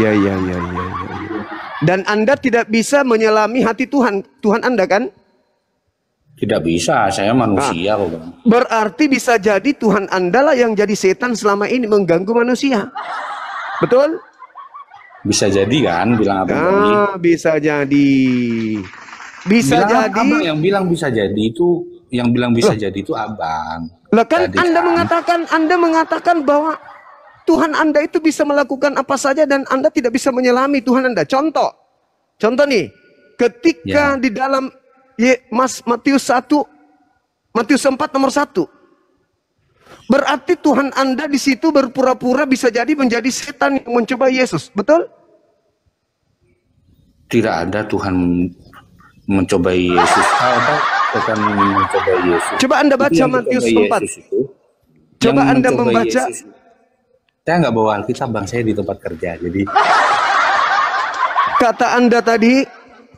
Ya. Dan Anda tidak bisa menyelami hati Tuhan Anda kan? Tidak bisa, saya manusia kok, Bang. Berarti bisa jadi Tuhan Anda lah yang jadi setan selama ini mengganggu manusia. Betul? Bisa jadi kan, bilang Abang. Bisa jadi. Bisa bilang jadi. Abang yang bilang bisa jadi itu, yang bilang bisa jadi itu Abang. Lah kan Anda mengatakan bahwa Tuhan Anda itu bisa melakukan apa saja dan Anda tidak bisa menyelami Tuhan Anda. Contoh nih, ketika di dalam Matius 4 nomor 1. Berarti Tuhan Anda di situ berpura-pura bisa jadi menjadi setan yang mencoba Yesus, betul? Tidak ada Tuhan mencobai Yesus. Bukan mencobai Yesus. Coba Anda baca Matius 4. Coba Anda membaca. Saya nggak bawa Alkitab, Bang. Saya di tempat kerja, jadi. Kata Anda tadi,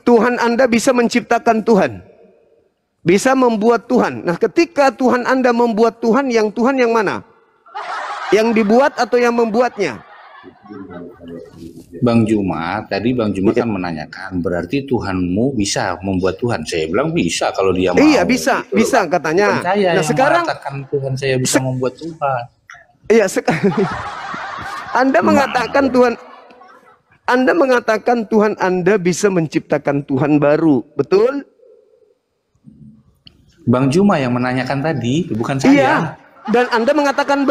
Tuhan Anda bisa menciptakan Tuhan. Bisa membuat Tuhan. Nah, ketika Tuhan Anda membuat Tuhan yang mana? Yang dibuat atau yang membuatnya? Bang Jumat, tadi Bang Jumat kan menanyakan, berarti Tuhanmu bisa membuat Tuhan. Saya bilang bisa kalau dia mau. Iya, bisa, gitu bisa katanya. Nah, sekarang mengatakan Tuhan saya bisa membuat Tuhan. Iya, Anda mengatakan Tuhan Anda bisa menciptakan Tuhan baru, betul? Bang Juma yang menanyakan tadi, bukan saya. Iya, dan Anda mengatakan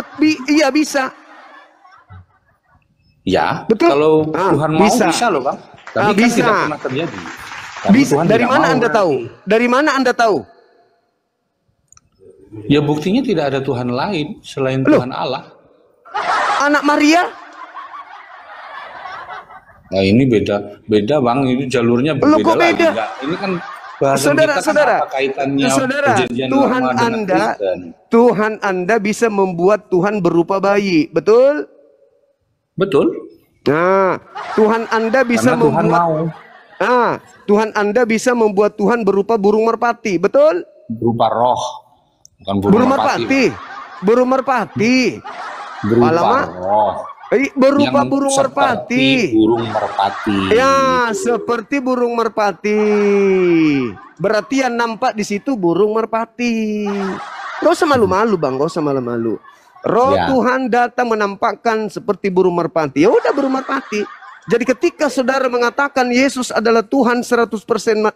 iya bisa. Ya, betul. Kalau Tuhan mau bisa loh, Bang. Tapi kan bisa. Tidak pernah terjadi. Bisa. Dari mana Anda tahu? Dari mana Anda tahu? Ya buktinya tidak ada Tuhan lain selain Tuhan Allah. Anak Maria? Nah ini beda bang, ini jalurnya Loh, berbeda kok lagi. beda? Nggak, ini kan bahasan Saudara, kita kan saudara, apa kaitannya saudara, perjanjian Tuhan lama dengan Anda, Kristen? Tuhan Anda bisa membuat Tuhan berupa bayi, betul? Betul. Nah, Tuhan Anda bisa Karena Tuhan membuat, mau. Tuhan Anda bisa membuat Tuhan berupa burung merpati, betul? Berupa roh, bukan burung Burung merpati. merpati, burung merpati. Berupa Alamak. roh. Berupa Yang burung merpati. seperti burung merpati. Ya, seperti burung merpati. Berarti yang nampak di situ burung merpati. Gak usah malu-malu bang, gak usah malu-malu. Roh Ya. Tuhan datang menampakkan seperti burung merpati. Ya udah burung merpati. Jadi ketika saudara mengatakan Yesus adalah Tuhan 100%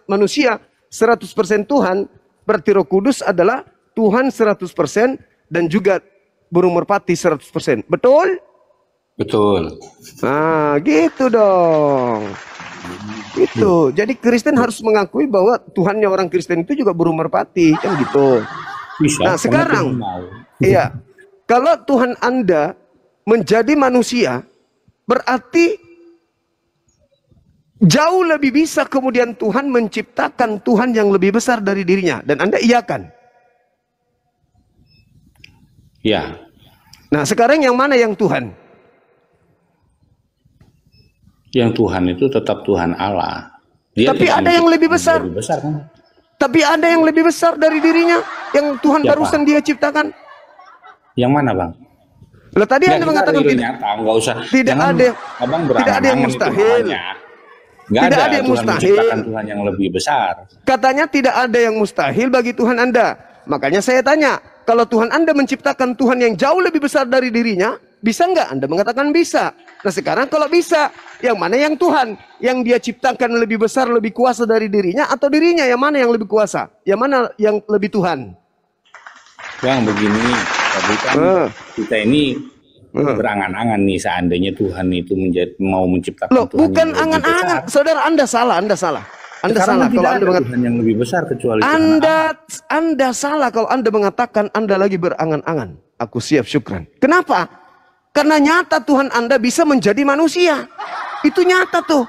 manusia, 100% Tuhan, berarti Roh Kudus adalah Tuhan 100% dan juga burung merpati 100%. Betul? Betul. Nah, gitu dong. Itu. Jadi Kristen harus mengakui bahwa Tuhannya orang Kristen itu juga burung merpati, kan gitu. Bisa. Nah, sekarang, iya. Kalau Tuhan Anda menjadi manusia, berarti jauh lebih bisa kemudian Tuhan menciptakan Tuhan yang lebih besar dari dirinya. Dan Anda iyakan? Ya. Nah, sekarang yang mana yang Tuhan? Yang Tuhan itu tetap Tuhan Allah. Tapi tidak ada yang lebih besar. Lebih besar kan? Tapi ada yang lebih besar dari dirinya, yang Tuhan Siapa? barusan dia ciptakan. Yang mana bang? Lah tadi Ya, Anda kita mengatakan real tidak, nyata, nggak usah. tidak Jangan ada, abang tidak ada yang berangan-angan itu mustahil. namanya. Nggak Tidak ada, ada yang Tuhan mustahil. menciptakan Tuhan yang lebih besar. Katanya tidak ada yang mustahil bagi Tuhan Anda. Makanya saya tanya, kalau Tuhan Anda menciptakan Tuhan yang jauh lebih besar dari dirinya, bisa nggak? Anda mengatakan bisa. Nah sekarang kalau bisa, yang mana yang Tuhan? Yang dia ciptakan lebih besar, lebih kuasa dari dirinya, atau dirinya yang mana yang lebih kuasa? Yang mana yang lebih Tuhan? Bang begini, tadi kan kita ini berangan-angan nih seandainya Tuhan itu mau menciptakan Loh, Tuhan bukan yang lebih angan-angan. besar. Saudara, Anda salah, Anda salah. Anda Sekarang salah tidak kalau ada Anda mengatakan Tuhan yang lebih besar kecuali Tuhan Allah. Anda salah kalau Anda mengatakan Anda lagi berangan-angan. Aku siap syukran. Kenapa? Karena nyata Tuhan Anda bisa menjadi manusia. Itu nyata tuh.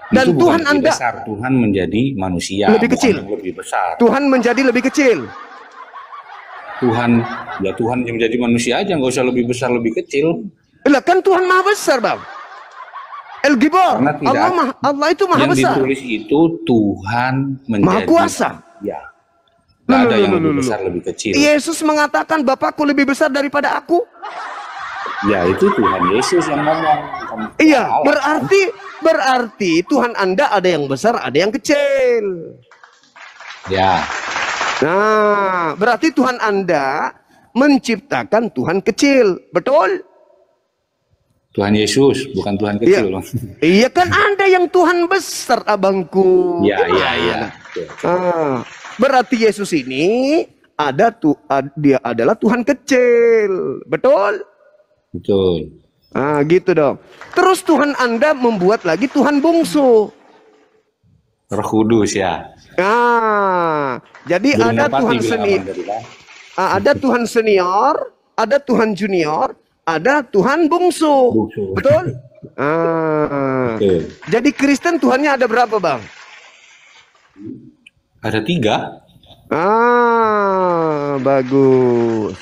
Dan Itu Tuhan bukan lebih Anda besar, Tuhan menjadi manusia, lebih bukan kecil. yang lebih besar. Tuhan menjadi lebih kecil. Tuhan yang menjadi manusia aja, nggak usah lebih besar lebih kecil. Lah kan Tuhan maha besar, Bang. El Gibor. Karena tidak, Allah itu maha yang besar. ditulis itu Tuhan menjadi Maha kuasa. Ya. Nggak ada yang lebih besar lebih kecil. Yesus mengatakan Bapakku lebih besar daripada aku. Ya itu Tuhan Yesus yang ngomong. Iya, berarti Tuhan Anda ada yang besar, ada yang kecil. Ya. Nah, berarti Tuhan Anda menciptakan Tuhan kecil, betul? Tuhan Yesus, bukan Tuhan kecil. Iya, iya kan Anda yang Tuhan besar, abangku. Ya, Gimana? ya, ya. Berarti Yesus ini dia adalah Tuhan kecil, betul? Betul. Ah, gitu dong. Terus Tuhan Anda membuat lagi Tuhan bungsu. Roh Kudus ya. Nah, jadi Burung ada merpati Tuhan bilang senior, abang tadi, kan? ada Tuhan senior, ada Tuhan junior, ada Tuhan bungsu. Betul? Betul. Jadi Kristen Tuhannya ada berapa, Bang? Ada 3. Bagus.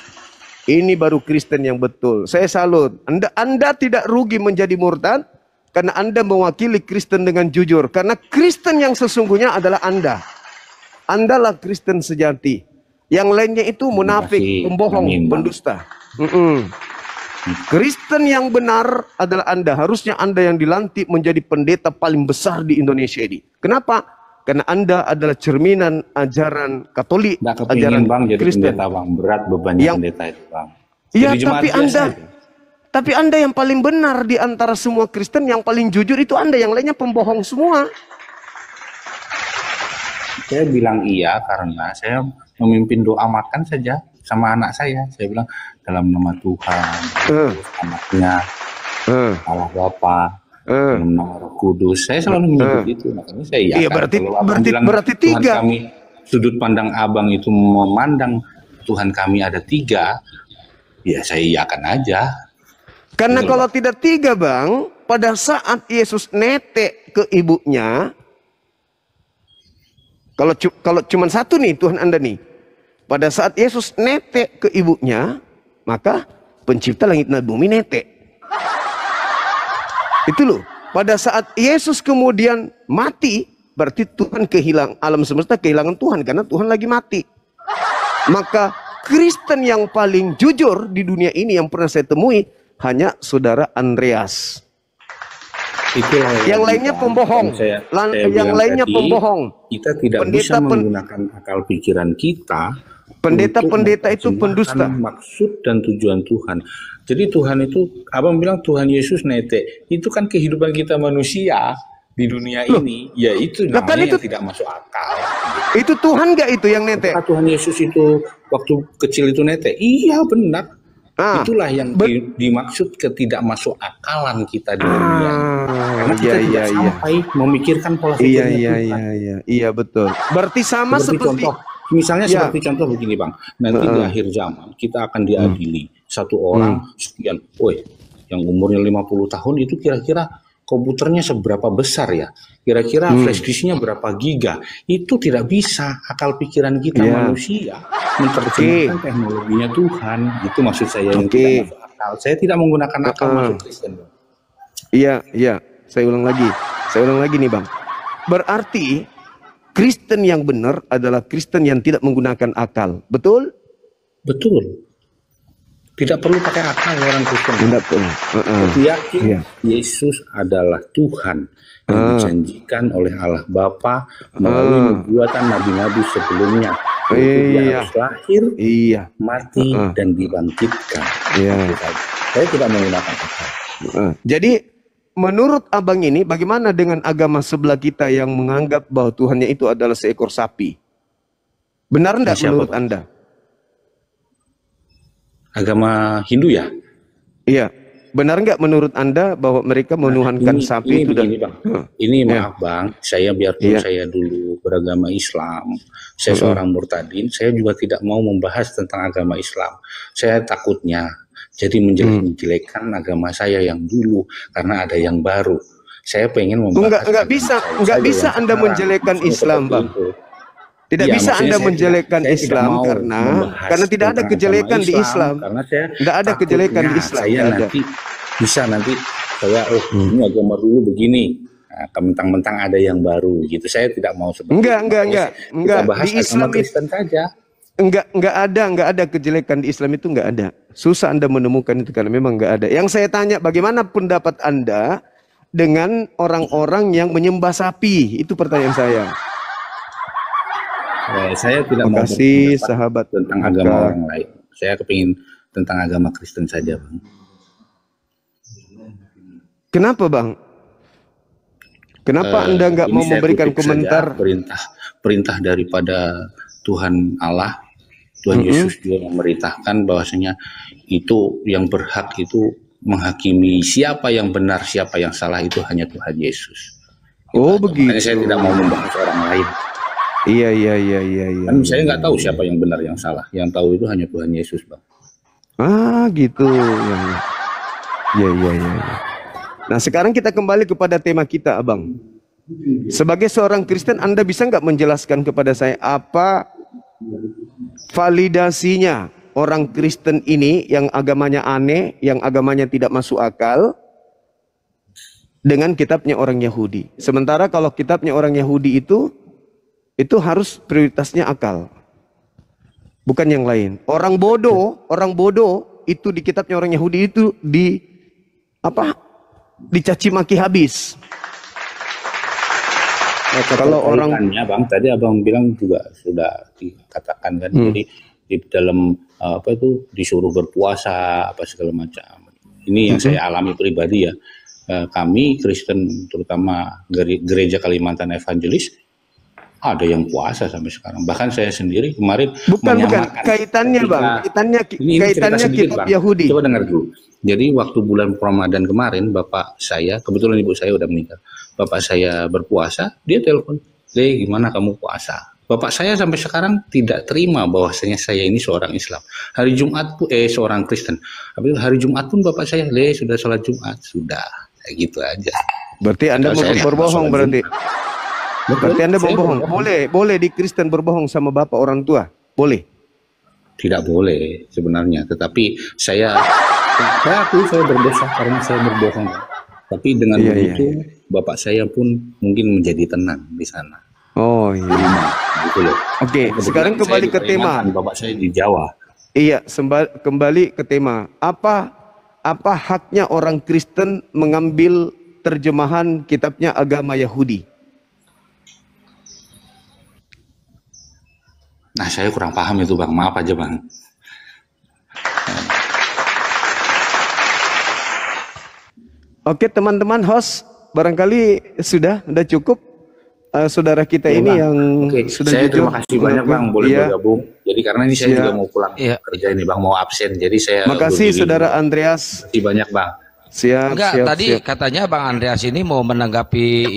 Ini baru Kristen yang betul. Saya salut. Anda tidak rugi menjadi murtad karena Anda mewakili Kristen dengan jujur. Karena Kristen yang sesungguhnya adalah Anda. Andalah Kristen sejati. Yang lainnya itu munafik, pembohong, pendusta. Kristen yang benar adalah Anda. Harusnya Anda yang dilantik menjadi pendeta paling besar di Indonesia ini. Kenapa? Karena Anda adalah cerminan ajaran Katolik, ajaran Bang jadi Kristen. pendeta Bang, berat bebannya pendeta itu Bang. Iya, Jadi jemaat tapi biasa aja. tapi Anda yang paling benar di antara semua Kristen, yang paling jujur itu Anda, yang lainnya pembohong semua. Saya bilang iya karena saya memimpin doa makan saja sama anak saya. Saya bilang dalam nama Tuhan, anaknya, Allah Bapa, dalam nama Roh Kudus. Saya selalu menyebut itu. Makanya saya Iya, berarti kalau abang bilang berarti Tuhan 3. kami, sudut pandang abang itu memandang Tuhan kami ada 3. ya saya iyakan aja. Karena Betul, kalau tidak tiga Bang, pada saat Yesus netek ke ibunya, kalau cuma satu nih Tuhan Anda nih, pada saat Yesus netek ke ibunya, maka pencipta langit dan bumi netek. Itu loh. Pada saat Yesus kemudian mati, berarti Tuhan kehilangan, alam semesta kehilangan Tuhan karena Tuhan lagi mati. Maka Kristen yang paling jujur di dunia ini yang pernah saya temui hanya saudara Andreas. Itulah yang lainnya pembohong. Yang lainnya tadi, pembohong. Kita tidak bisa menggunakan akal pikiran kita. Pendeta-pendeta itu pendusta. Maksud dan tujuan Tuhan. Jadi Tuhan itu, abang bilang Tuhan Yesus netek. Itu kan kehidupan kita manusia di dunia ini. Ya itu namanya kan itu, yang tidak masuk akal. Itu Tuhan nggak itu yang netek? Apakah Tuhan Yesus itu waktu kecil itu netek? Iya benar. Itulah yang dimaksud ketidakmasuk akalan kita di dunia. Karena kita tidak sampai memikirkan pola pikirnya Tuhan. Iya betul. Berarti sama seperti contoh. Misalnya seperti contoh begini Bang. Nanti di akhir zaman kita akan diadili. Satu orang sekian, yang umurnya 50 tahun itu kira-kira komputernya seberapa besar ya? Kira-kira flash disknya berapa giga? Itu tidak bisa akal pikiran kita manusia menerjemahkan teknologinya Tuhan. Itu maksud saya yang tidak masuk akal. Saya tidak menggunakan akal masuk Kristen. Iya. Saya ulang lagi nih Bang. Berarti Kristen yang benar adalah Kristen yang tidak menggunakan akal. Betul? Betul. Tidak perlu pakai akal orang Kristen. Tidak perlu. Yakin Yesus adalah Tuhan yang dijanjikan oleh Allah Bapa melalui nubuatan nabi-nabi sebelumnya. Dia harus lahir, mati, dan dibangkitkan. Saya tidak menggunakan akal. Jadi menurut abang ini, bagaimana dengan agama sebelah kita yang menganggap bahwa Tuhannya itu adalah seekor sapi? Benar enggak menurut Anda? Agama Hindu ya? Iya. Benar nggak menurut Anda bahwa mereka menuhankan sapi itu? Ini maaf Bang, saya biarpun saya dulu beragama Islam, saya seorang murtadin, saya juga tidak mau membahas tentang agama Islam. Saya takutnya jadi menjelek-jelekkan agama saya yang dulu karena ada yang baru. Saya pengen membahas. Nggak bisa Anda menjelekkan Islam, Bang. Tidak bisa Anda menjelekkan Islam karena tidak ada kejelekan di Islam. Karena saya tidak ada kejelekan di Islam. Saya nanti saya ini agama dulu begini. Nah, mentang-mentang ada yang baru gitu. Saya tidak mau seperti enggak. Bahas Di Islam Kristen saja. Enggak ada kejelekan di Islam itu enggak ada. Susah Anda menemukan itu karena memang enggak ada. Yang saya tanya bagaimana pendapat Anda dengan orang-orang yang menyembah sapi? Itu pertanyaan saya. Saya tidak mau sahabat tentang agama orang lain. Saya kepingin tentang agama Kristen saja, Bang. Kenapa, Bang? Kenapa Anda nggak mau memberikan komentar? Perintah daripada Tuhan Allah, Tuhan Yesus juga memerintahkan bahwasanya itu yang berhak itu menghakimi siapa yang benar, siapa yang salah itu hanya Tuhan Yesus. Begitu. Makanya saya tidak mau membahas orang lain. Iya. Kan saya nggak tahu siapa yang benar yang salah. Yang tahu itu hanya Tuhan Yesus, Bang. Gitu. Iya. Nah, sekarang kita kembali kepada tema kita, Abang. Sebagai seorang Kristen, Anda bisa nggak menjelaskan kepada saya apa validasinya orang Kristen ini yang agamanya aneh, yang agamanya tidak masuk akal, dengan kitabnya orang Yahudi. Sementara kalau kitabnya orang Yahudi itu harus prioritasnya akal, bukan yang lain. Orang bodoh itu di kitabnya orang Yahudi itu dicaci maki habis. Kalau orangnya Bang, tadi Abang bilang juga sudah dikatakan kan, jadi di dalam disuruh berpuasa apa segala macam. Ini yang saya alami pribadi ya. Kami Kristen terutama gereja Kalimantan Evangelis ada yang puasa sampai sekarang. Bahkan saya sendiri kemarin bukan kaitannya Bang, kaitannya kitab Bang. Yahudi. Coba dengar dulu. Jadi waktu bulan Ramadan kemarin bapak saya, kebetulan ibu saya udah meninggal. Bapak saya berpuasa, dia telepon, "Le, gimana kamu puasa?" Bapak saya sampai sekarang tidak terima bahwasanya saya ini seorang Islam. Hari Jumat pun seorang Kristen. Tapi hari Jumat pun bapak saya, sudah sholat Jumat, sudah. Kayak gitu aja. Berarti Anda berbohong berarti. Berarti Anda berbohong. Boleh di Kristen berbohong sama bapak orang tua? Boleh. Tidak boleh sebenarnya, tetapi saya berdosa karena saya berbohong. Tapi dengan begitu bapak saya pun mungkin menjadi tenang di sana. Oh iya. Gitu loh. Oke, sekarang kembali ke tema. Bapak saya di Jawa. Iya, kembali ke tema. Apa haknya orang Kristen mengambil terjemahan kitabnya agama Yahudi? Nah, saya kurang paham itu, Bang. Maaf aja, Bang. Oke, teman-teman host, barangkali sudah cukup. Saudara kita ini Bang. yang sudah saya jujur. Terima kasih banyak, Bang, boleh bergabung. Jadi karena ini saya juga mau pulang kerja ini, Bang, mau absen. Jadi saya Makasih Saudara Andreas. Terima kasih banyak, Bang. Siap. Katanya Bang Andreas ini mau menanggapi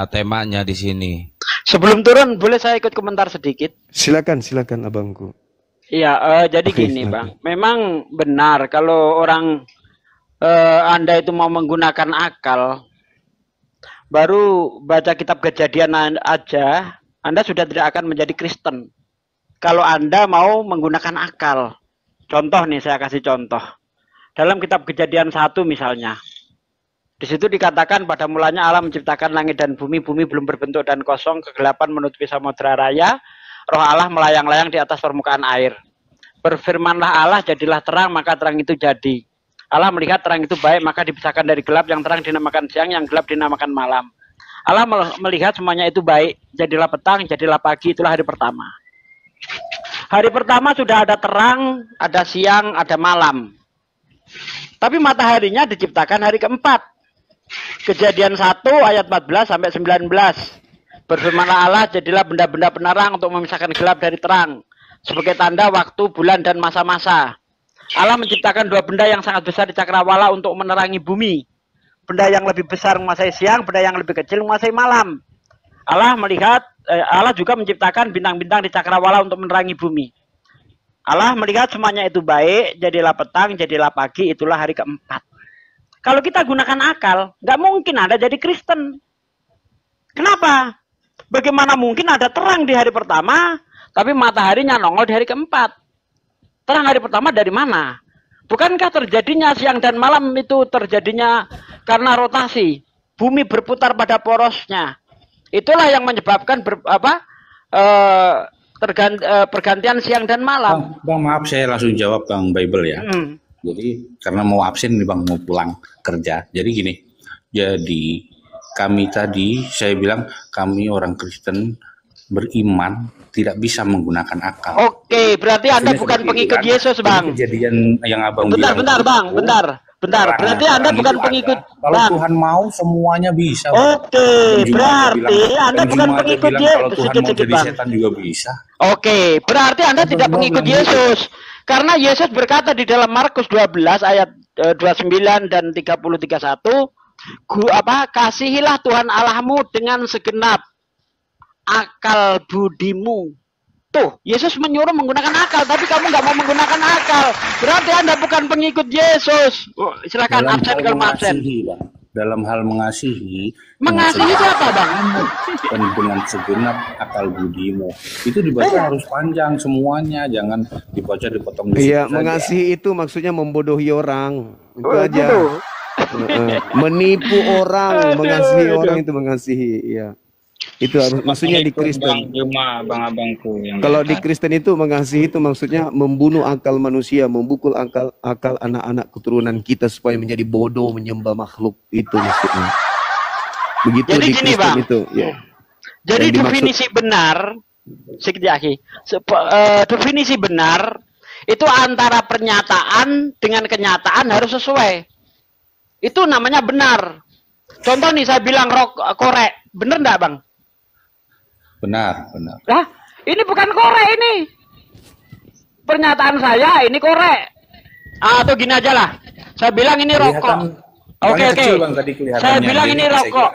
temanya di sini. Sebelum turun boleh saya ikut komentar sedikit? Silakan abangku. Iya, jadi gini, Bang. Memang benar kalau orang Anda itu mau menggunakan akal, baru baca kitab Kejadian aja, Anda sudah tidak akan menjadi Kristen. Kalau Anda mau menggunakan akal. Contoh nih, saya kasih contoh. Dalam kitab Kejadian 1 misalnya. Di situ dikatakan pada mulanya Allah menciptakan langit dan bumi belum berbentuk dan kosong, kegelapan menutupi samudera raya, roh Allah melayang-layang di atas permukaan air. Berfirmanlah Allah, jadilah terang, maka terang itu jadi. Allah melihat terang itu baik, maka dipisahkan dari gelap, yang terang dinamakan siang, yang gelap dinamakan malam. Allah melihat semuanya itu baik, jadilah petang, jadilah pagi, itulah hari pertama. Hari pertama sudah ada terang, ada siang, ada malam. Tapi mataharinya diciptakan hari keempat. Kejadian 1 ayat 14 sampai 19. Berfirmanlah Allah, jadilah benda-benda penerang untuk memisahkan gelap dari terang, sebagai tanda waktu, bulan, dan masa-masa. Allah menciptakan dua benda yang sangat besar di cakrawala untuk menerangi bumi. Benda yang lebih besar menguasai siang, benda yang lebih kecil menguasai malam. Allah juga menciptakan bintang-bintang di cakrawala untuk menerangi bumi. Allah melihat semuanya itu baik, jadilah petang, jadilah pagi, itulah hari keempat. Kalau kita gunakan akal, nggak mungkin Anda jadi Kristen. Kenapa? Bagaimana mungkin ada terang di hari pertama, tapi mataharinya nongol di hari keempat? Terang hari pertama dari mana? Bukankah terjadinya siang dan malam itu terjadinya karena rotasi? Bumi berputar pada porosnya. Itulah yang menyebabkan pergantian siang dan malam. Bang, maaf saya langsung jawab Bang Bible ya. Jadi karena mau absen nih Bang, mau pulang kerja. Jadi gini, jadi kami tadi saya bilang kami orang Kristen beriman tidak bisa menggunakan akal. Oke, berarti Anda bukan pengikut Yesus, Bang. Kejadian yang Abang bilang. Bentar. Berarti Anda bukan pengikut. Kalau Tuhan mau semuanya bisa. Oke, berarti Anda bukan pengikut Yesus. Sedikit, Bang. Setan juga bisa. Oke, berarti Anda tidak pengikut Yesus. Karena Yesus berkata di dalam Markus 12 ayat 29 dan 30-31, kasihilah Tuhan Allahmu dengan segenap akal budimu. Tuh, Yesus menyuruh menggunakan akal, tapi kamu nggak mau menggunakan akal. Berarti Anda bukan pengikut Yesus. Silakan absen kalau mau absen. Dalam hal mengasihi. Mengasihi itu apa, Bang? Dan dengan segenap akal budimu. Itu dibaca harus panjang semuanya, jangan dibaca dipotong. Iya, mengasihi itu maksudnya membodohi orang. Itu aja. Menipu orang, mengasihi orang itu mengasihi, ya. Itu harus maksudnya di Kristen. Kalau di Kristen itu mengasihi itu maksudnya membunuh akal manusia, membukul akal anak-anak keturunan kita supaya menjadi bodoh menyembah makhluk, itu maksudnya. Begitu jadi di gini, Kristen Bang. itu, ya. Jadi definisi benar, definisi benar itu antara pernyataan dengan kenyataan harus sesuai. Itu namanya benar. Contoh nih saya bilang korek, bener enggak, Bang? Benar. Lah, ini bukan korek ini. Pernyataan saya ini korek. Atau gini aja lah. Saya bilang ini rokok. Oke. Saya bilang ini rokok.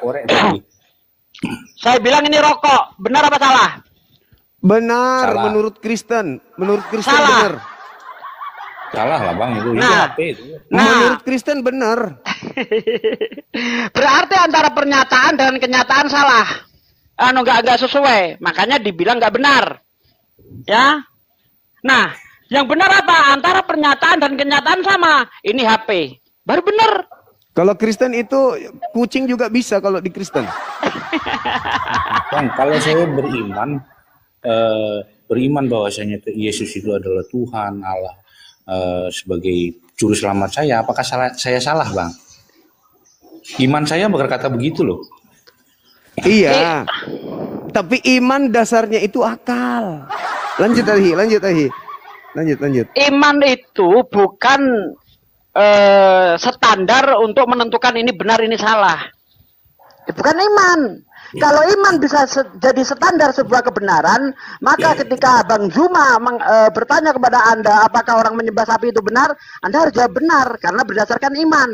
Saya bilang ini rokok. Benar apa salah? Benar, Salah. menurut Kristen Salah. benar. Salah lah bang, itu Nah. HP itu. Menurut Kristen benar. Berarti antara pernyataan dan kenyataan salah. Nggak sesuai. Makanya dibilang nggak benar. Ya. Nah, yang benar apa? Antara pernyataan dan kenyataan sama. Ini HP. Baru benar. Kalau Kristen itu kucing juga bisa kalau di Kristen. Bang, kalau saya beriman bahwasanya Yesus itu adalah Tuhan Allah sebagai juru selamat saya, apakah saya salah bang? Iman saya berkata begitu loh. Iya. Tapi iman dasarnya itu akal. Lanjut Ahi. Lanjut. Iman itu bukan standar untuk menentukan ini benar ini salah. Bukan iman. Kalau iman bisa jadi standar sebuah kebenaran, maka ketika Bang Zuma bertanya kepada Anda apakah orang menyembah sapi itu benar, Anda harus jawab benar karena berdasarkan iman.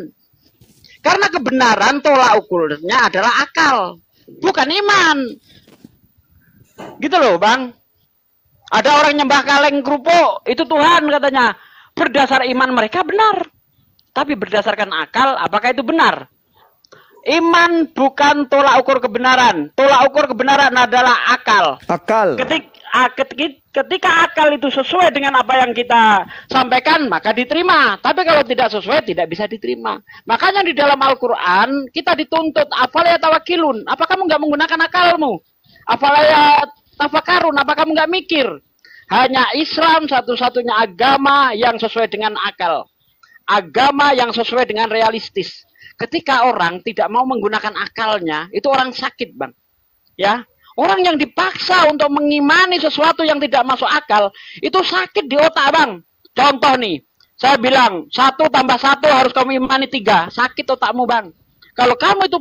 Karena kebenaran tolak ukurnya adalah akal, bukan iman. Gitu loh, Bang. Ada orang nyembah kaleng kerupuk, itu Tuhan katanya. Berdasar iman mereka benar. Tapi berdasarkan akal, apakah itu benar? Iman bukan tolak ukur kebenaran. Tolak ukur kebenaran adalah akal. Akal. Ketika akal itu sesuai dengan apa yang kita sampaikan, maka diterima. Tapi kalau tidak sesuai, tidak bisa diterima. Makanya di dalam Al-Quran, kita dituntut, afalaya tawakilun. Apa kamu nggak menggunakan akalmu? Afalaya tafakarun. Apa kamu nggak mikir? Hanya Islam satu-satunya agama yang sesuai dengan akal. Agama yang sesuai dengan realistis. Ketika orang tidak mau menggunakan akalnya, itu orang sakit, Bang. Ya, orang yang dipaksa untuk mengimani sesuatu yang tidak masuk akal, itu sakit di otak, Bang. Contoh nih, saya bilang 1 tambah 1 harus kamu imani 3, sakit otakmu, Bang. Kalau kamu itu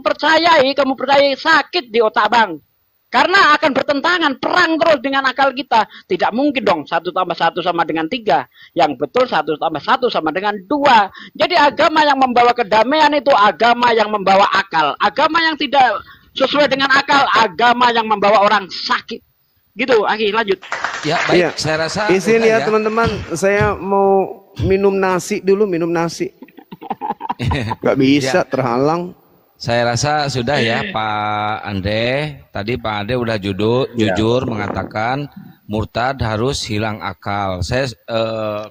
kamu percayai sakit di otak, Bang. Karena akan bertentangan, perang terus dengan akal kita. Tidak mungkin dong 1 tambah 1 sama dengan 3. Yang betul 1 tambah 1 sama dengan 2. Jadi agama yang membawa kedamaian itu agama yang membawa akal. Agama yang tidak sesuai dengan akal, agama yang membawa orang sakit. Gitu, Aki, lanjut. Ya, baik. Iya. Saya rasa Izin udah ya teman-teman, saya mau minum nasi dulu, Gak bisa, terhalang. Saya rasa sudah ya Pak Andre. Tadi Pak Andre udah jujur mengatakan murtad harus hilang akal. Saya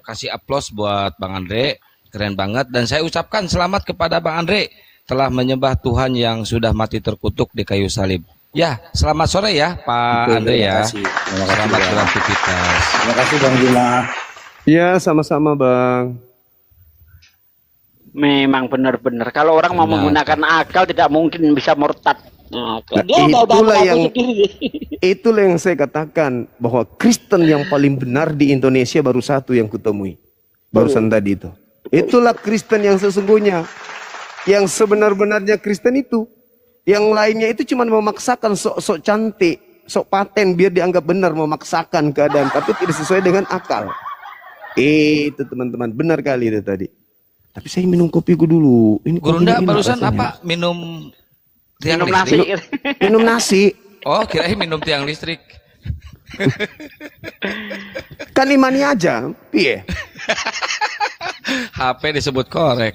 kasih aplaus buat Bang Andre, keren banget. Dan saya ucapkan selamat kepada Bang Andre telah menyembah Tuhan yang sudah mati terkutuk di kayu salib. Ya, selamat sore ya Pak Andre ya. Selamat beraktivitas. Terima kasih Bang Juma. Ya, sama-sama Bang. Memang benar-benar. Kalau orang mau menggunakan akal tidak mungkin bisa murtad. Itulah yang saya katakan bahwa Kristen yang paling benar di Indonesia baru satu yang kutemui. Barusan tadi itu. Itulah Kristen yang sesungguhnya. Yang sebenar-benarnya Kristen itu. Yang lainnya itu cuma memaksakan sok cantik, sok paten biar dianggap benar, memaksakan keadaan tapi tidak sesuai dengan akal. Itu teman-teman, benar kali itu tadi. Tapi saya minum kopiku dulu. Ini Gurunda barusan apa? Minum tiang listrik? Minum nasi. Oh, kirain minum tiang listrik. Kan imani aja, piye? HP disebut korek.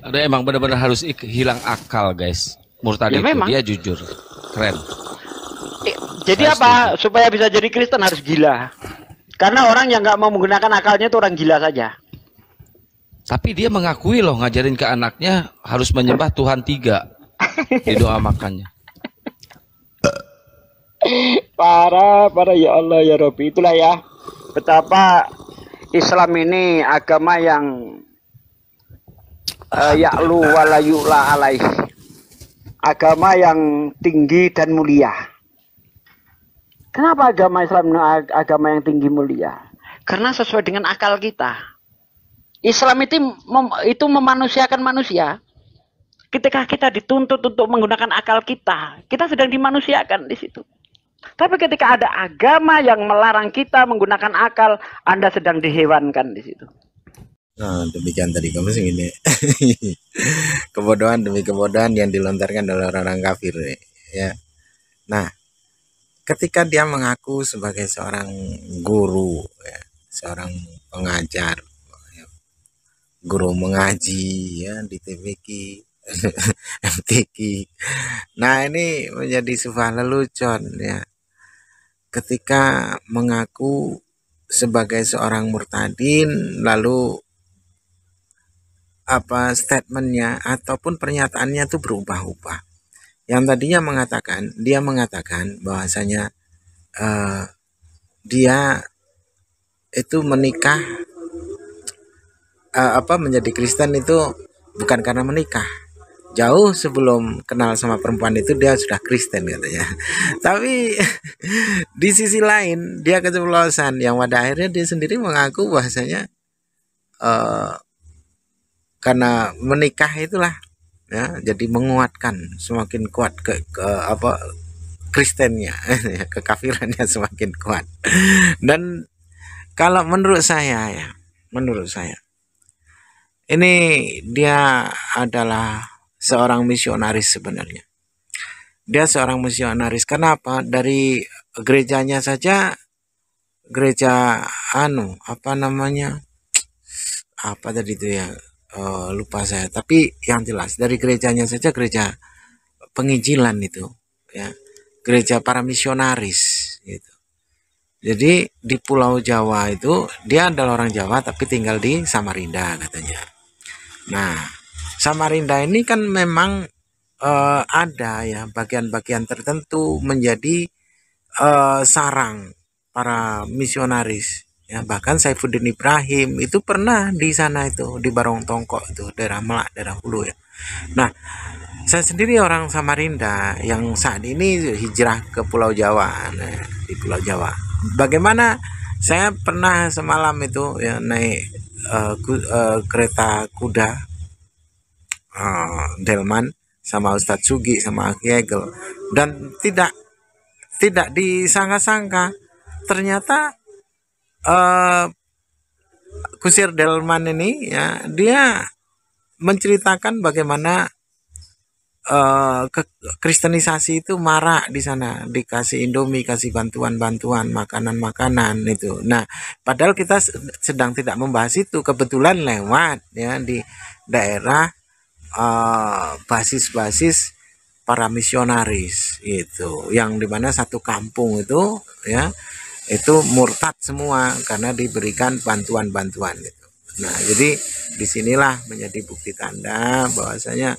Udah emang benar-benar harus hilang akal, guys. Murtad Ya, itu memang. dia jujur. Keren. Jadi apa? Supaya bisa jadi Kristen harus gila. Karena orang yang nggak mau menggunakan akalnya itu orang gila saja. Tapi dia mengakui loh ngajarin ke anaknya harus menyembah Tuhan 3 di doa makannya. Parah ya Allah ya Rabbi. Itulah ya betapa Islam ini agama yang ya'lu wala yu'la alaih. Agama yang tinggi dan mulia. Kenapa agama Islam agama yang tinggi mulia? Karena sesuai dengan akal kita. Islam itu memanusiakan manusia. Ketika kita dituntut untuk menggunakan akal kita sedang dimanusiakan di situ. Tapi ketika ada agama yang melarang kita menggunakan akal, Anda sedang dihewankan di situ. Nah, demikian tadi kamu segini. Kebodohan demi kebodohan yang dilontarkan oleh orang kafir, ya. Nah, ketika dia mengaku sebagai seorang guru, ya, seorang pengajar, ya, guru mengaji ya di TVQ, MTQ. Nah, ini menjadi sebuah lelucon ya. Ketika mengaku sebagai seorang murtadin, lalu apa statementnya ataupun pernyataannya itu berubah-ubah. Yang tadinya dia mengatakan bahwasanya dia itu menikah menjadi Kristen itu bukan karena menikah. Jauh sebelum kenal sama perempuan itu dia sudah Kristen katanya. Tapi di sisi lain dia keceplosan yang pada akhirnya dia sendiri mengaku bahwasanya karena menikah itulah ya, jadi menguatkan, semakin kuat ke Kristennya, kekafirannya semakin kuat. Dan kalau menurut saya ini dia adalah seorang misionaris sebenarnya. Dia seorang misionaris. Kenapa? Dari gerejanya saja, gereja apa tadi itu ya, lupa saya. Tapi yang jelas dari gerejanya saja, gereja penginjilan itu ya, gereja para misionaris gitu. Jadi di Pulau Jawa itu dia adalah orang Jawa tapi tinggal di Samarinda katanya. Nah, Samarinda ini kan memang ada ya bagian-bagian tertentu menjadi sarang para misionaris ya. Bahkan Saifuddin Ibrahim itu pernah di sana itu, di Barong Tongkok itu, daerah Melak, daerah Hulu ya. Nah, saya sendiri orang Samarinda yang saat ini hijrah ke Pulau Jawa, di Pulau Jawa. Bagaimana saya pernah semalam itu ya naik kereta kuda Delman sama Ustadz Sugi sama Aki Egel, dan tidak disangka-sangka ternyata Kusir Delman ini ya, dia menceritakan bagaimana kristenisasi itu marak di sana, dikasih Indomie, kasih bantuan-bantuan, makanan-makanan itu. Nah, padahal kita sedang tidak membahas itu, kebetulan lewat ya di daerah basis-basis para misionaris itu, yang dimana satu kampung itu ya itu murtad semua karena diberikan bantuan-bantuan itu. Nah, jadi disinilah menjadi bukti tanda bahwasanya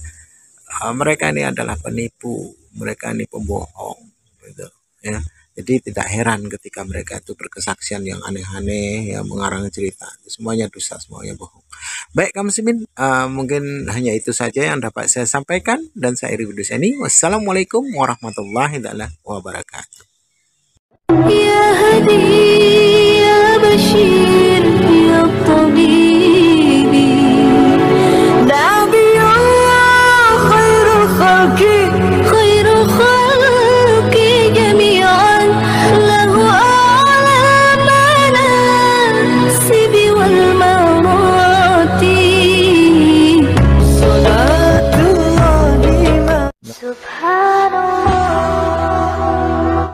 mereka ini adalah penipu, mereka ini pembohong gitu ya. Jadi tidak heran ketika mereka itu berkesaksian yang aneh-aneh ya, mengarang cerita, semuanya dusta, semuanya bohong. Baik kaum muslimin, mungkin hanya itu saja yang dapat saya sampaikan, dan saya Iri Widus ini. Wassalamualaikum warahmatullahi wabarakatuh. Ya Hadi ya Bashir ya Tabibi Nabiyullah khairul khalqi jami'an lahu a'la manasibi wal marati Salatullah Subhan